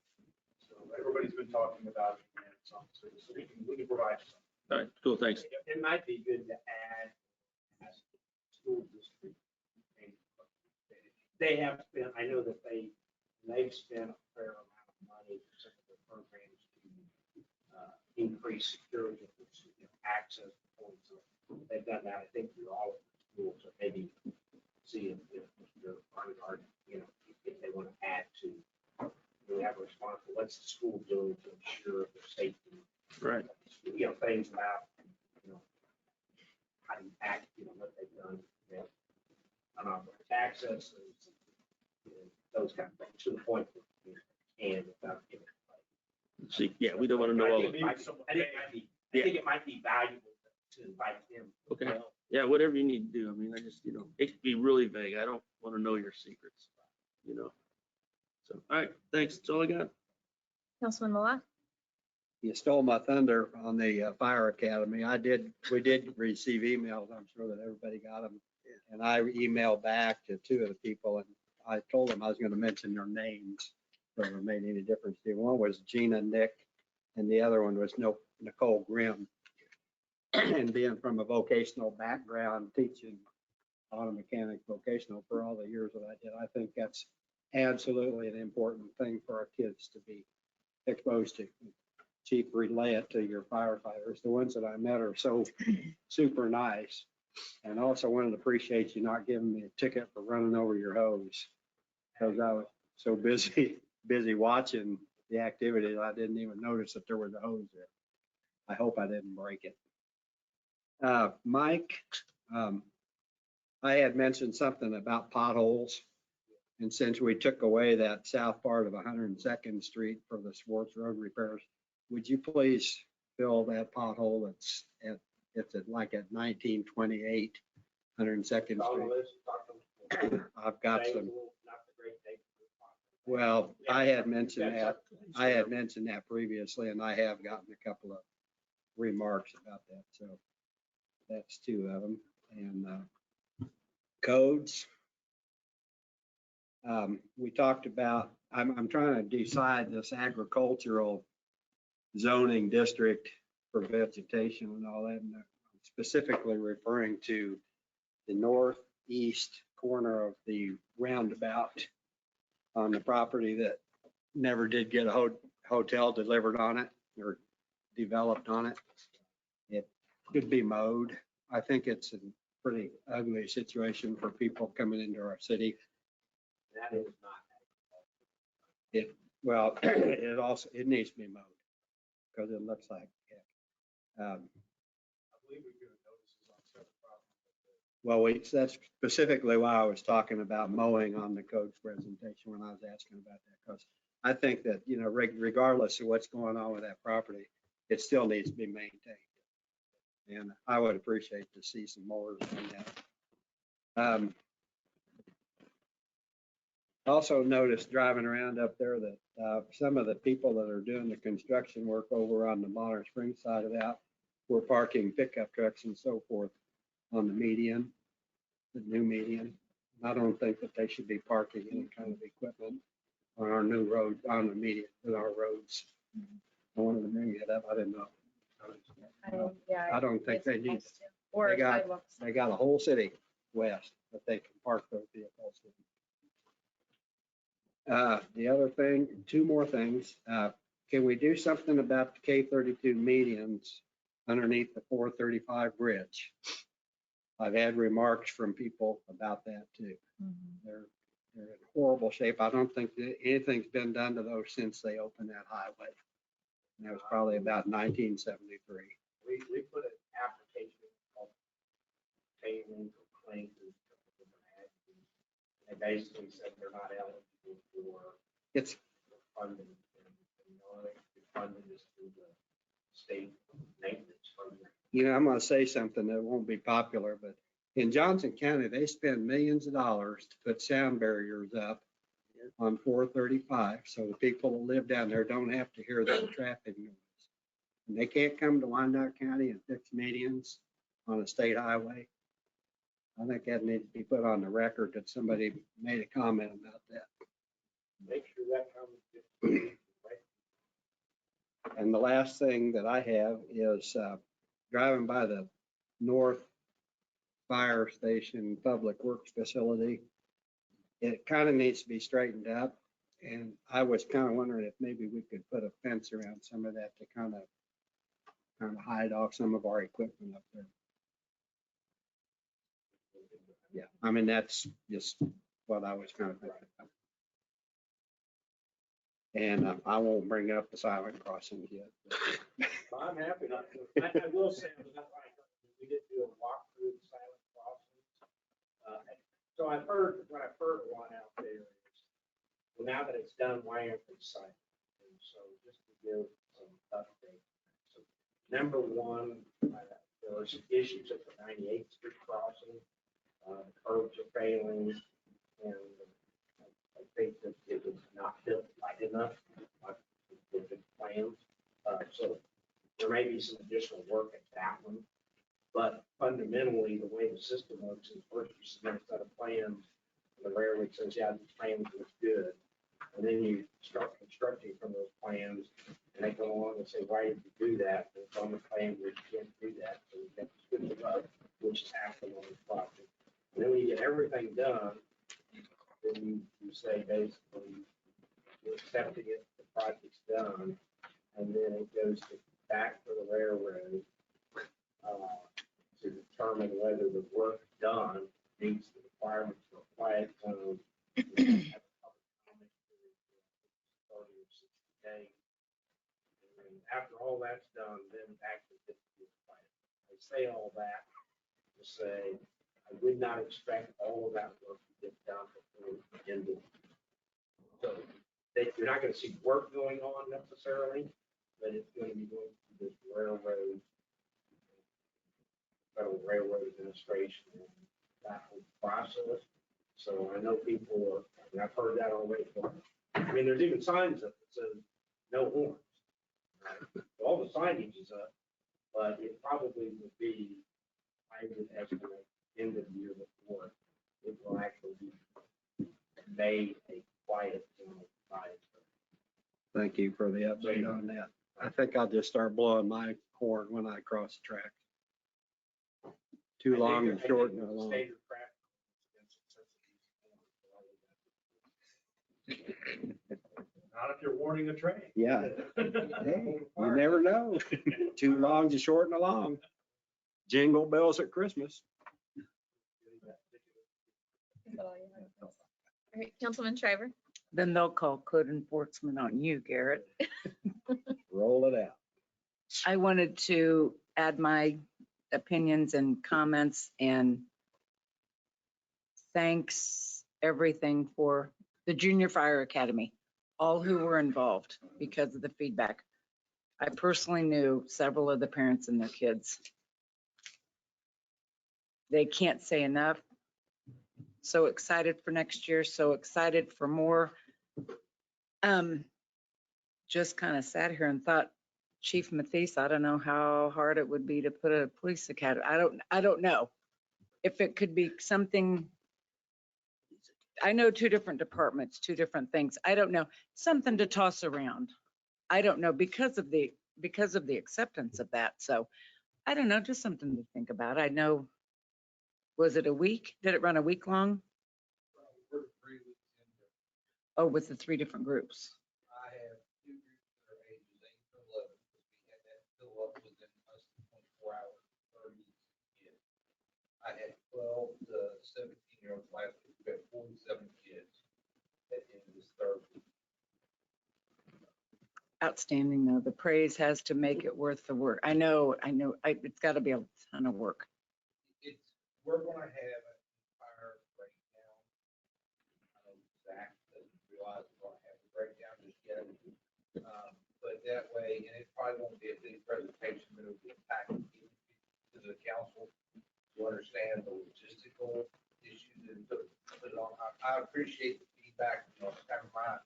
So everybody's been talking about it, and so we can provide you some. All right, cool, thanks. It might be good to add as school district. They have spent, I know that they've spent a fair amount of money for some of their programs to increase security of access points. They've done that, I think, through all of the schools, or maybe see if Mr. Barnard, if they want to add to, we have a response, what's the school doing to ensure their safety? Right. Things about, how do you act, what they've done, unauthorized access, those kind of things, to the point that, and without giving. See, yeah, we don't want to know all of it. I think it might be valuable to invite them. Okay. Yeah, whatever you need to do. I mean, I just, it could be really vague. I don't want to know your secrets, So, all right, thanks. That's all I got. Councilman Malak? You stole my thunder on the fire academy. We did receive emails. I'm sure that everybody got them. And I emailed back to 2 of the people and I told them I was going to mention their names. Whether it made any difference to you. One was Gina Nick and the other one was Nicole Grimm. And being from a vocational background, teaching auto mechanic vocational for all the years that I did, I think that's absolutely an important thing for our kids to be exposed to. Chief, relay it to your firefighters. The ones that I met are so super nice. And also wanted to appreciate you not giving me a ticket for running over your hose. Because I was so busy watching the activity, I didn't even notice that there was a hose there. I hope I didn't break it. Mike, I had mentioned something about potholes. And since we took away that south part of 102nd Street for the Swartz Road repairs, would you please fill that pothole? It's at 1928 102nd Street. I've got some. Well, I had mentioned that previously, and I have gotten a couple of remarks about that. So that's two of them. And codes. We talked about, I'm trying to decide this agricultural zoning district for vegetation and all that. And I'm specifically referring to the northeast corner of the roundabout on the property that never did get a hotel delivered on it or developed on it. It could be mowed. I think it's a pretty ugly situation for people coming into our city. That is not. Well, it needs to be mowed because it looks like heck. I believe we're doing notices on several properties. Well, that's specifically why I was talking about mowing on the codes presentation when I was asking about that, because I think that, you know, regardless of what's going on with that property, it still needs to be maintained. And I would appreciate to see some more on that. Also noticed driving around up there that some of the people that are doing the construction work over on the Modern Springs side of that were parking pickup trucks and so forth on the median, the new median. I don't think that they should be parking any kind of equipment on our new road, on the median, in our roads. I wanted to bring it up. I didn't know. I don't think they need it. Or They got- sidewalks. They got a whole city west that they can park those vehicles in. The other thing, two more things. Can we do something about the K32 medians underneath the 435 bridge? I've had remarks from people about that too. They're in horrible shape. I don't think that anything's been done to those since they opened that highway. And that was probably about 1973. We put an application called payment claims. They basically said they're not eligible for It's, funding. And the funding is through the state maintenance funding. you know, I'm gonna say something that won't be popular, but in Johnson County, they spend millions of dollars to put sound barriers up on 435, so the people that live down there don't have to hear that traffic noise. And they can't come to Wyandotte County and fix medians on a state highway. I think that needs to be put on the record that somebody made a comment about that. Make sure that comes. And the last thing that I have is driving by the North Fire Station Public Works Facility. It kind of needs to be straightened up. And I was kind of wondering if maybe we could put a fence around some of that to kind of hide off some of our equipment up there. Yeah, I mean, that's just what I was kind of thinking about. And I won't bring up the silent crossings yet. I'm happy not to. I will say, we did do a walkthrough of the silent crossings. So I've heard, what I've heard a lot out there is, well, now that it's done, why aren't they silent? And so just to give some update. So number one, there were some issues at the 98th Street crossing. The curbs are failing, and I think that it was not built light enough, like with the plans. So there may be some additional work at that one. But fundamentally, the way the system works is first you submit a set of plans, and the railroad says, yeah, these plans look good. And then you start constructing from those plans, And they go along and say, why did you do that? And it's on the plan, we can't do that. So we have to switch it up, which is happening on this project. And then when you get everything done, then you say basically, you're accepting it, the project's done, and then it goes back to the railroad to determine whether the work done meets the requirements for a quiet zone. 30 or 60 days. And after all that's done, then actually get to the quiet. I say all that to say, I would not expect all of that work to get done before the end of. So you're not going to see work going on necessarily, but it's going to be going through this railroad, Federal Railroad Administration, and that whole process. So I know people are, and I've heard that already. I mean, there's even signs up that says no horns. Right? All the signage is up, but it probably would be, I would estimate, end of the year before it will actually be made a quiet zone. Thank you for the update on that. I think I'll just start blowing my horn when I cross the track. Too long and short and long. Standard craft. Not if you're warning a train. Yeah. Hey, you never know. Too long to short and long. Jingle bells at Christmas. All right, Councilman Shriver. Then they'll call code enforcement on you, Garrett. Roll it out. I wanted to add my opinions and comments and thanks everything for the Junior Fire Academy, all who were involved because of the feedback. I personally knew several of the parents and their kids. They can't say enough. So excited for next year, so excited for more. Just kind of sat here and thought, Chief Mathis, I don't know how hard it would be to put a police academy. I don't know if it could be something. I know two different departments, two different things. I don't know, something to toss around. I don't know because of the acceptance of that. So I don't know, just something to think about. I know, was it a week? Did it run a week long? Oh, with the 3 different groups. I have 2 groups that are ages 8 to 11. We had that fill up within less than 24 hours, 30 kids. I had 12 to 17-year-olds last week. We had 47 kids at the end of this third week. Outstanding though. The praise has to make it worth the work. I know, it's got to be a ton of work. We're going to have an entire breakdown. I know Zach doesn't realize we're going to have a breakdown just yet. But that way, and it probably won't be a big presentation, but it'll be a package to the council to understand the logistical issues and put it on. I appreciate the feedback, kind of my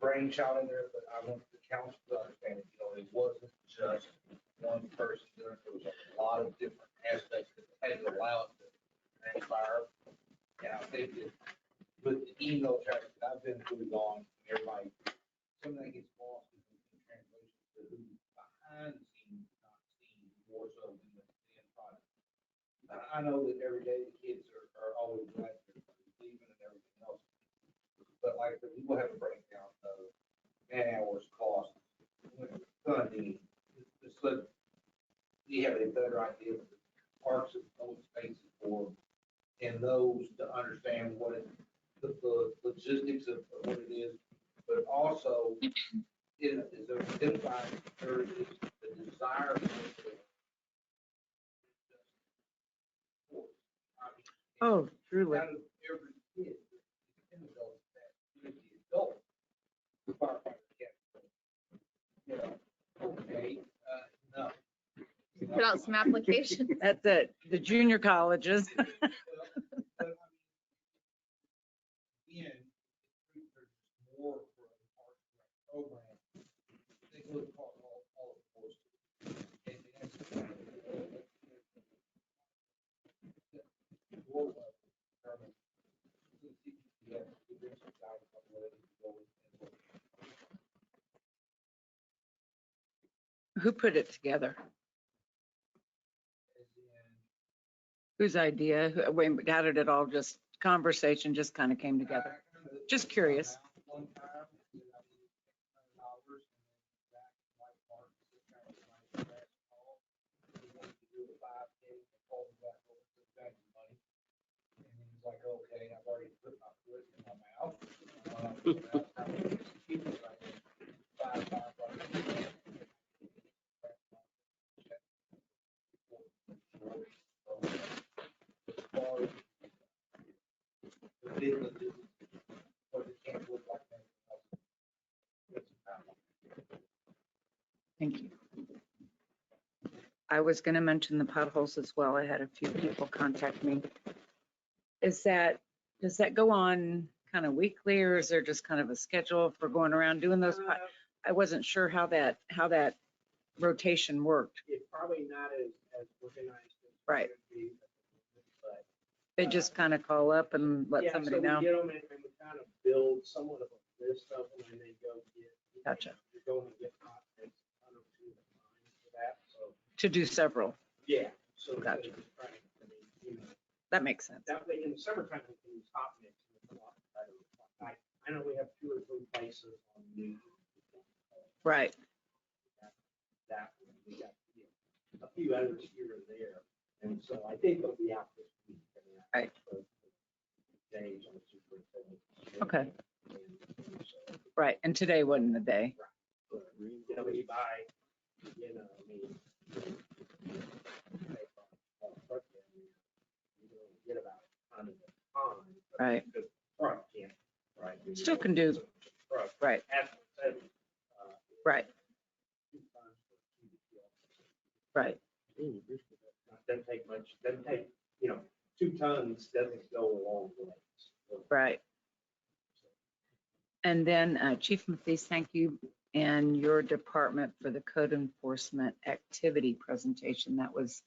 brainchild in there, but I want the council to understand that, it wasn't just one person doing it. There was a lot of different aspects that had to allow it to transpire. And I think that with the email traffic that I've been through on, everybody, some of that gets lost in the translation to who's behind the scenes, not seen more so than the end product. I know that every day the kids are always glad they're leaving and everything else. But like I said, we will have a breakdown of man hours, cost, funding, so we have a better idea of the parks and open spaces for, and those to understand what the logistics of what it is, but also it is identified there is the desire for. Oh, truly. Out of every kid, the adult, that is the adult firefighter okay, no. Put out some applications. That's it. The junior colleges. But, I mean, again, there's more for the park program. They go across all of the courses. And Who put it together? Whose idea? How did it all just, conversation just kind of came together? Just curious. Like, okay, I've already put my foot in my mouth. Thank you. I was going to mention the potholes as well. I had a few people contact me. Does that go on kind of weekly, or is there just kind of a schedule for going around doing those? I wasn't sure how that rotation worked. It's probably not as organized as. it Right. should be, but, They just kind of call up and let yeah, somebody so we know. get them and we kind of build somewhat of a list of them and they go get. Gotcha. You go and get hot and I don't do the time for that, so, To do several. yeah. So. Gotcha. it's right, I mean, you know, That makes sense. that way in the summertime, we can use hot mix. And it's a lot better. I know we have 2 or 3 places on new. Right. That one, we got, you know, a few others here and there. And so I think they'll be out this week. I mean, I Right. spoke to James on the superintendent. Okay. And so, Right. And today wasn't the day. but, you know, when you buy, you know, I mean. You don't get about a ton of the time. Right. Because truck can't, right? Still can do. Truck. Right. As I said, Right. 2 tons for cubic yards. Right. Doesn't take much, doesn't take, you know, 2 tons doesn't go a long way. Right. And then Chief Mathies, thank you and your department for the code enforcement activity presentation. That was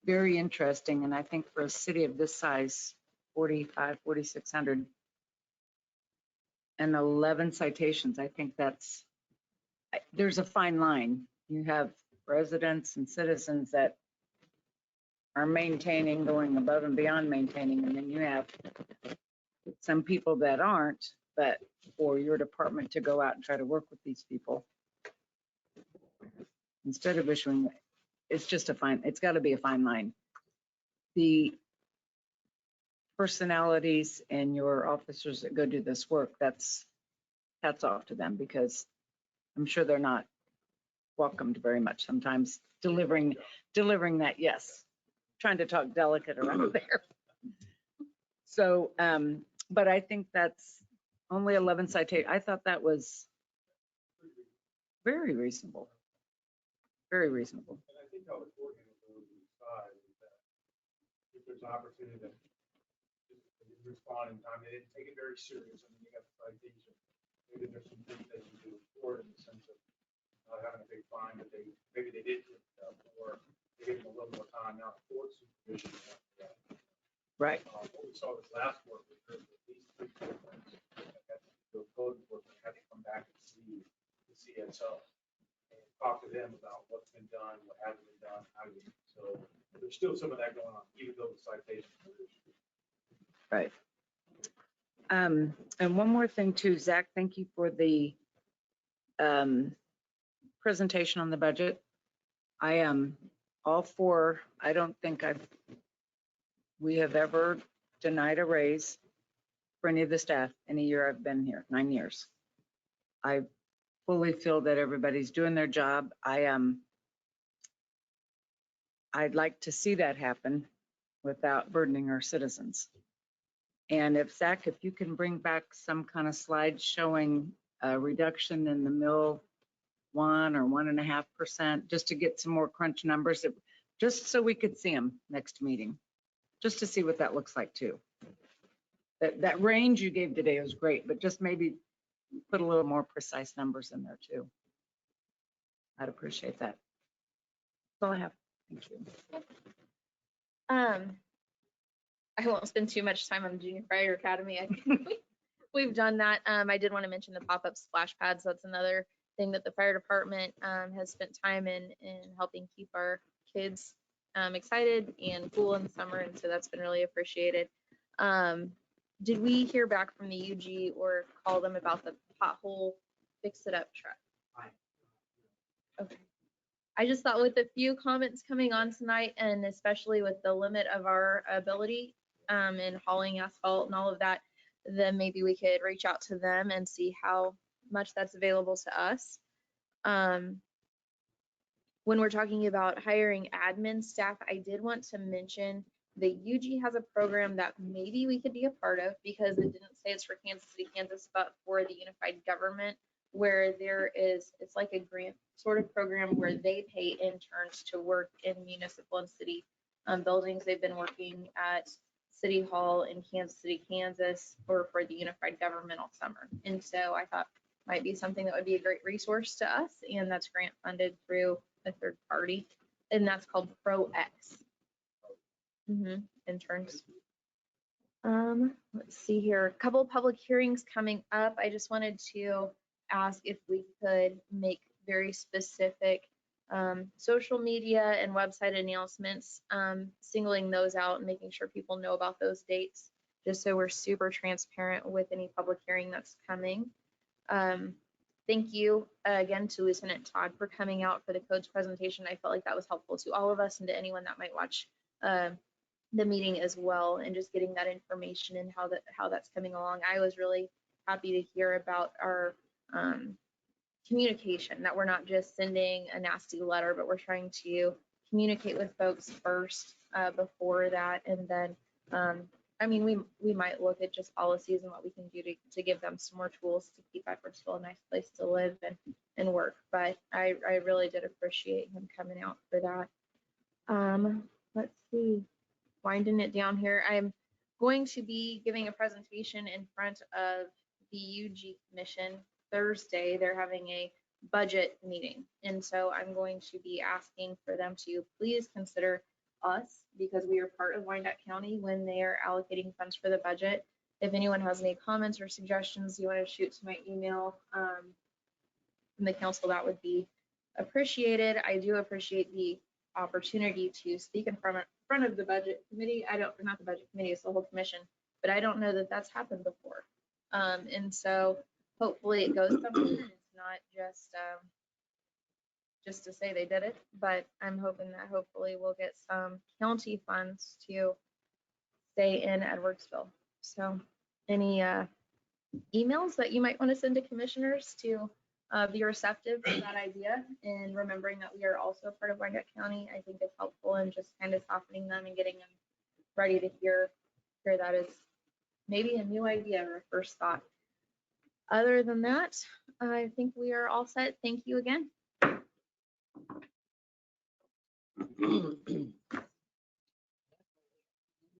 very interesting. And I think for a city of this size, 4,600 and 11 citations, I think there's a fine line. You have residents and citizens that are maintaining, going above and beyond maintaining, and then you have some people that aren't, but for your department to go out and try to work with these people instead of issuing, it's got to be a fine line. The personalities and your officers that go do this work, hats off to them, because I'm sure they're not welcomed very much sometimes delivering that, yes, trying to talk delicate around there. So, but I think that's only 11 citations. I thought that was very reasonable. Very reasonable. And I think how it's working with those inside is that if there's an opportunity to just respond in time, they didn't take it very serious. I mean, you got the citation. Maybe there's some things they can do for it in the sense of not having a big fine, but maybe they did get it up, or they give them a little more time now for supervision. Right. What we saw this last work was there's at least 3 programs that had to do code enforcement, had to come back and see the CSO and talk to them about what's been done, what hasn't been done, how do we, so there's still some of that going on, even though the citation. Right. And one more thing too, Zach, thank you for the presentation on the budget. I am all for, I don't think we have ever denied a raise for any of the staff in a year I've been here, 9 years. I fully feel that everybody's doing their job. I'd like to see that happen without burdening our citizens. And if Zach, if you can bring back some kind of slide showing a reduction in the mill 1 or 1.5%, just to get some more crunch numbers, just so we could see them next meeting, just to see what that looks like too. That range you gave today was great, but just maybe put a little more precise numbers in there too. I'd appreciate that. That's all I have. Thank you. I won't spend too much time on Junior Fire Academy. I think we've done that. I did want to mention the pop-up splash pads. That's another thing that the fire department has spent time in helping keep our kids excited and cool in the summer, and so that's been really appreciated. Did we hear back from the UG or call them about the pothole fix it up truck? Okay. I just thought with a few comments coming on tonight, and especially with the limit of our ability in hauling asphalt and all of that, then maybe we could reach out to them and see how much that's available to us. When we're talking about hiring admin staff, I did want to mention the UG has a program that maybe we could be a part of, because it didn't say it's for Kansas City, Kansas, but for the unified government, where it's like a grant sort of program where they pay interns to work in municipal and city buildings. They've been working at City Hall in Kansas City, Kansas, or for the unified government all summer. And so I thought might be something that would be a great resource to us, and that's grant funded through a third party, and that's called ProX. Interns. Let's see here, a couple public hearings coming up. I just wanted to ask if we could make very specific social media and website announcements, singling those out and making sure people know about those dates, just so we're super transparent with any public hearing that's coming. Thank you again to Lieutenant Todd for coming out for the codes presentation. I felt like that was helpful to all of us and to anyone that might watch the meeting as well, and just getting that information and how that's coming along. I was really happy to hear about our communication, that we're not just sending a nasty letter, but we're trying to communicate with folks first before that. And then, I mean, we might look at just policies and what we can do to give them some more tools to keep Edwardsville a nice place to live and work. But I really did appreciate him coming out for that. Let's see, winding it down here. I'm going to be giving a presentation in front of the UG Commission Thursday. They're having a budget meeting, and so I'm going to be asking for them to please consider us, because we are part of Wyandotte County when they are allocating funds for the budget. If anyone has any comments or suggestions you want to shoot to my email from the council, that would be appreciated. I do appreciate the opportunity to speak in front of the budget committee. Not the budget committee, it's the whole commission, but I don't know that that's happened before. And so hopefully it goes somewhere. It's not just to say they did it, but I'm hoping that hopefully we'll get some county funds to stay in Edwardsville. So any emails that you might want to send to commissioners to be receptive to that idea, and remembering that we are also part of Wyandotte County, I think is helpful, and just kind of softening them and getting them ready to hear that is maybe a new idea or a first thought. Other than that, I think we are all set. Thank you again.